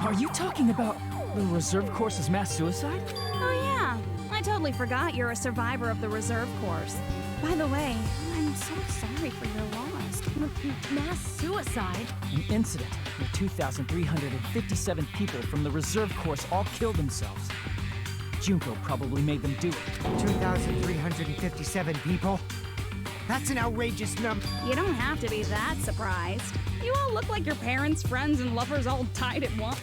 Are you talking about the reserve course's mass suicide? Oh yeah, I totally forgot you're a survivor of the reserve course. By the way, I'm so sorry for your loss. Mass suicide? An incident where 2,357 people from the reserve course all killed themselves. Junko probably made them do it. 2,357 people? That's an outrageous number. You don't have to be that surprised. You all look like your parents, friends, and lovers all died at once.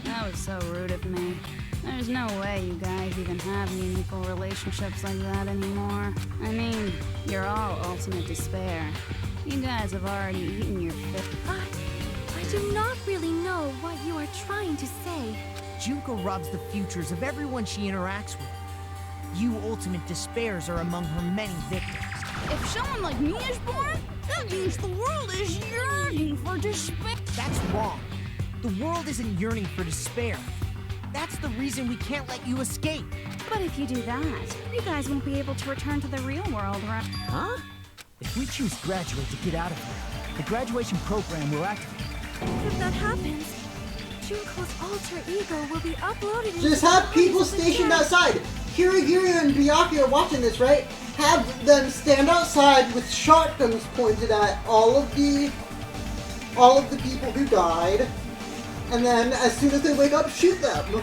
That was so rude of me. There's no way you guys even have meaningful relationships like that anymore. I mean, you're all ultimate despair. You guys have already eaten your fill. I do not really know what you are trying to say. Junko robs the futures of everyone she interacts with. You ultimate despairs are among her many victims. If someone like me is born, that means the world is yearning for despair. That's wrong. The world isn't yearning for despair. That's the reason we can't let you escape. But if you do that, you guys won't be able to return to the real world, right? Huh? If we choose graduate to get out of here, the graduation program will activate. If that happens, Junko's alter ego will be uploaded. Just have people stationed outside. Kirigiri and Byakuya are watching this, right? have them stand outside with shotguns pointed at all of the people who died, and then as soon as they wake up, shoot them.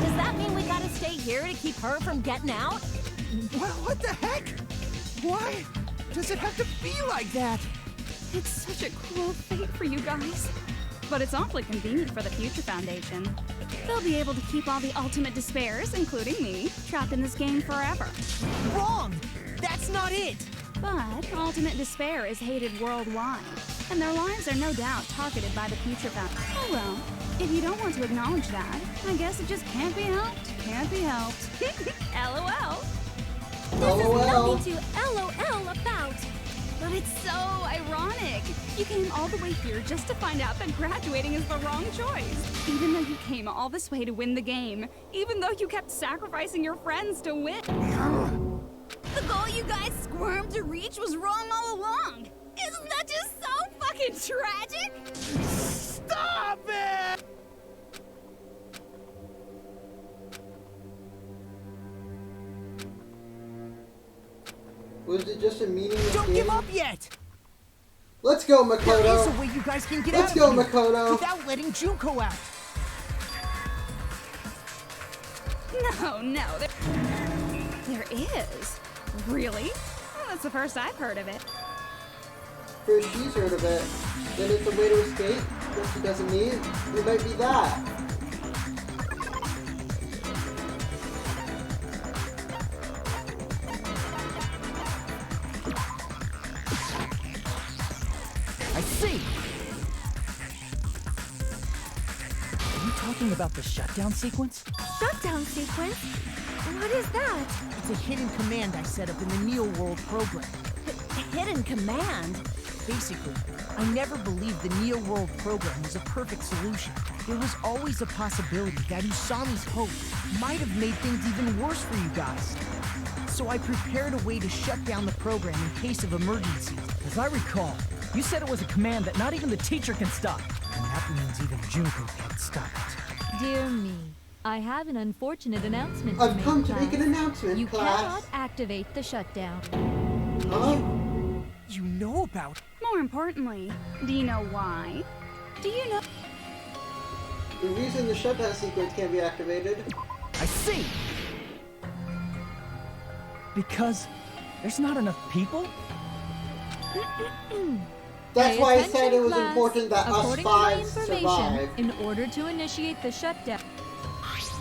Does that mean we gotta stay here to keep her from getting out? What the heck? Why does it have to be like that? It's such a cruel fate for you guys. But it's awfully convenient for the Future Foundation. They'll be able to keep all the ultimate despairs, including me, trapped in this game forever. Wrong! That's not it! But ultimate despair is hated worldwide, and their lives are no doubt targeted by the Future Foundation. Oh well, if you don't want to acknowledge that, I guess it just can't be helped. Can't be helped. LOL. This is nothing to LOL about. But it's so ironic. You came all the way here just to find out that graduating is the wrong choice. Even though you came all this way to win the game. Even though you kept sacrificing your friends to win. The goal you guys squirmed to reach was wrong all along. Isn't that just so fucking tragic? Stop it! Was it just a meaningless Don't game? give up yet! Let's go, Makoto! There is a way you guys can get Let's out go, of here Makoto! without letting Junko out! No, there is. Really? Well, that's the first I've heard of it. First she's heard of it. Then it's a way to escape. What she doesn't need. It might be that. I see! Are you talking about the shutdown sequence? Shutdown sequence? What is that? It's a hidden command I set up in the Neo World program. Hidden command? Basically, I never believed the Neo World program was a perfect solution. There was always a possibility that Usami's hope might have made things even worse for you guys. So I prepared a way to shut down the program in case of emergency. As I recall, you said it was a command that not even the teacher can stop. And that means even Junko can't stop it. Dear me, I have an unfortunate announcement I've make, come to class. make an announcement, You class. cannot activate the shutdown. Huh? You know about... More importantly, do you know why? Do you know... The reason the shutdown sequence can't be activated. I see! Because there's not enough people? That's Pay why I attention, said it was class. important that us According to my five information, survive. in order to initiate the shutdown,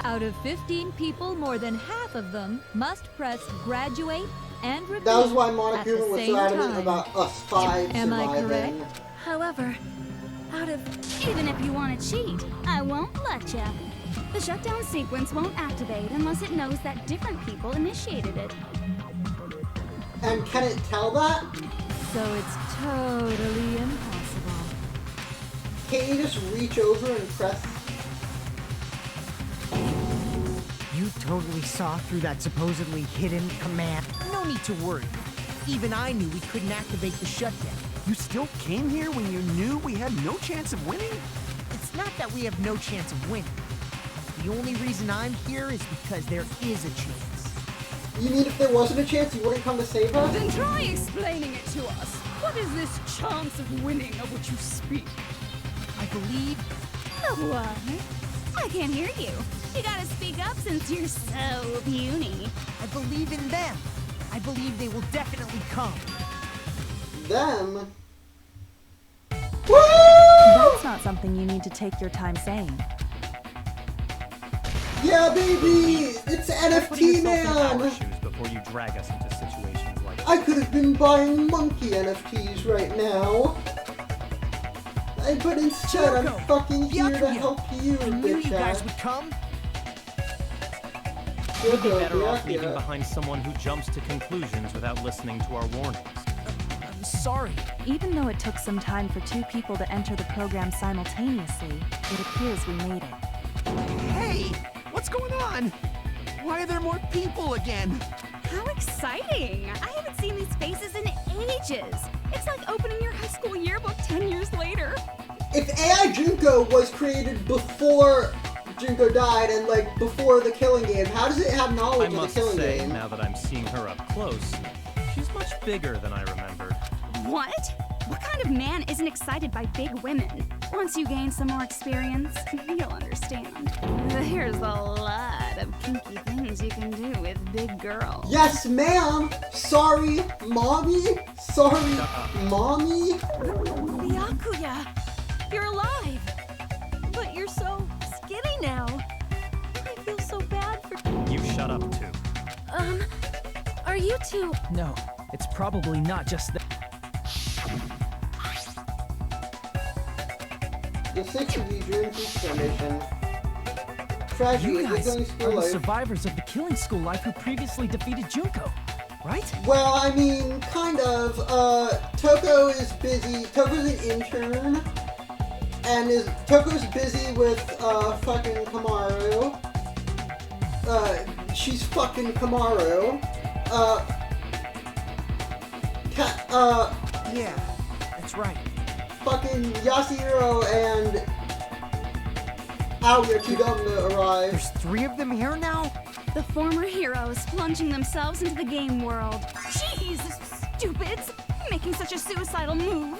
out of 15 people, more than half of them must press graduate and repeat That was why at the Monokuma was same so adamant time. about us five Am I surviving. correct? However, out of... Even if you want to cheat, I won't let ya. The shutdown sequence won't activate unless it knows that different people initiated it. And can it tell that? So it's totally impossible. Can't you just reach over and press? You totally saw through that supposedly hidden command. No need to worry. Even I knew we couldn't activate the shutdown. You still came here when you knew we had no chance of winning? It's not that we have no chance of winning. The only reason I'm here is because there is a chance. You mean if there wasn't a chance, you wouldn't come to save us? Then try explaining it to us. What is this chance of winning of which you speak? I believe... What? I can't hear you. You gotta speak up since you're so puny. I believe in them. I believe they will definitely come. Them? That's not something you need to take your time saying. Yeah, baby! It's NFT Putting yourself in our man! shoes before you drag us into situations like this. I could have been buying monkey NFTs right now. But instead, I'm fucking here to help you, I knew you bitch guys ass. would come. You'd be better off leaving behind someone who jumps to conclusions without listening to our warnings. I'm sorry. Even though it took some time for 2 people to enter the program simultaneously, it appears we made it. Hey! What's going on? Why are there more people again? How exciting! I haven't seen these faces in ages. It's like opening your high school yearbook 10 years later. If AI Junko was created before Junko died and like before the Killing Game, how does it have knowledge of the Killing Game? Now that I'm seeing her up close, she's much bigger than I remembered. What? What kind of man isn't excited by big women? Once you gain some more experience, you'll understand. There's a lot of kinky things you can do with big girls. Yes, ma'am! Sorry, mommy! Sorry, mommy! Byakuya, you're alive! But you're so skinny now. I feel so bad for... You shut up, too. Are you two... No, it's probably not just that. The 6 of you joined Future Foundation. Tragedy, You is guys going are school the life. survivors of the Killing School life who previously defeated Junko, right? Well, I mean, kind of. Toko is busy. Toko's an intern. And Toko's busy with, fucking Kamaru. She's fucking Kamaru. Yeah, that's right. Fucking Yasuhiro and Aoi are too dumb to arrive. There's 3 of them here now? The former heroes plunging themselves into the game world. Jeez, stupids! Making such a suicidal move.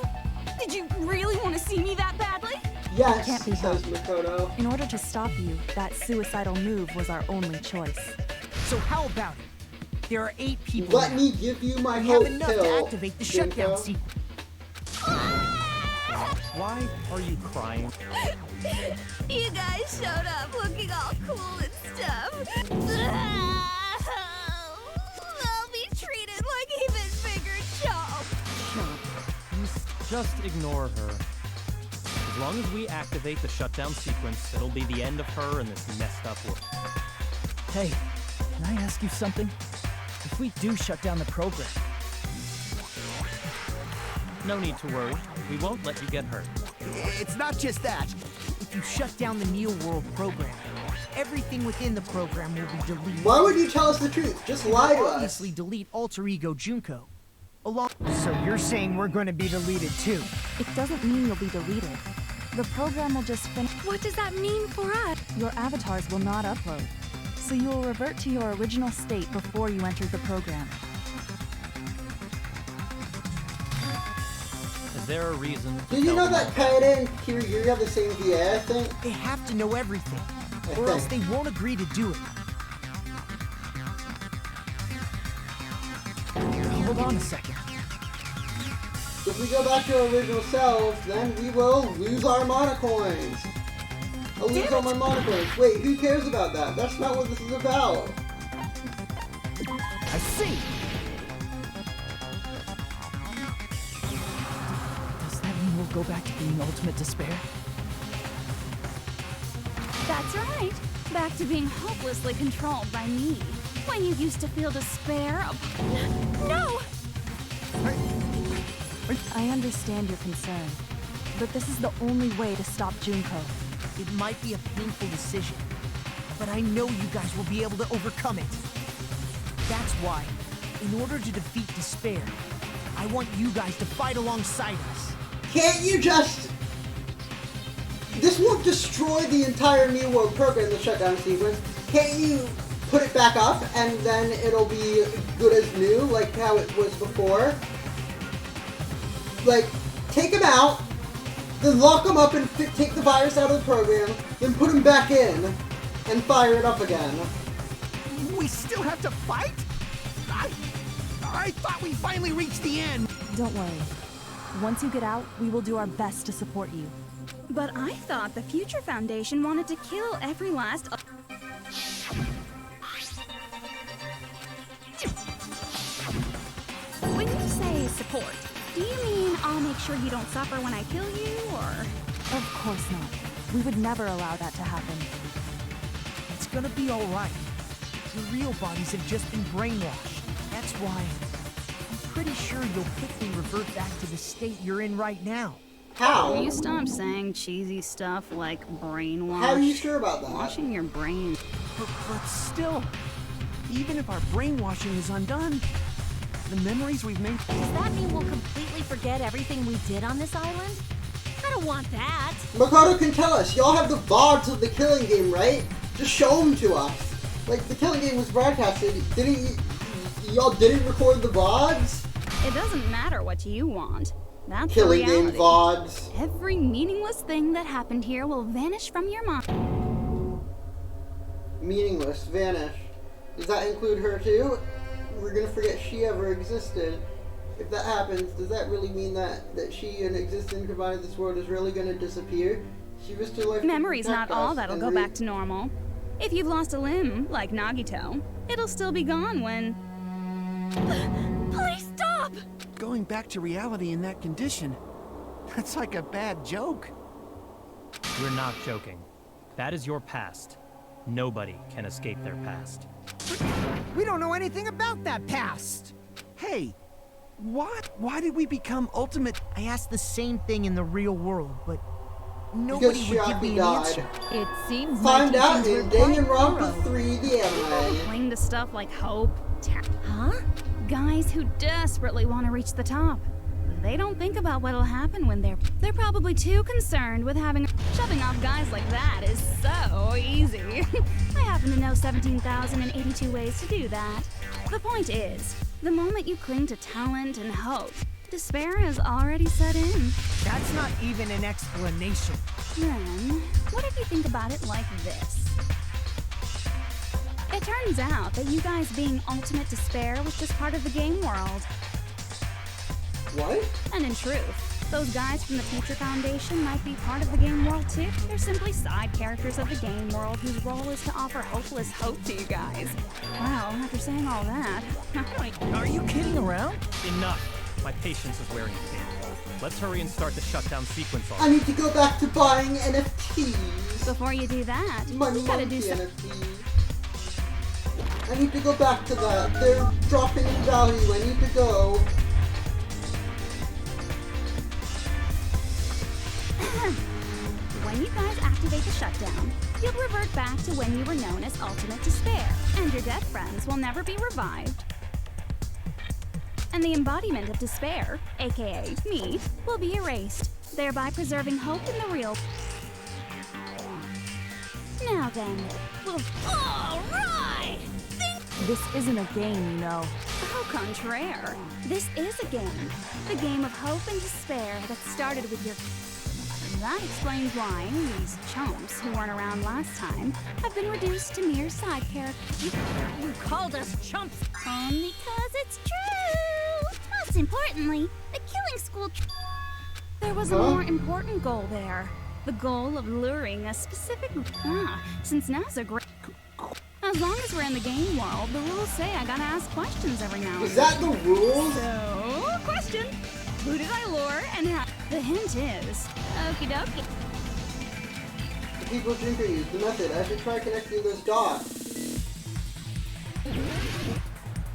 Did you really want to see me that badly? Yes, Can't be says helped. Makoto. In order to stop you, that suicidal move was our only choice. So how about it? There are 8 people Let now. me give you my We hope have enough to pill, activate the Junko. shutdown sequence. Why are you crying? You guys showed up looking all cool and stuff. I'll be treated like even bigger chump. Just ignore her. As long as we activate the shutdown sequence, it'll be the end of her and this messed up world. Hey, can I ask you something? If we do shut down the program, No need to worry. We won't let you get hurt. It's not just that. If you shut down the Neo World program, everything within the program will be deleted. Why would you tell us the truth? Just lie to us. Obviously delete Alter Ego Junko. So you're saying we're going to be deleted too? It doesn't mean you'll be deleted. The program will just finish. What does that mean for us? Your avatars will not upload, so you will revert to your original state before you entered the program. Is there a reason? Did you know that Kaede and Kiryu have the same VA, I think? They have to know everything, I or else think. they won't agree to do it. hold on a second. If we go back to our original selves, then we will lose our mana coins. I'll lose all my mana coins. Wait, who cares about that? That's not what this is about. I see. Does that mean we'll go back to being ultimate despair? That's right. Back to being hopelessly controlled by me. When you used to feel despair of... No! I understand your concern, but this is the only way to stop Junko. It might be a painful decision, but I know you guys will be able to overcome it. That's why, in order to defeat despair, I want you guys to fight alongside us. Can't you just... This won't destroy the entire New World program, the shutdown sequence. Can't you put it back up and then it'll be good as new, like how it was before? Like, take them out, then lock them up and take the virus out of the program, then put them back in, and fire it up again. We still have to fight? I thought we finally reached the end. Don't worry. Once you get out, we will do our best to support you. But I thought the Future Foundation wanted to kill every last... When you say support, do you mean I'll make sure you don't suffer when I kill you, or...? Of course not. We would never allow that to happen. It's gonna be alright. The real bodies have just been brainwashed. That's why I'm pretty sure you'll quickly revert back to the state you're in right now. How? Will you stop saying cheesy stuff like brainwash? How are you sure about that? Washing your brain. But still, even if our brainwashing is undone, The memories we've made. Does that mean we'll completely forget everything we did on this island? I don't want that. Makoto can tell us. Y'all have the VODs of the Killing Game, right? Just show them to us. Like, the Killing Game was broadcasted. Y'all didn't record the VODs? It doesn't matter what you want. That's Killing the reality. Game VODs. Every meaningless thing that happened here will vanish from your mind. Meaningless, vanish. Does that include her too? We're gonna forget she ever existed. If that happens, does that really mean that she and existence combined in this world is really gonna disappear? She risked her life. Memory's not all that'll go back to normal. If you've lost a limb, like Nagito, it'll still be gone when... Please stop! Going back to reality in that condition, that's like a bad joke. We're not joking. That is your past. Nobody can escape their past. We don't know anything about that past. Hey, what? Why did we become ultimate? I asked the same thing in the real world, but nobody would give me an answer. It seems Find out teachings in were quite Danganronpa thorough. 3 the anime. Cling to stuff like hope. Huh? Guys who desperately want to reach the top. They don't think about what'll happen when they're probably too concerned with shoving off guys like that is so easy. I happen to know 17,082 ways to do that. The point is, the moment you cling to talent and hope, despair has already set in. That's not even an explanation. Then, what if you think about it like this? It turns out that you guys being ultimate despair was just part of the game world. What? And in truth, those guys from the Future Foundation might be part of the game world too. They're simply side characters of the game world whose role is to offer hopeless hope to you guys. Wow, after saying all that, Are you kidding around? Enough. My patience is wearing thin. Let's hurry and start the shutdown sequence I need to go back to buying NFTs. Before you do that, Money you gotta monkey do some... NFTs. I need to go back to that. They're dropping in value. I need to go. When you guys activate the shutdown, you'll revert back to when you were known as Ultimate Despair, and your dead friends will never be revived. And the embodiment of despair, aka me, will be erased, thereby preserving hope in the real. Now then, we'll... Alright! This isn't a game, you know. Au contraire, this is a game. The game of hope and despair that started with your... That explains why these chumps who weren't around last time have been reduced to mere side characters. You called us chumps. Only 'cause it's true! Most importantly, the killing school... There was a more important goal there. The goal of luring a specific... since now's a great... As long as we're in the game world, the rules say I gotta ask questions every now and then. Is that the rules? So, question. Who did I lure and how? The hint is... Okie dokie. The people drinker used the method. I should try connecting those dots.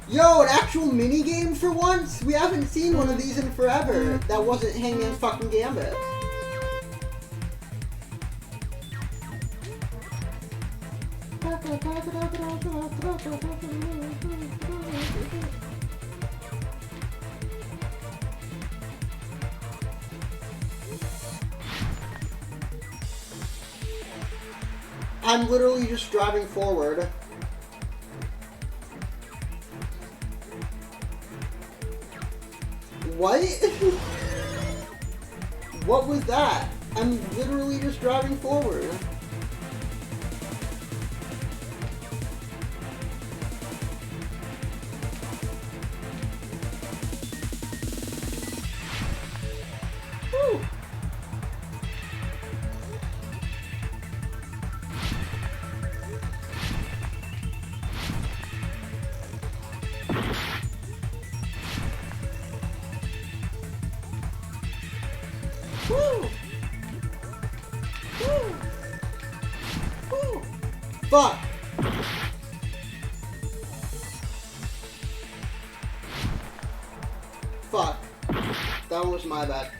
Yo, an actual mini game for once? We haven't seen one of these in forever. That wasn't Hangman fucking Gambit. I'm literally just driving forward. What? What was that? I'm literally just driving forward. Whew. Woo! Woo! Woo! Fuck! Fuck. That was my bad.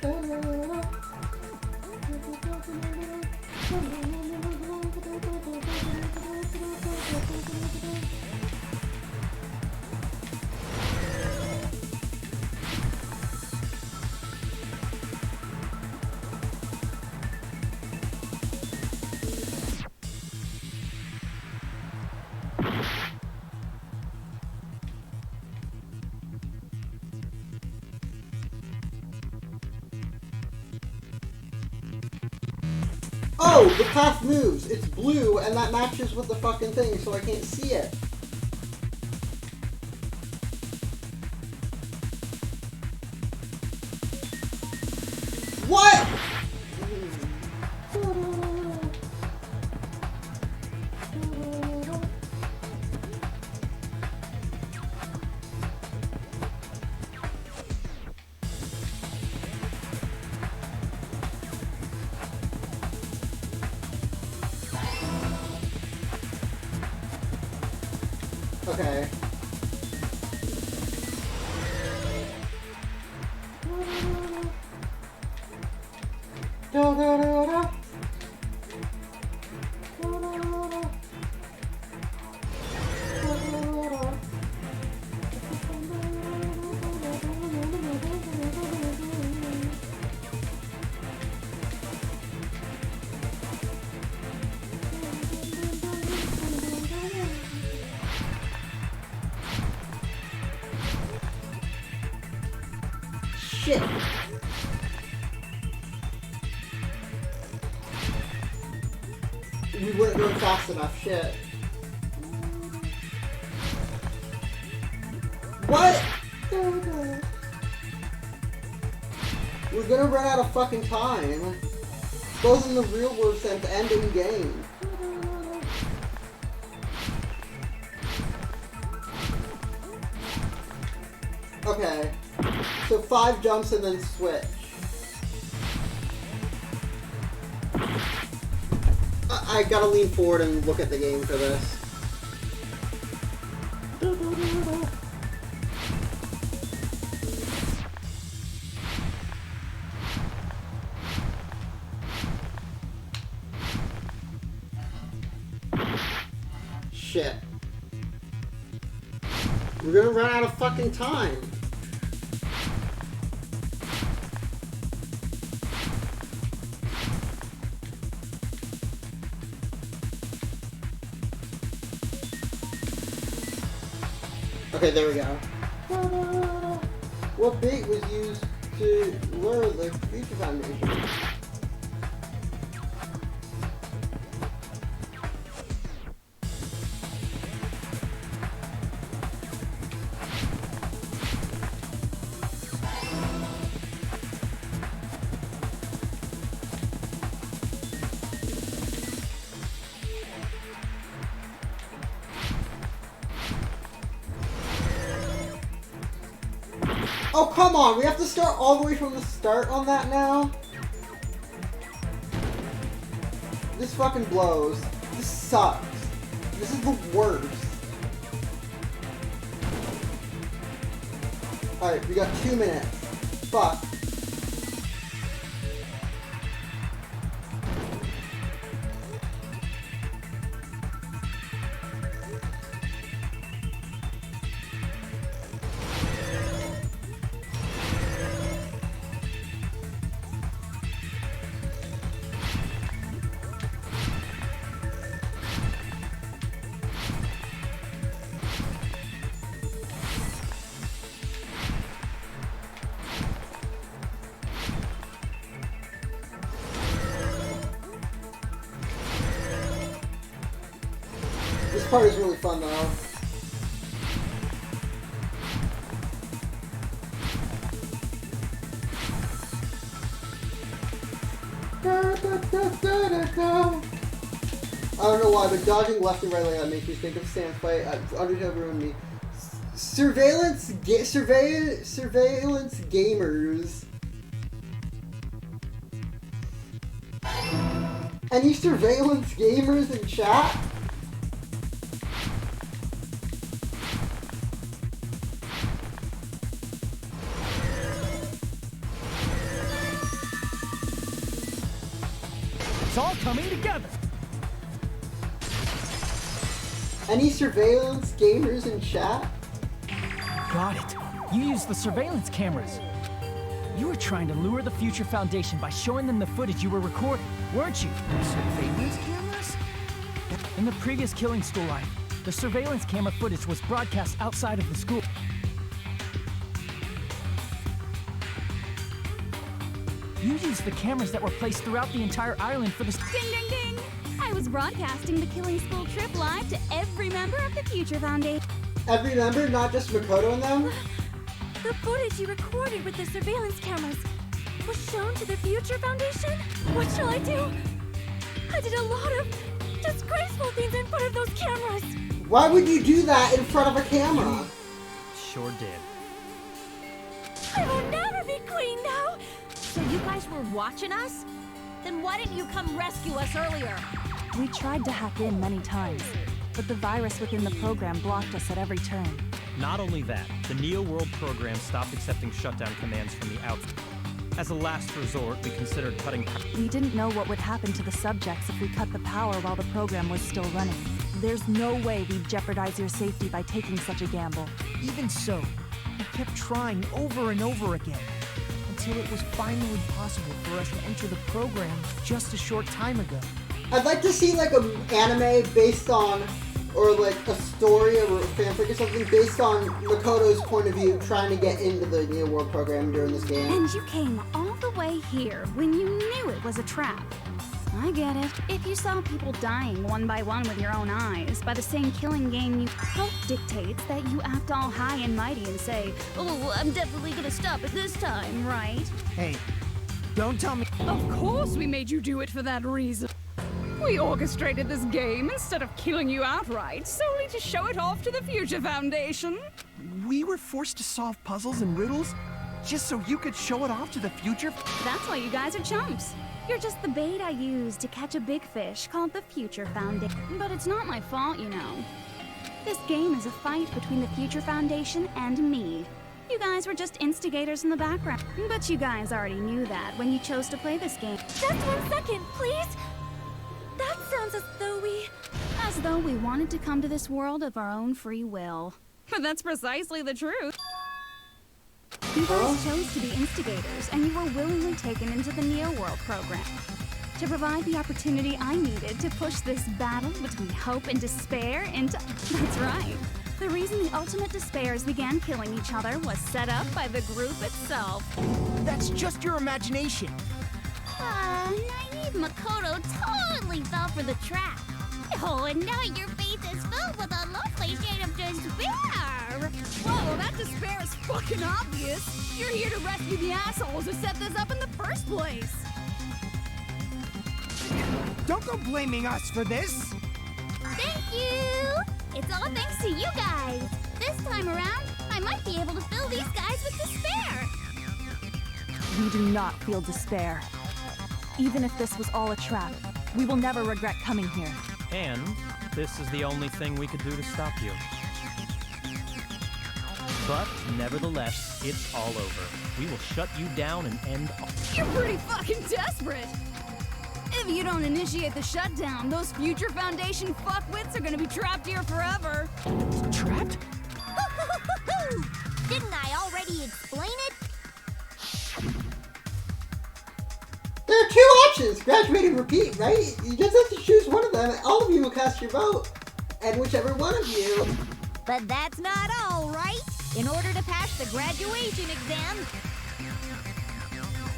Oh, the path moves. It's blue, and that matches with the fucking thing, so I can't see it. What? Okay. Shit. We weren't going fast enough, shit. What? We're gonna run out of fucking time. Both in the real world sense and in game. Okay. So 5 jumps and then switch. I gotta lean forward and look at the game for this. Shit. We're gonna run out of fucking time. Okay, there we go. What bait was used to lure the Future Foundation? Oh, come on! We have to start all the way from the start on that now? This fucking blows. This sucks. This is the worst. Alright, we got 2 minutes. Fuck. This part is really fun though. I don't know why, but dodging left and right like that makes me think of Sam's fight at Undertale ruined me. Surveillance gamers. Any surveillance gamers in chat? It's all coming together. Any surveillance gamers in chat? Got it. You used the surveillance cameras. You were trying to lure the Future Foundation by showing them the footage you were recording, weren't you? Surveillance cameras? In the previous Killing School life, the surveillance camera footage was broadcast outside of the school. You used the cameras that were placed throughout the entire island for the... Ding, ding, ding! I was broadcasting the Killing School trip live to every member of the Future Foundation. Every member, not just Makoto and them? The footage you recorded with the surveillance cameras was shown to the Future Foundation? What shall I do? I did a lot of disgraceful things in front of those cameras. Why would you do that in front of a camera? Sure did. I will never be queen now. So you guys were watching us? Then why didn't you come rescue us earlier? We tried to hack in many times, but the virus within the program blocked us at every turn. Not only that, the Neo World program stopped accepting shutdown commands from the outside. As a last resort, we considered cutting power. We didn't know what would happen to the subjects if we cut the power while the program was still running. There's no way we'd jeopardize your safety by taking such a gamble. Even so, we kept trying over and over again, until it was finally possible for us to enter the program just a short time ago. I'd like to see like an anime based on, or like a story or a fanfic or something based on Makoto's point of view trying to get into the Neo World program during this game. And you came all the way here when you knew it was a trap. I get it. If you saw people dying one by one with your own eyes by the same killing game you hope dictates that you act all high and mighty and say, oh, I'm definitely gonna stop it this time, right? Hey, don't tell me. Of course we made you do it for that reason. We orchestrated this game instead of killing you outright, solely to show it off to the Future Foundation. We were forced to solve puzzles and riddles just so you could show it off to the future? That's why you guys are chumps. You're just the bait I used to catch a big fish called the Future Foundation. But it's not my fault, you know. This game is a fight between the Future Foundation and me. You guys were just instigators in the background. But you guys already knew that when you chose to play this game. Just 1 second, please. That sounds as though we wanted to come to this world of our own free will. But that's precisely the truth. You guys chose to be instigators, and you were willingly taken into the Neo World program to provide the opportunity I needed to push this battle between hope and despair into... That's right. The reason the ultimate despairs began killing each other was set up by the group itself. That's just your imagination. Naive Makoto totally fell for the trap. Oh, and now your face is filled with a lovely shade of despair. Whoa, that despair is fucking obvious. You're here to rescue the assholes who set this up in the first place. Don't go blaming us for this. Thank you. It's all thanks to you guys. This time around, I might be able to fill these guys with despair. We do not feel despair. Even if this was all a trap, we will never regret coming here. And this is the only thing we could do to stop you. But nevertheless, it's all over. We will shut you down and end all. You're pretty fucking desperate. If you don't initiate the shutdown, those Future Foundation fuckwits are gonna be trapped here forever. Trapped? Didn't I already explain it? There are two options, graduate and repeat, right? You just have to choose one of them, and all of you will cast your vote. And whichever one of you... But that's not all, right? In order to pass the graduation exam...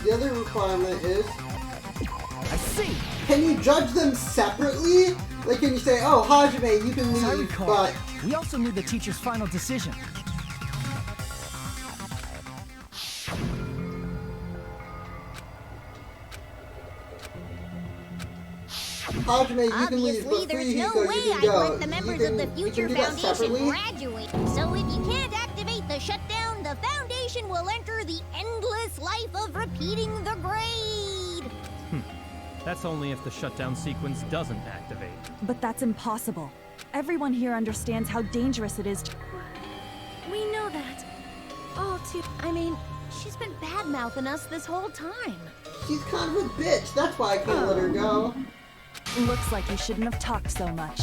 The other requirement is... I see! Can you judge them separately? Like, can you say, oh, Hajime, you can As I leave, recall, but... we also knew the teacher's final decision. Hajime, you can leave, Obviously, but there's no Fuyuhiko, way you can I'd go. let the members of the Future Foundation graduate. So if you can't activate the shutdown, the Foundation will enter the endless life of repeating the grade. That's only if the shutdown sequence doesn't activate. But that's impossible. Everyone here understands how dangerous it is to... We know that. All too... I mean, she's been bad-mouthing us this whole time. She's kind of a bitch, that's why I can't let her go. Looks like you shouldn't have talked so much.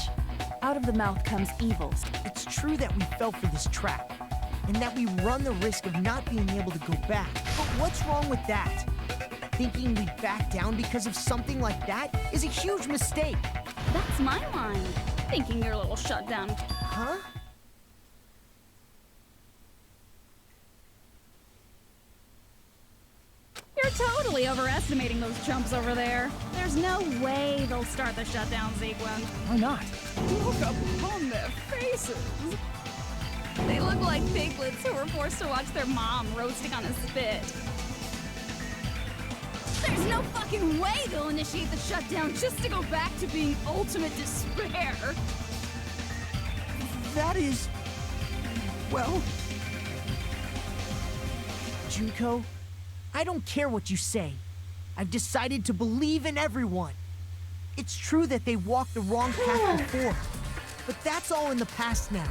Out of the mouth comes evils. It's true that we fell for this trap, and that we run the risk of not being able to go back. But what's wrong with that? Thinking we'd back down because of something like that is a huge mistake. That's my line. Thinking your little shutdown... Huh? You're totally overestimating those chumps over there. There's no way they'll start the shutdown sequence. Why not? Look upon their faces. They look like piglets who were forced to watch their mom roasting on a spit. There's no fucking way they'll initiate the shutdown just to go back to being ultimate despair. That is... well... Junko, I don't care what you say. I've decided to believe in everyone. It's true that they walked the wrong path before, but that's all in the past now.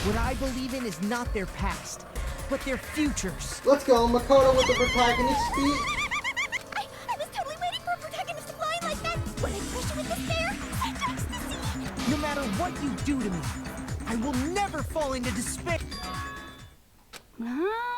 What I believe in is not their past, but their futures. Let's go, Makoto with the protagonist speech. I was totally waiting for a protagonist to fly like that. When I crush you with despair, such ecstasy. No matter what you do to me, I will never fall into despair.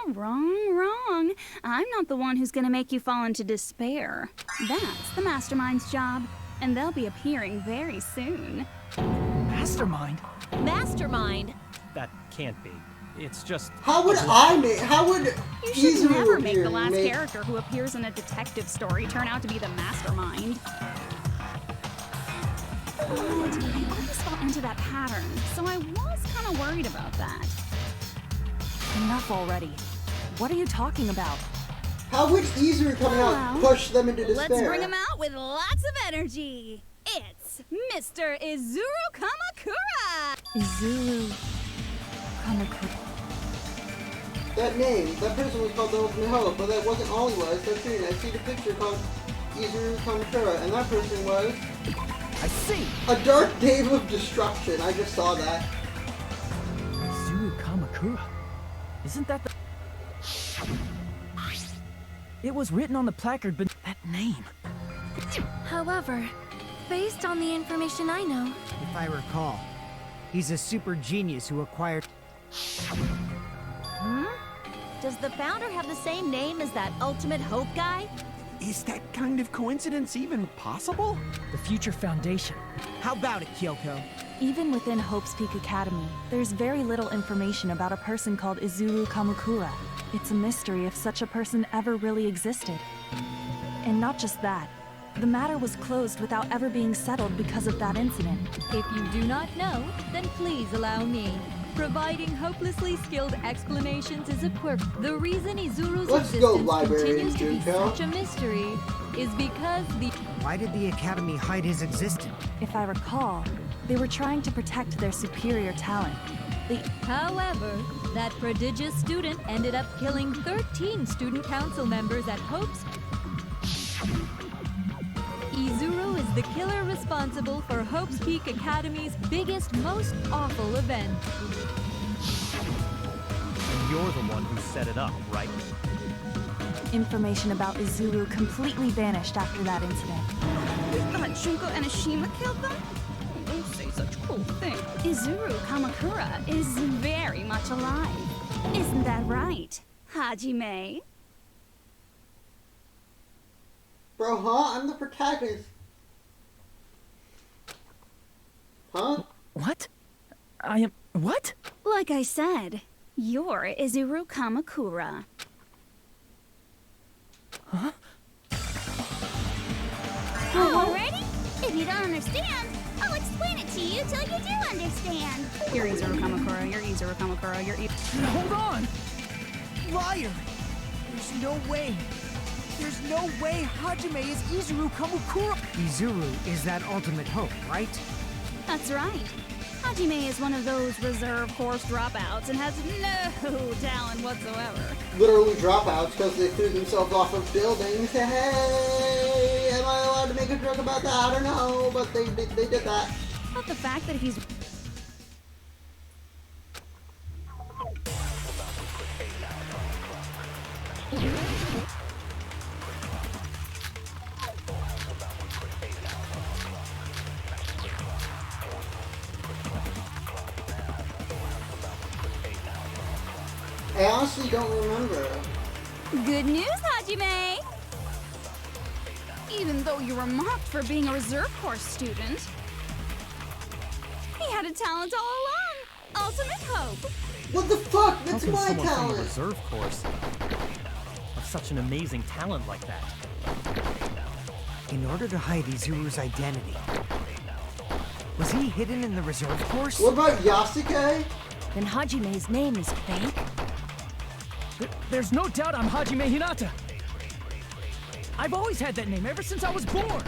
Wrong. I'm not the one who's gonna make you fall into despair. That's the Mastermind's job, and they'll be appearing very soon. Mastermind? Mastermind? That can't be. It's just... How would You should never make the last make... character who appears in a detective story turn out to be the mastermind. But I always fall into that pattern, so I was kind of worried about that. Enough already. What are you talking about? How would Izuru coming out push them into despair? Let's bring him out with lots of energy. It's Mr. Izuru Kamakura! Izuru Kamakura. That name, that person was called the Ultimate Hope, but that wasn't all he was. That's true. I see the picture called Izuru Kamakura, and that person was... I see! A dark Dave of Destruction. I just saw that. Izuru Kamakura. Isn't that the... It was written on the placard, but that name... However, based on the information I know... If I recall, he's a super genius who acquired... Does the founder have the same name as that Ultimate Hope guy? Is that kind of coincidence even possible? The Future Foundation. How about it, Kyoko? Even within Hope's Peak Academy, there's very little information about a person called Izuru Kamakura. It's a mystery if such a person ever really existed. And not just that, the matter was closed without ever being settled because of that incident. If you do not know, then please allow me. Providing hopelessly skilled explanations is a quirk. The reason Izuru's existence continues to be such a mystery is because the... Why did the Academy hide his existence? If I recall, they were trying to protect their superior talent. However, that prodigious student ended up killing 13 student council members at Hope's. Izuru is the killer responsible for Hope's Peak Academy's biggest, most awful event. And you're the one who set it up, right? Information about Izuru completely vanished after that incident. You thought Junko and Ashima killed them? Don't say such cruel things. Izuru Kamakura is very much alive. Isn't that right, Hajime? Bro, huh? I'm the protagonist. Huh? What? I am... What? Like I said, you're Izuru Kamakura. Huh? Already? If you don't understand, I'll explain it to you till you do understand. You're Izuru Kamakura, you're Izuru Kamakura, you're Hold on! Liar! There's no way. There's no way Hajime is Izuru Kamakura! Izuru is that Ultimate Hope, right? That's right. Hajime is one of those reserve course dropouts and has no talent whatsoever. Literally dropouts because they threw themselves off of buildings. Hey, am I allowed to make a joke about that? I don't know, but they did that. But the fact that he's... I honestly don't remember. Good news, Hajime! Even though you were mocked for being a reserve course student, he had a talent all along. Ultimate Hope. What the fuck? That's How can my someone from a talent. reserve course of such an amazing talent like that? In order to hide Izuru's identity. Was he hidden in the reserve course? What about Yasuke? Then Hajime's name is fake? There's no doubt I'm Hajime Hinata. I've always had that name ever since I was born.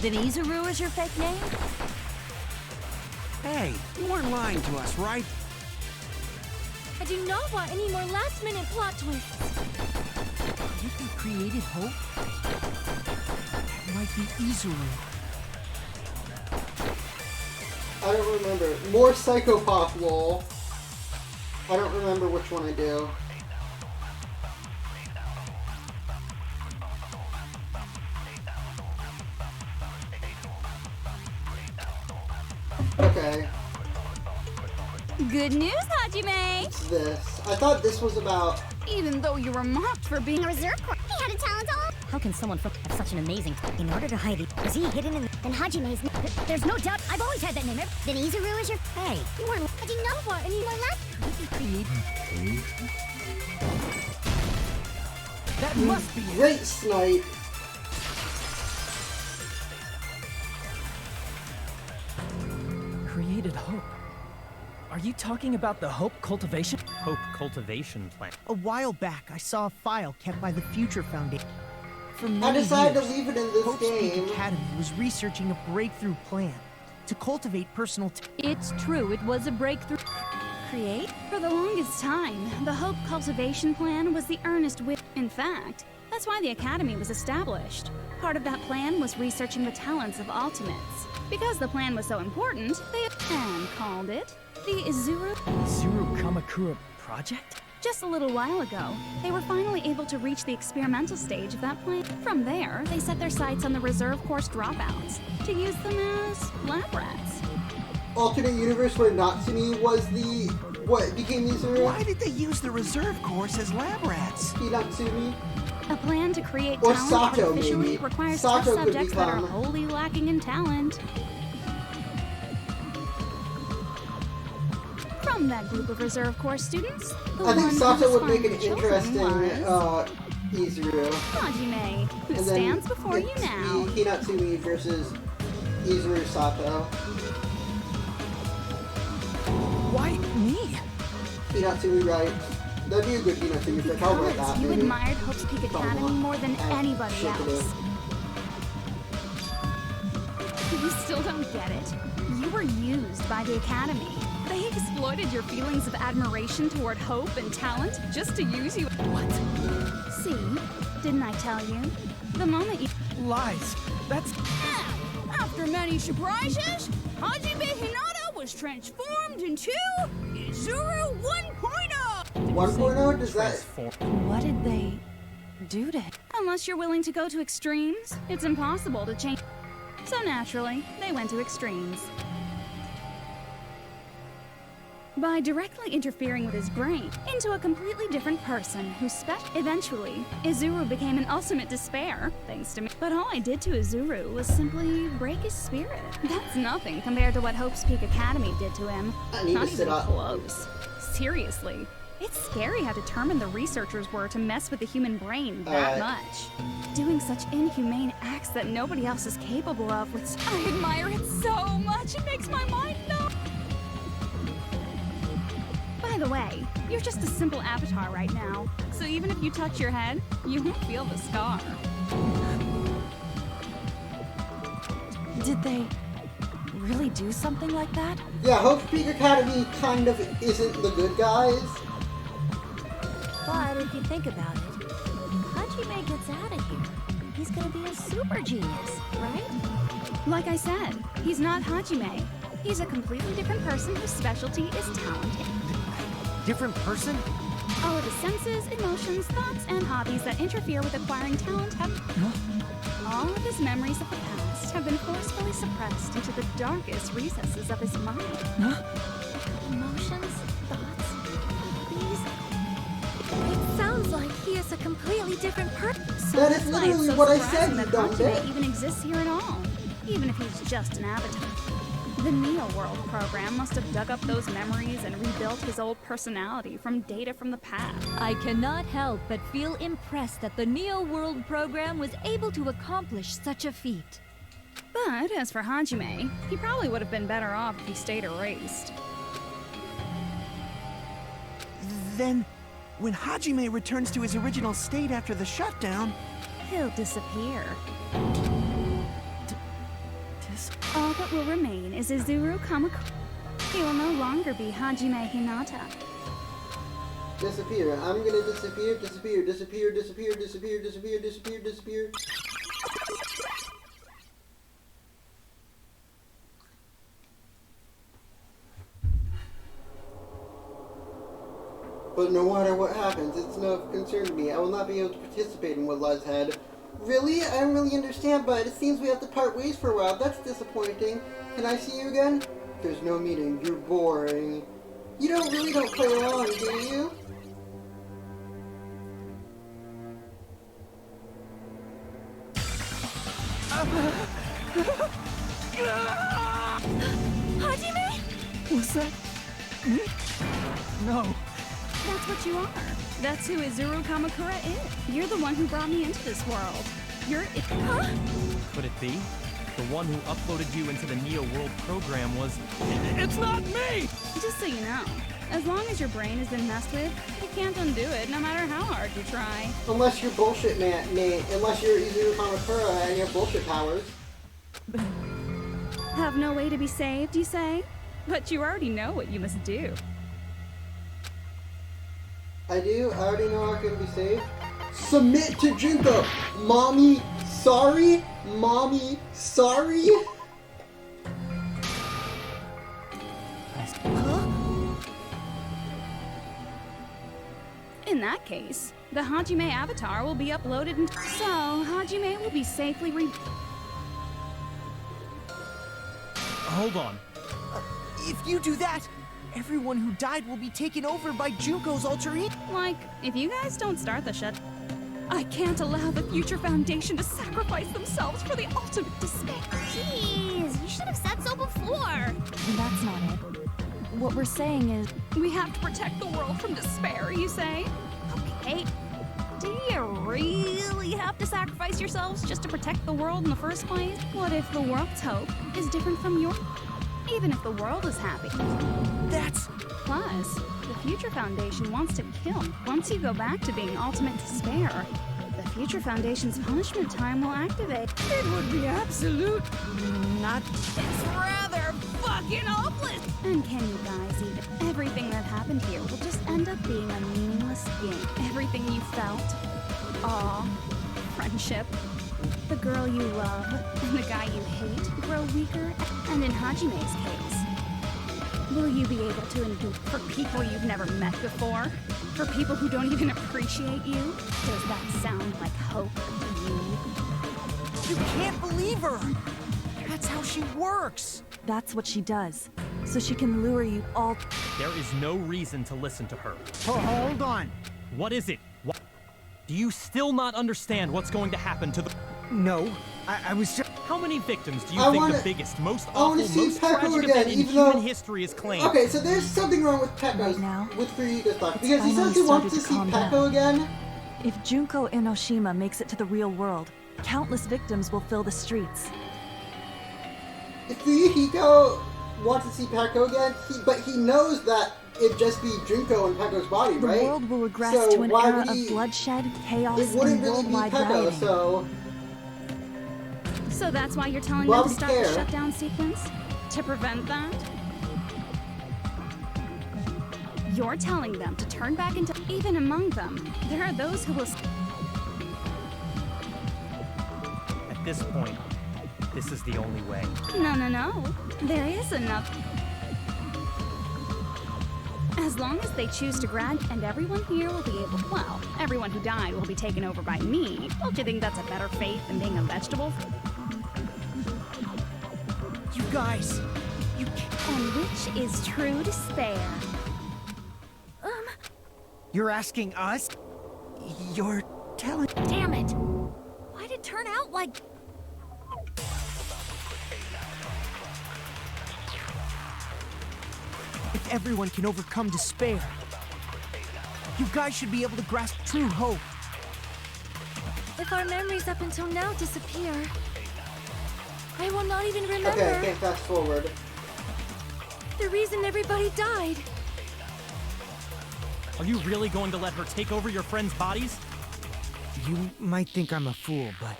Then Izuru is your fake name? Hey, you weren't lying to us, right? I do not want any more last-minute plot twists. You created hope? That might be Izuru. I don't remember. More Psychopath lol. I don't remember which one I do. Okay. Good news, Hajime! It's this. I thought this was about... Even though you were mocked for being a reserve corps, he had a talent all... How can someone have such an amazing... In order to hide it, was he hidden in... Then Hajime's... There's no doubt, I've always had that name. Then Izuru is your... Hey, you weren't... I do not want any more last... That must be it. Great snipe. Created hope. Are you talking about the hope cultivation? Hope cultivation plant. A while back, I saw a file kept by the Future Foundation. For many I decided years, to leave it in this Hope's Peak game. Academy was researching a breakthrough plan to cultivate personal It's true, it was a breakthrough. Create? For the longest time, the Hope Cultivation Plan was the earnest wish. In fact, that's why the Academy was established. Part of that plan was researching the talents of Ultimates. Because the plan was so important, they called it the Izuru Kamakura Project? Just a little while ago, they were finally able to reach the experimental stage of that plan. From there, they set their sights on the reserve course dropouts to use them as lab rats. Alternate universe where Natsumi was the... what became Izuru? Why did they use the reserve course as lab rats? Natsumi? A plan to create Or talent Sato, artificially maybe. requires Sato test could subjects that are become- wholly lacking in talent. From that group of reserve course students, the I think one Sato who would make an children interesting was Izuru. Hajime, who And then stands before you it's now. the Hinatsumi versus Izuru Sato. Why me? Hinatsumi, right? That'd be a good Hinatsumi pick. I'll write that. You maybe. admired Hope's Peak Academy more than anybody Shake it else. You still don't get it. You were used by the Academy. They exploited your feelings of admiration toward hope and talent just to use you. What? See? Didn't I tell you? The moment you... Lies. That's... After many surprises, Hajime Hinata was transformed into Izuru 1.0! 1.0? Does that... What did they do to him? Unless you're willing to go to extremes, it's impossible to change. So naturally, they went to extremes. By directly interfering with his brain into a completely different person who's eventually, Izuru became an ultimate despair, thanks to me. But all I did to Izuru was simply break his spirit. That's nothing compared to what Hope's Peak Academy did to him. I need Not to even sit up. close. Seriously. It's scary how determined the researchers were to mess with the human brain that much. Doing such inhumane acts that nobody else is capable of with... I admire it so much, it makes my mind numb. By the way, you're just a simple avatar right now, so even if you touch your head, you won't feel the scar. Did they really do something like that? Yeah, Hope's Peak Academy kind of isn't the good guys. But if you think about it, Hajime gets out of here. He's gonna be a super genius, right? Like I said, he's not Hajime. He's a completely different person whose specialty is talent. Different person? All of his senses, emotions, thoughts, and hobbies that interfere with acquiring talent have... All of his memories of the past have been forcefully suppressed into the darkest recesses of his mind. Emotions, thoughts, hobbies. It sounds like he is a completely different person. So That that's is why it's literally so what I surprising said, that you dumb Hajime bitch. even exists here at all, even if he's just an avatar. The Neo World program must have dug up those memories and rebuilt his old personality from data from the past. I cannot help but feel impressed that the Neo World program was able to accomplish such a feat. But as for Hajime, he probably would have been better off if he stayed erased. Then, when Hajime returns to his original state after the shutdown, he'll disappear. All that will remain is Izuru Kamakura. He will no longer be Hajime Hinata. Disappear. I'm gonna disappear, disappear, disappear, disappear, disappear, disappear, disappear, disappear. But no matter what happens, it's no concern to me. I will not be able to participate in what lies ahead. Really? I don't really understand, but it seems we have to part ways for a while. That's disappointing. Can I see you again? There's no meeting. You're boring. You don't play along, do you? Hajime? Was that me? No. That's what you are. That's who Izuru Kamakura is. You're the one who brought me into this world. You're it. Huh? Could it be? The one who uploaded you into the Neo World program was... It's not me! Just so you know, as long as your brain has been messed with, you can't undo it, no matter how hard you try. Unless you're bullshit, Nate. Unless you're Izuru Kamakura and you have bullshit powers. Have no way to be saved, you say? But you already know what you must do. I do? I already know I can be saved. Submit to Junko! Mommy, sorry? Mommy, sorry? In that case, the Hajime avatar will be uploaded and so Hajime will be safely Hold on. If you do that, everyone who died will be taken over by Junko's alter ego. Like, if you guys don't start the shut, I can't allow the Future Foundation to sacrifice themselves for the ultimate despair. Jeez, you should have said so before. That's not it. What we're saying is... We have to protect the world from despair, you say? Okay. Do you really have to sacrifice yourselves just to protect the world in the first place? What if the world's hope is different from your... Even if the world is happy? That's... Plus, the Future Foundation wants to kill. Once you go back to being ultimate despair, the Future Foundation's punishment time will activate. It would be absolute... Not... It's rather fucking hopeless! And can you guys even... Everything that happened here will just end up being a meaningless game. Everything you felt, awe, friendship, the girl you love, and the guy you hate grow weaker. And in Hajime's case, will you be able to endure for people you've never met before? For people who don't even appreciate you? Does that sound like hope to you? You can't believe her! That's how she works! That's what she does. So she can lure you all... There is no reason to listen to her. Oh, hold on. What is it? What? Do you still not understand what's going to happen to the... No, I was just... How many victims do you think the biggest, most awful, most Peko tragic again, event in human history is claimed? Okay, so there's something wrong with Peko with Fuyuka stuff. Because he says he wants to see Peko again. If Junko Enoshima makes it to the real world, countless victims will fill the streets. If Fuyuhiko wants to see Peko again, but he knows that it'd just be Junko and Peko's body, right? The world will regress so to an era of bloodshed, chaos, and worldwide rioting. So that's why you're telling them to start the shutdown sequence? To prevent that? You're telling them to turn back into... Even among them, there are those who will... At this point, this is the only way. No. There is enough. As long as they choose to grant, and everyone here will be able... Well, everyone who died will be taken over by me. Don't you think that's a better fate than being a vegetable? You guys, you can't... And which is true despair? You're asking us? You're telling... Damn it! Why'd it turn out like... everyone can overcome despair. You guys should be able to grasp true hope. If our memories up until now disappear, I will not even remember. Okay, I can't fast forward. The reason everybody died. Are you really going to let her take over your friends' bodies? You might think I'm a fool, but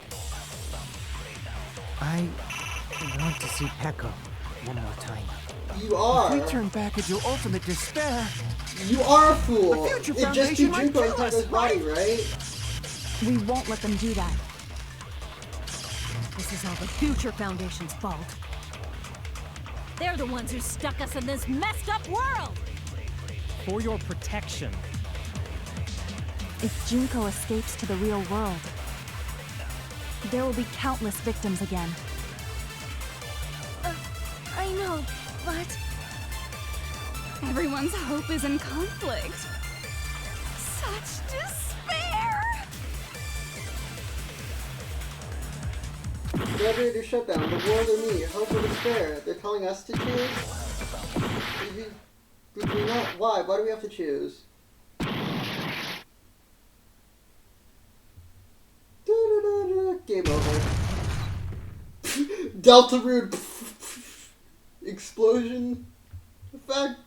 I want to see Pekka one more time. You are. If we turn back into ultimate despair, you are a fool. The Future It just be Foundation might Junko kill inside us, his body, right? We won't let them do that. This is all the Future Foundation's fault. They're the ones who stuck us in this messed up world! For your protection. If Junko escapes to the real world, there will be countless victims again. I know, but... Everyone's hope is in conflict. Such despair! Graduator shutdown, the world or me, hope or despair. They're telling us to choose? Between that, why? Why do we have to choose? Game over. Delta Rude explosion effect.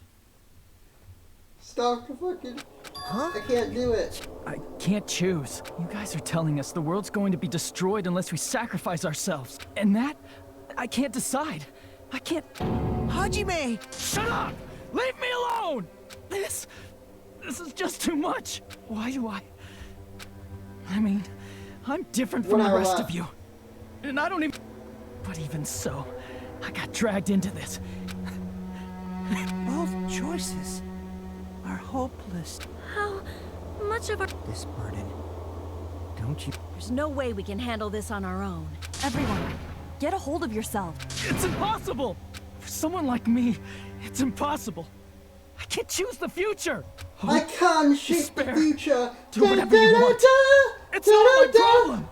Stop the fucking. Huh? I can't do it. I can't choose. You guys are telling us the world's going to be destroyed unless we sacrifice ourselves. And that, I can't decide. I can't... Hajime! Shut up! Leave me alone! This is just too much. Why do I mean, I'm different from the rest of you. And I don't even... But even so, I got dragged into this. Both choices are hopeless. How much of our... This burden, don't you... There's no way we can handle this on our own. Everyone, get a hold of yourself. It's impossible! For someone like me, it's impossible. I can't choose the future. I can't shape the future. Do whatever you want. It's not my problem.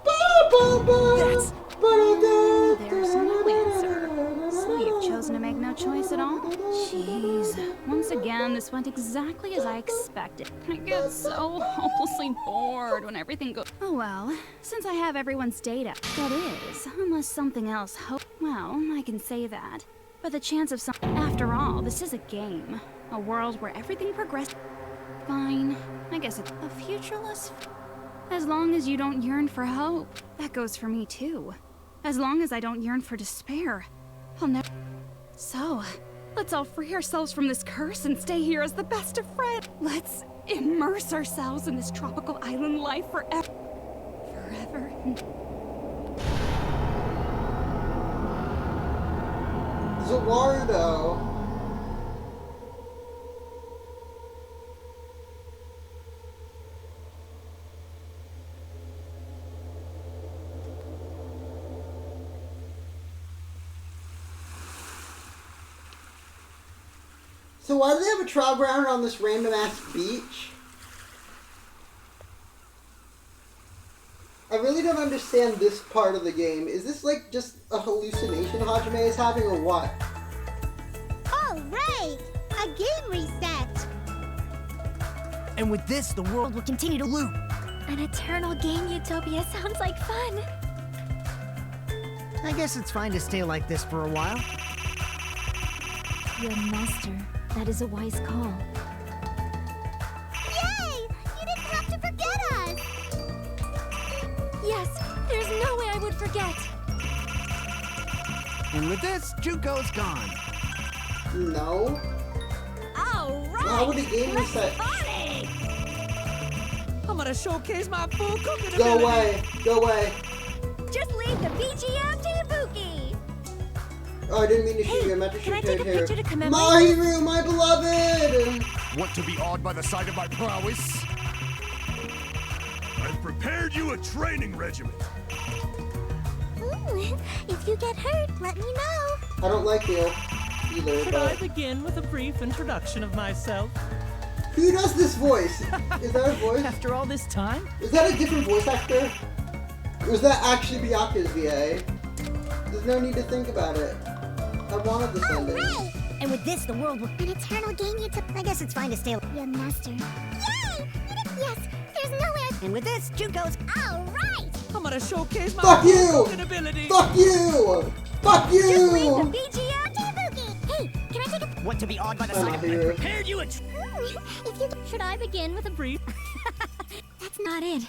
There's no answer. So you've chosen to make no choice at all? Jeez. Once again, this went exactly as I expected. I get so hopelessly bored when everything goes... Oh well, since I have everyone's data. That is, unless something else well, I can say that. But the chance of some... After all, this is a game. A world where everything progresses. Fine. I guess it's a futureless... As long as you don't yearn for hope. That goes for me too. As long as I don't yearn for despair, I'll never... So, let's all free ourselves from this curse and stay here as the best of friends. Let's immerse ourselves in this tropical island life forever. Forever. Zawardo. So why do they have a trial ground on this random ass beach? I really don't understand this part of the game. Is this like just a hallucination Hajime is having or what? All right, a game reset. And with this, the world will continue to loop. An eternal game utopia sounds like fun. I guess it's fine to stay like this for a while. Young master, that is a wise call. Yay! You didn't have to forget us! Yes, there's no way I would forget. And with this, Junko's gone. No. All right. How would the game reset? I'm gonna showcase my full cooking ability. Go away. Go away. Just leave the BGM to Ibuki! Oh, I didn't mean to shoot you. I meant to shoot take a here. picture to commemorate Mahiru, my beloved! Want to be awed by the sight of my prowess? I've prepared you a training regiment. Ooh, if you get hurt, let me know. I don't like you either, Should I but... begin with a brief introduction of myself? Who does this voice? Is that a voice? After all this time? Is that a different voice actor? Or is that actually Byakuya's VA? There's no need to think about it. I wanted this ending. Right. And with this, the world will... An eternal game you took... I guess it's fine to stay... Yeah, master. Yay! Yes, there's nowhere... And with this, Junko's... All right! I'm gonna showcase my Fuck you! ability. Fuck you! Fuck you! Just leave the BGM to the boogie! Hey, can I take a... What to be awed by the sight of... I prepared you a... If you... Should I begin with a brief? That's not it.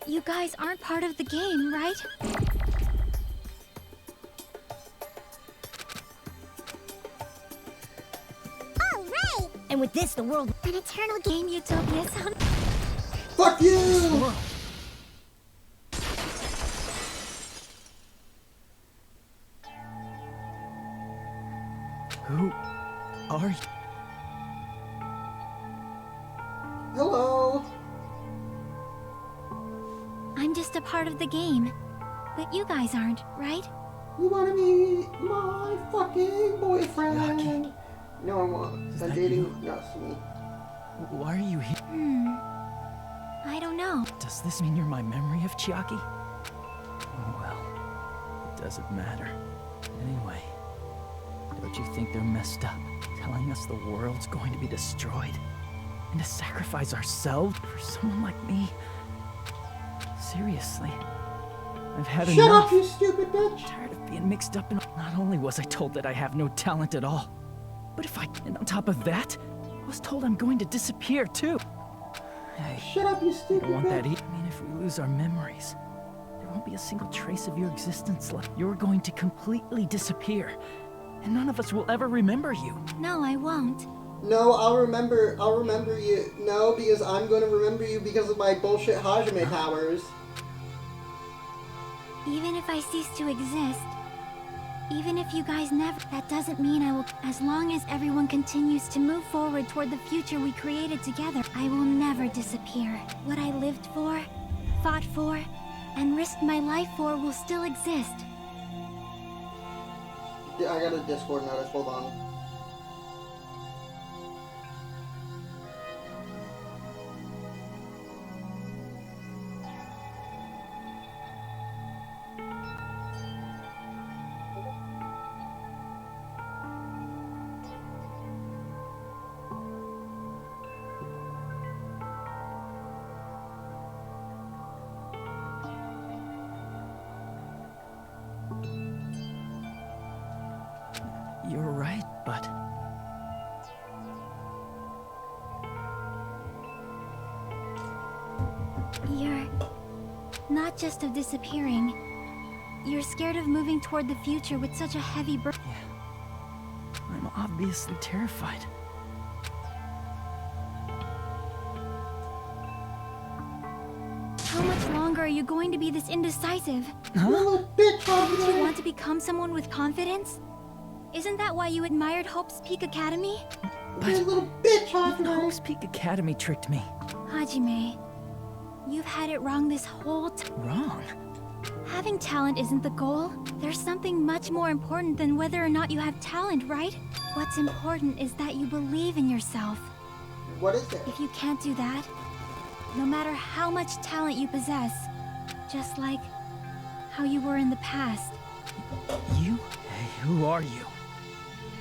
You guys aren't part of the game, right? All right! And with this, the world... An eternal game utopia sound... Fuck you! Who are you? Hello. I'm just a part of the game. But you guys aren't, right? You wanna meet my fucking boyfriend? Yucky. No, I won't. I'm dating Yasumi. Why are you here? I don't know. Does this mean you're my memory of Chiaki? Oh well, it doesn't matter. Anyway, don't you think they're messed up, telling us the world's going to be destroyed? And to sacrifice ourselves for someone like me? Seriously, I've had enough. Shut up, you stupid bitch! I'm tired of being mixed up in... Not only was I told that I have no talent at all, but if I... And on top of that, I was told I'm going to disappear too. Hey, shut up, you I stupid don't want that bitch! I mean, if we lose our memories, there won't be a single trace of your existence left. You're going to completely disappear, and none of us will ever remember you. No, I won't. No, I'll remember you. No, because I'm gonna remember you because of my bullshit Hajime powers. Even if I cease to exist, even if you guys never, that doesn't mean I will. As long as everyone continues to move forward toward the future we created together, I will never disappear. What I lived for, fought for, and risked my life for will still exist. Yeah, I got a Discord notice, hold on. You're right, but... You're not just of disappearing. You're scared of moving toward the future with such a heavy burden. Yeah. I'm obviously terrified. How much longer are you going to be this indecisive? Huh? Little bitch, Don't you want to become someone with confidence? Isn't that why you admired Hope's Peak Academy? But you little bitch, even Hajime! Hope's Peak Academy tricked me. Hajime, you've had it wrong this whole time. Wrong? Having talent isn't the goal. There's something much more important than whether or not you have talent, right? What's important is that you believe in yourself. What is it? If you can't do that, no matter how much talent you possess, just like how you were in the past. You? Hey, who are you?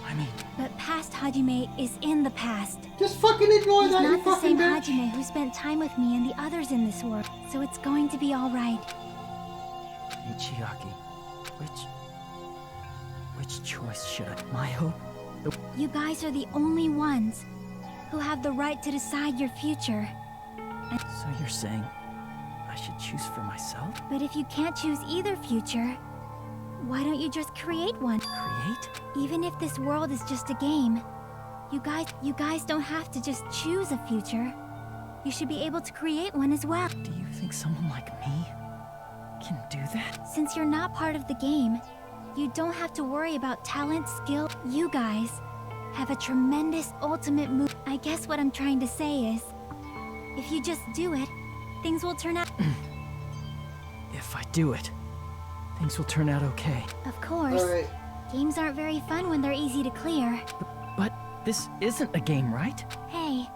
I mean... But past Hajime is in the past. Just fucking ignore that, you He's not the fucking same bitch! Hajime who spent time with me and the others in this world, so it's going to be alright. Chiaki, which choice should I... My hope? You guys are the only ones who have the right to decide your future. So you're saying I should choose for myself? But if you can't choose either future, why don't you just create one? Create? Even if this world is just a game, you guys don't have to just choose a future. You should be able to create one as well. Do you think someone like me can do that? Since you're not part of the game, you don't have to worry about talent, skill. You guys have a tremendous ultimate move. I guess what I'm trying to say is, if you just do it, things will turn out... If I do it, things will turn out okay. Of course. Alright. Games aren't very fun when they're easy to clear. But this isn't a game, right? Hey,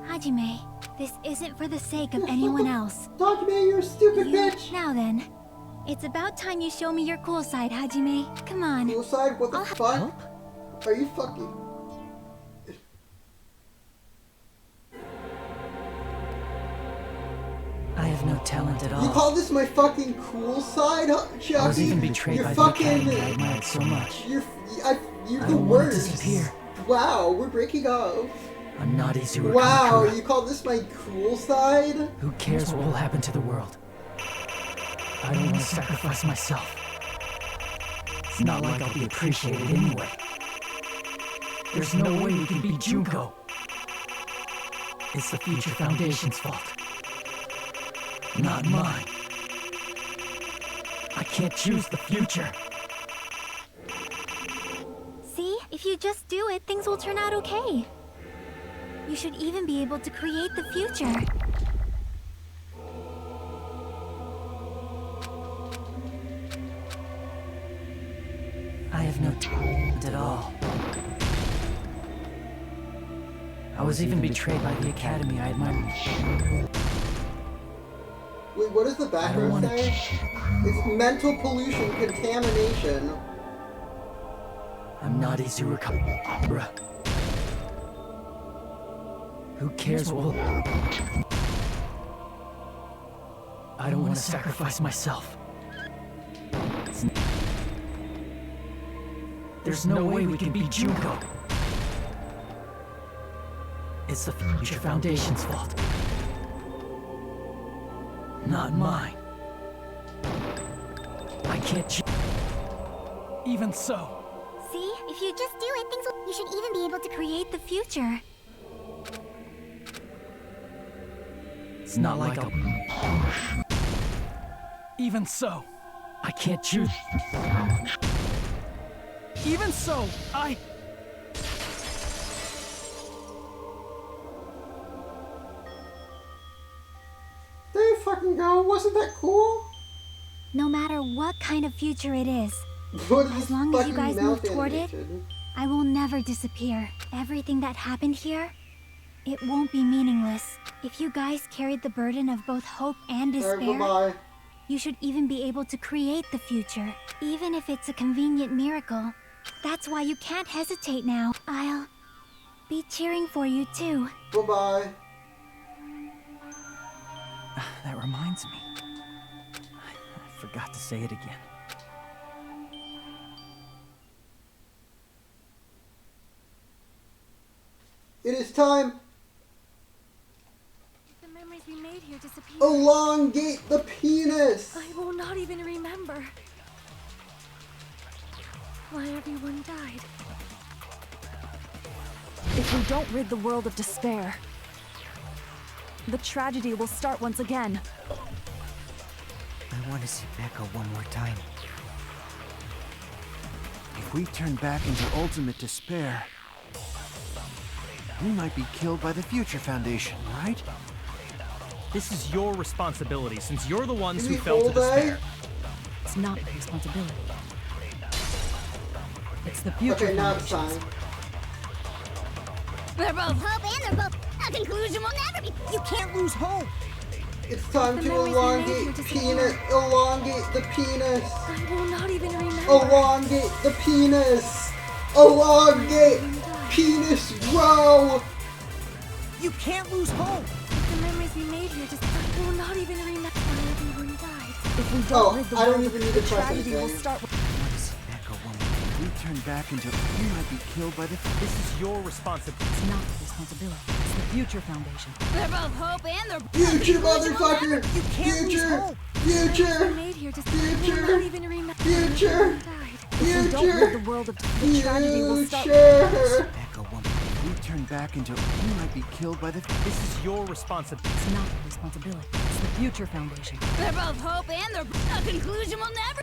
Hajime, this isn't for the sake of anyone else. Hajime, you're a stupid bitch! Now then, it's about time you show me your cool side, Hajime. Come on. Cool side? What the fuck? Help? Are you fucking... I have no talent at all. You call this my fucking cool side, Chucky? I was even betrayed you're by fucking... the academy I admired so much. You're I the don't want to worst. disappear. Wow, we're breaking up. I'm not Izuru Wow, Kamakura. you call this my cool side? Who cares what will happen to the world? I don't want to sacrifice myself. It's not like I'll be appreciated anyway. There's no way we can beat Junko. It's the Future Foundation's fault. Not mine. I can't choose the future. See? If you just do it, things will turn out okay. You should even be able to create the future. I have no talent at all. I was even betrayed by the academy I admired. Wait, what does the background say? It's mental pollution, contamination. I'm not Izuru Kamakura. Who cares what will... I don't want to sacrifice myself. There's no way we can beat Junko. It's the Future Foundation's fault. Not mine. I can't even so. See? If you just do it, things will... You should even be able to create the future. It's not like I'll... Even so, I can't choose. Even so, There you fucking go. Wasn't that cool? No matter what kind of future it is, What is as long as you fucking guys move mouth toward it, animation? I will never disappear. Everything that happened here, it won't be meaningless. If you guys carried the burden of both hope and despair, bye-bye. You should even be able to create the future, even if it's a convenient miracle. That's why you can't hesitate now. I'll be cheering for you too. Bye-bye. That reminds me. I forgot to say it again. It is time. The memories we made here disappear. Elongate the penis. I will not even remember why everyone died. If we don't rid the world of despair, the tragedy will start once again. I want to see Becca one more time. If we turn back into ultimate despair, we might be killed by the Future Foundation, right? This is your responsibility, since you're the ones who Is he fell to full day? despair. It's not my responsibility. It's the future. Okay, now it's time. They're both hope and they're both... A conclusion will never be... You can't lose hope. It's time to elongate penis. Elongate the penis. I will not even remember. Elongate the penis. Elongate penis grow. You can't lose hope. The memories we made here I will not even remember why everyone died. If we don't Oh, rid the I don't world even of need the to press tragedy will anything. start. If we turn back into, we might be killed by the. This is your responsibility. It's not the responsibility. It's the Future Foundation. They're both hope and they're... Future motherfucker. You can't lose Future. hope. Future. We made here I will not even remember why Future. everyone died. If we don't rid the world of the tragedy will start. Future. Echo woman. If we turn back into, we might be killed by the. This is your responsibility. It's not the responsibility. It's the Future Foundation. They're both hope and they're... A conclusion will never...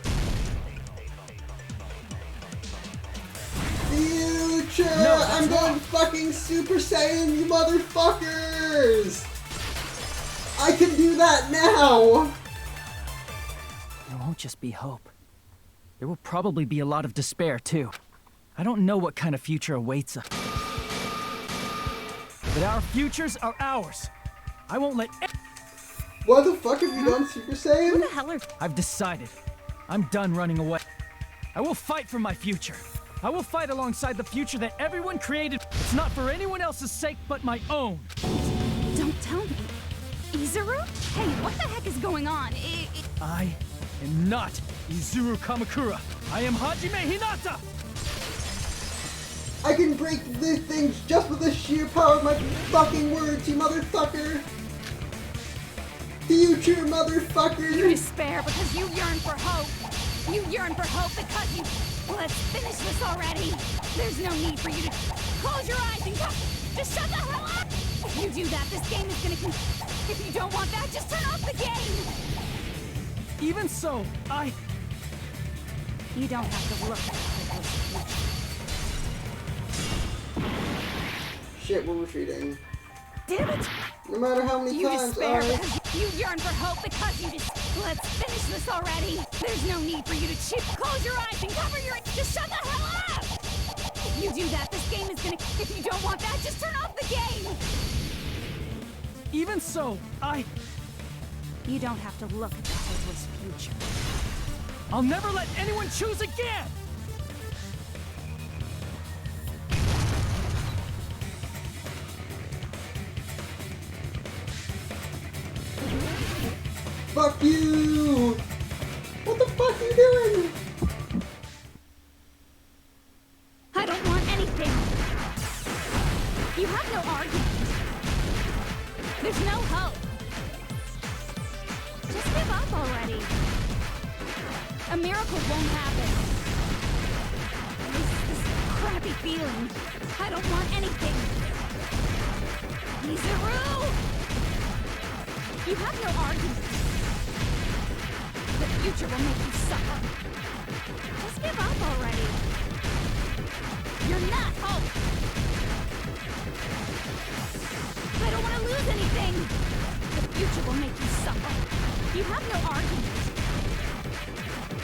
Future. No, I'm going fucking Super Saiyan, you motherfuckers. I can do that now. There won't just be hope. There will probably be a lot of despair, too. I don't know what kind of future awaits us. But our futures are ours. I won't let... What the fuck have you done, Super Saiyan? Who the hell are... I've decided. I'm done running away. I will fight for my future. I will fight alongside the future that everyone created. It's not for anyone else's sake but my own. Don't tell me. Izuru? Hey, what the heck is going on? I am not Izuru Kamakura. I am Hajime Hinata! I can break these things just with the sheer power of my fucking words, you motherfucker! Future motherfucker! You despair because you yearn for hope. You yearn for hope because you... Let's finish this already. There's no need for you to close your eyes and come. Just shut the hell up! If you do that, this game is gonna... If you don't want that, just turn off the game! Even so, You don't have to look at the Shit, we're retreating. Damn it! No matter how many times despair because you yearn for hope because you just... Let's finish this already! There's no need for you to close your eyes and cover your... Just shut the hell up! If you do that, this game is gonna... If you don't want that, just turn off the game! Even so, You don't have to look at the hopeless future. I'll never let anyone choose again! Fuck you! What the fuck are you doing? I don't want anything! You have no argument! There's no hope! Just give up already! A miracle won't happen! This crappy feeling! I don't want anything! Izuru! You have no argument! The future will make you suffer! Just give up already! You're not hope! I don't want to lose anything! The future will make you suffer! You have no argument!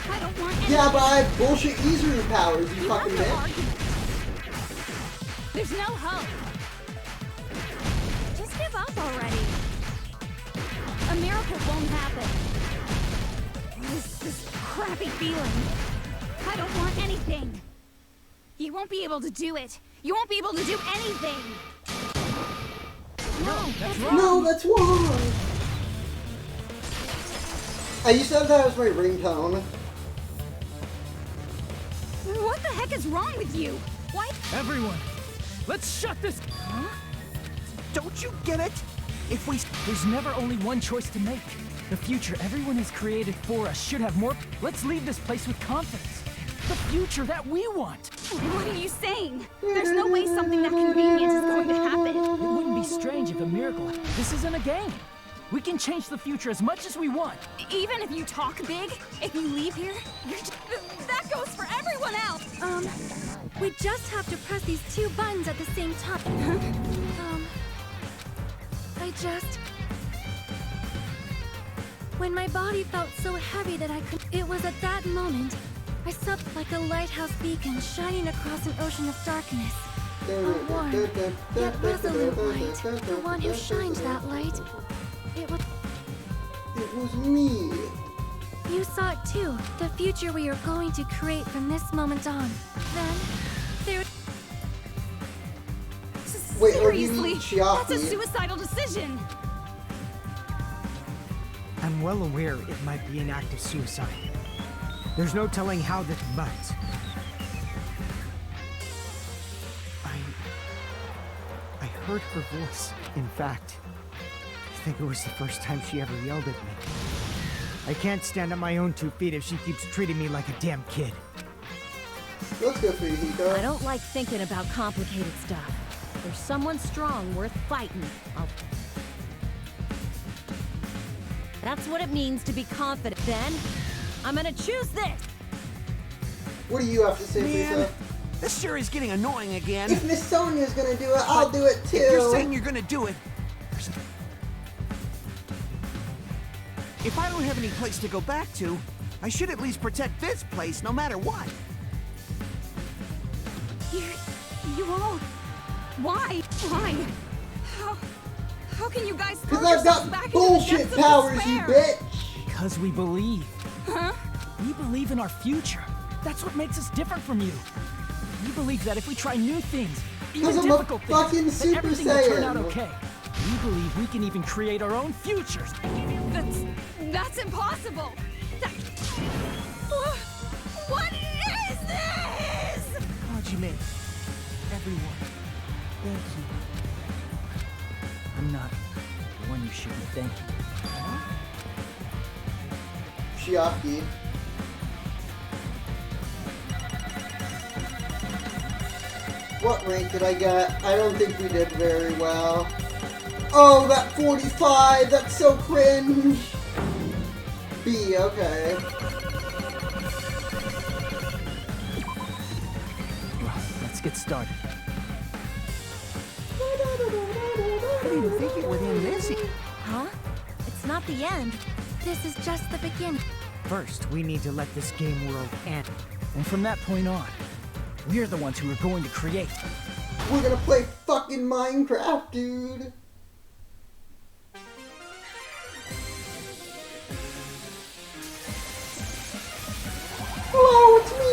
I don't want anything! Yeah, but I have bullshit Izuru powers, you fucking have no bitch! argument. There's no hope! Just give up already! A miracle won't happen! This crappy feeling! I don't want anything! You won't be able to do it! You won't be able to do anything! No, that's wrong! No, that's wrong! I used to have that as my ringtone. What the heck is wrong with you? Why? Everyone, let's shut this... Huh? Don't you get it? If we... There's never only one choice to make. The future everyone has created for us should have more... Let's leave this place with confidence. The future that we want. What are you saying? There's no way something that convenient is going to happen. It wouldn't be strange if a miracle... This isn't a game. We can change the future as much as we want. Even if you talk big, if you leave here, that goes for everyone else! We just have to press these two buttons at the same time. When my body felt so heavy that I could... It was at that moment I slept like a lighthouse beacon shining across an ocean of darkness. A warm, yet resolute light. The one who shines that light. It was me. You saw it too. The future we are going to create from this moment on. Then, there... Wait, seriously, that's a suicidal decision! I'm well aware it might be an act of suicide. There's no telling how this, but... I heard her voice. In fact, I think it was the first time she ever yelled at me. I can't stand on my own 2 feet if she keeps treating me like a damn kid. Let's go for you, Hiko. I don't like thinking about complicated stuff. If there's someone strong worth fighting, That's what it means to be confident. Then, I'm gonna choose this! What do you have to say, Lisa? This sure is getting annoying again. If Miss Sonia's gonna do it, I'll do it too. If you're saying you're gonna do it... If I don't have any place to go back to, I should at least protect this place no matter what. You all... Why? Why? How can you guys throw Because I've yourselves got back bullshit into the depths of powers, you despair? bitch! Because we believe. Huh? We believe in our future. That's what makes us different from you. We believe that if we try new things, even Because I'm difficult a fucking things, then Super everything will turn out Saiyan. okay. We believe we can even create our own futures. That's impossible. What is this? Hajime, everyone, thank you. I'm not the one you should be thanking. Chiaki. What rank did I get? I don't think we did very well. Oh, that 45! That's so cringe! B, okay. Well, let's get started. I didn't even think it would end this. Huh? It's not the end. This is just the beginning. First, we need to let this game world end. And from that point on, we're the ones who are going to create. We're gonna play fucking Minecraft, dude! Hello, it's me!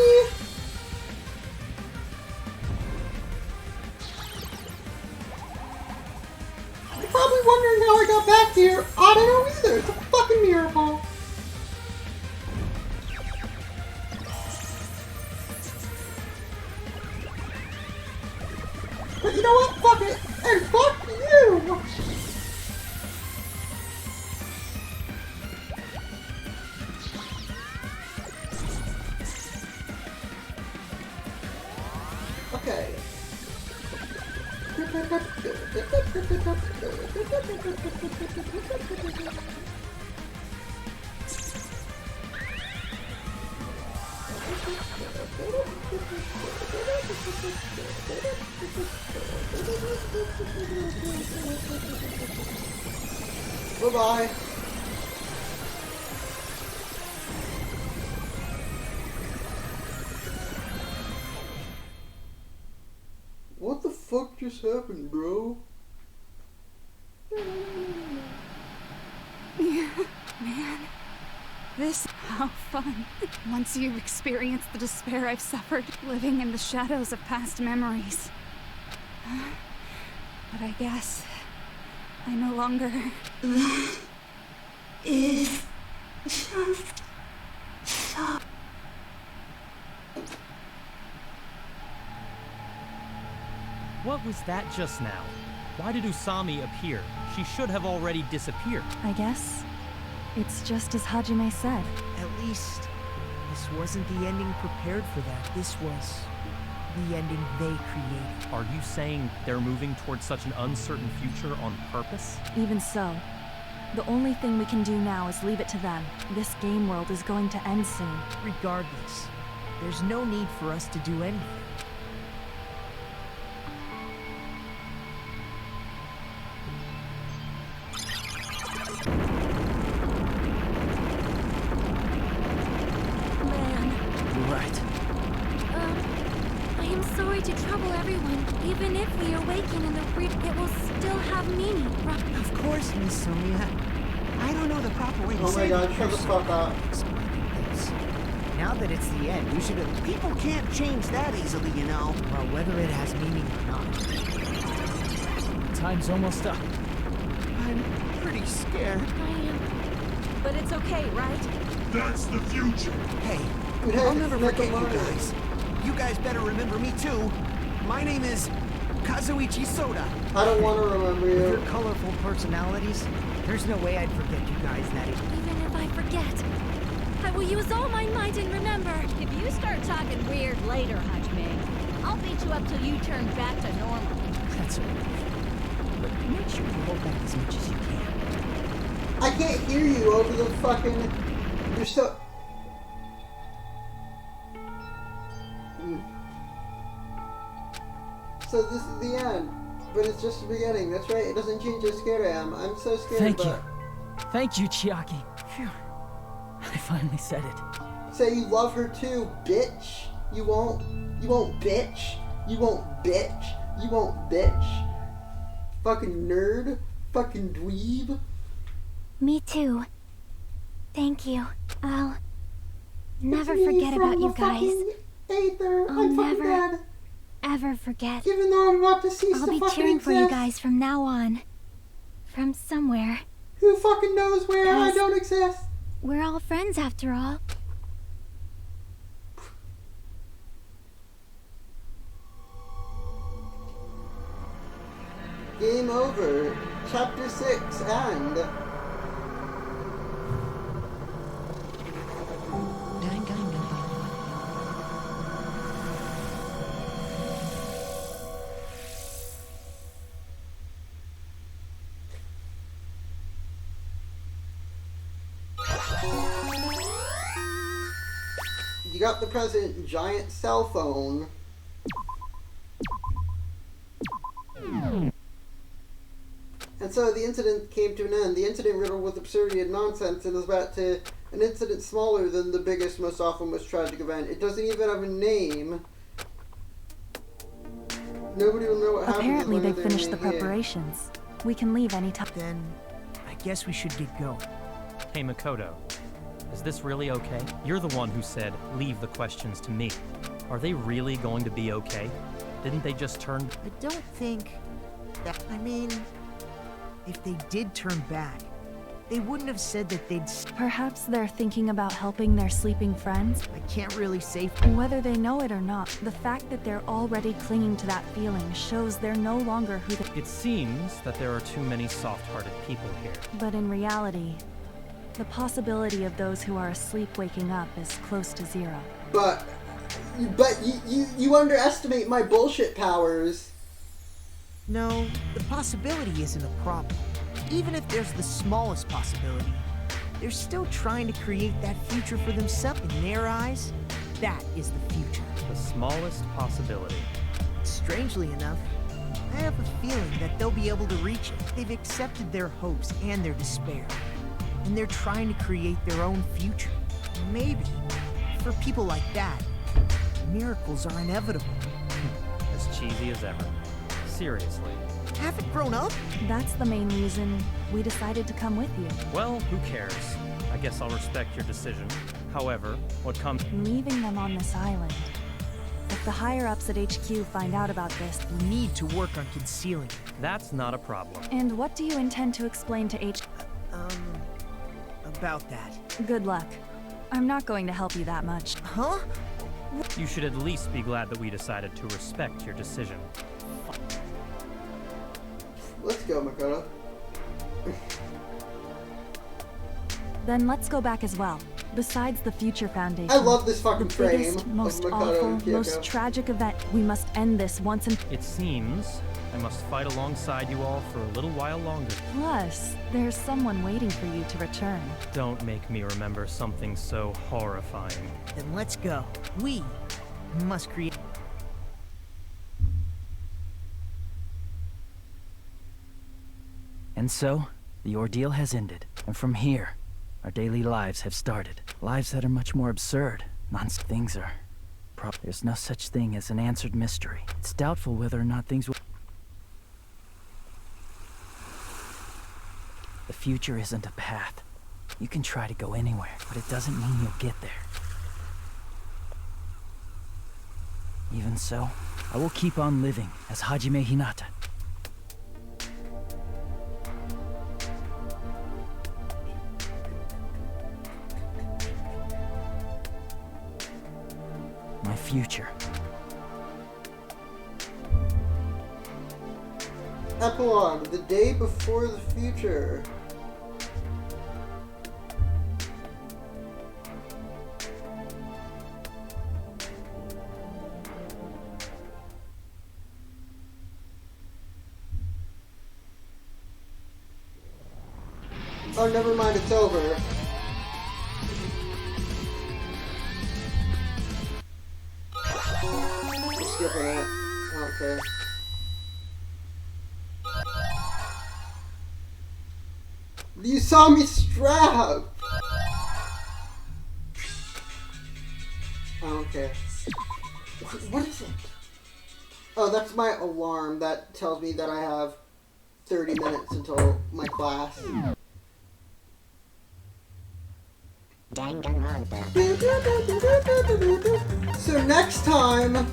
You're probably wondering how I got back here. I don't know either. It's a fucking miracle. But you know what? Fuck it. And fuck you! Okay. Bye-bye. What the fuck just happened, bro? Yeah, man. This, how fun. Once you've experienced the despair I've suffered, living in the shadows of past memories. But I guess I no longer... That is just so... What was that just now? Why did Usami appear? She should have already disappeared. I guess it's just as Hajime said. At least, this wasn't the ending prepared for that. This was the ending they created. Are you saying they're moving towards such an uncertain future on purpose? Even so, the only thing we can do now is leave it to them. This game world is going to end soon. Regardless, there's no need for us to do anything. I am sorry to trouble everyone. Even if we awaken in the it will still have meaning. Of course, Miss Sonia. I don't know the proper way to say say it. Oh my god, shut the fuck up. Now that it's the end, we should have... People can't change that easily, you know. Well, whether it has meaning or not. Time's almost up. I'm pretty scared. I am. But it's okay, right? That's the future. Hey, I'll never forget you guys. You guys better remember me too. My name is Kazuichi Soda. I don't want to remember you. With your colorful personalities, there's no way I'd forget you guys that easy. Even if I forget, I will use all my might and remember. If you start talking weird later, Hajime, I'll beat you up till you turn back to normal. That's all right. But make sure you hold back as much as you can. I can't hear you over the fucking... You're so... So this is the end, but it's just the beginning. That's right, it doesn't change how scared I am. I'm so scared. Thank you. Thank you, Chiaki. Phew. I finally said it. Say you love her too, bitch. You won't bitch. You won't bitch. You won't bitch. Fucking nerd. Fucking dweeb. Me too. Thank you. I'll never forget about you guys. Aether. I'll I'm fucking never dead. ever forget. Even though I'm about to cease I'll to be fucking cheering exist. for you guys from now on. From somewhere. Who fucking knows where I don't exist? We're all friends after all. Game over. Chapter 6 and... You got the present giant cell phone. And so the incident came to an end. The incident riddled with absurdity and nonsense and was back to an incident smaller than the biggest, most awful, most tragic event. It doesn't even have a name. Nobody will know what happened. Apparently they've finished the preparations. We can leave any time. Then, I guess we should get going. Hey, Makoto. Is this really okay? You're the one who said, leave the questions to me. Are they really going to be okay? Didn't they just turn... I don't think that... I mean, if they did turn back, they wouldn't have said that they'd... Perhaps they're thinking about helping their sleeping friends? I can't really say... Whether they know it or not, the fact that they're already clinging to that feeling shows they're no longer who they... It seems that there are too many soft-hearted people here. But in reality, the possibility of those who are asleep waking up is close to zero. But you underestimate my bullshit powers. No, the possibility isn't a problem. Even if there's the smallest possibility, they're still trying to create that future for themselves. In their eyes, that is the future. The smallest possibility. Strangely enough, I have a feeling that they'll be able to reach it. They've accepted their hopes and their despair, and they're trying to create their own future. Maybe, for people like that, miracles are inevitable. As cheesy as ever. Seriously. Haven't grown up? That's the main reason we decided to come with you. Well, who cares? I guess I'll respect your decision. However, what comes... Leaving them on this island. If the higher-ups at HQ find out about this... We need to work on concealing it. That's not a problem. And what do you intend to explain to About that. Good luck. I'm not going to help you that much. Huh? You should at least be glad that we decided to respect your decision. Let's go, Makoto. Then let's go back as well. Besides the Future Foundation, I love this fucking the frame biggest, most of Makoto awful, and Kyoko. most tragic event. We must end this once and... It seems I must fight alongside you all for a little while longer. Plus, there's someone waiting for you to return. Don't make me remember something so horrifying. Then let's go. We must create... And so, the ordeal has ended. And from here, our daily lives have started. Lives that are much more absurd. Things are... There's no such thing as an answered mystery. It's doubtful whether or not things will... The future isn't a path. You can try to go anywhere, but it doesn't mean you'll get there. Even so, I will keep on living as Hajime Hinata. My future. Epilogue, the day before the future. Oh, never mind, it's over. I'm skipping it. I don't care. You saw me strapped! I don't care. What is it? Oh, that's my alarm that tells me that I have 30 minutes until my class. So next time,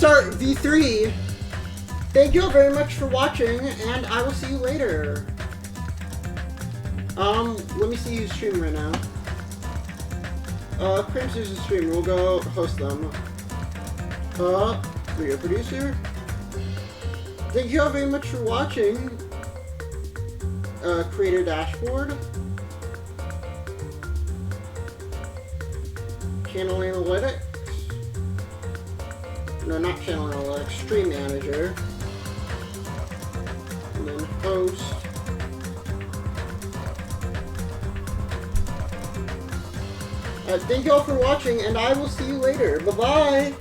start V3. Thank you all very much for watching, and I will see you later. Let me see who's streaming right now. Crimson's a streamer. We'll go host them. Video producer. Thank you all very much for watching. Creator dashboard. Channel analytics. No, not channel analytics. Stream manager. And then host. Thank you all for watching, and I will see you later. Bye-bye!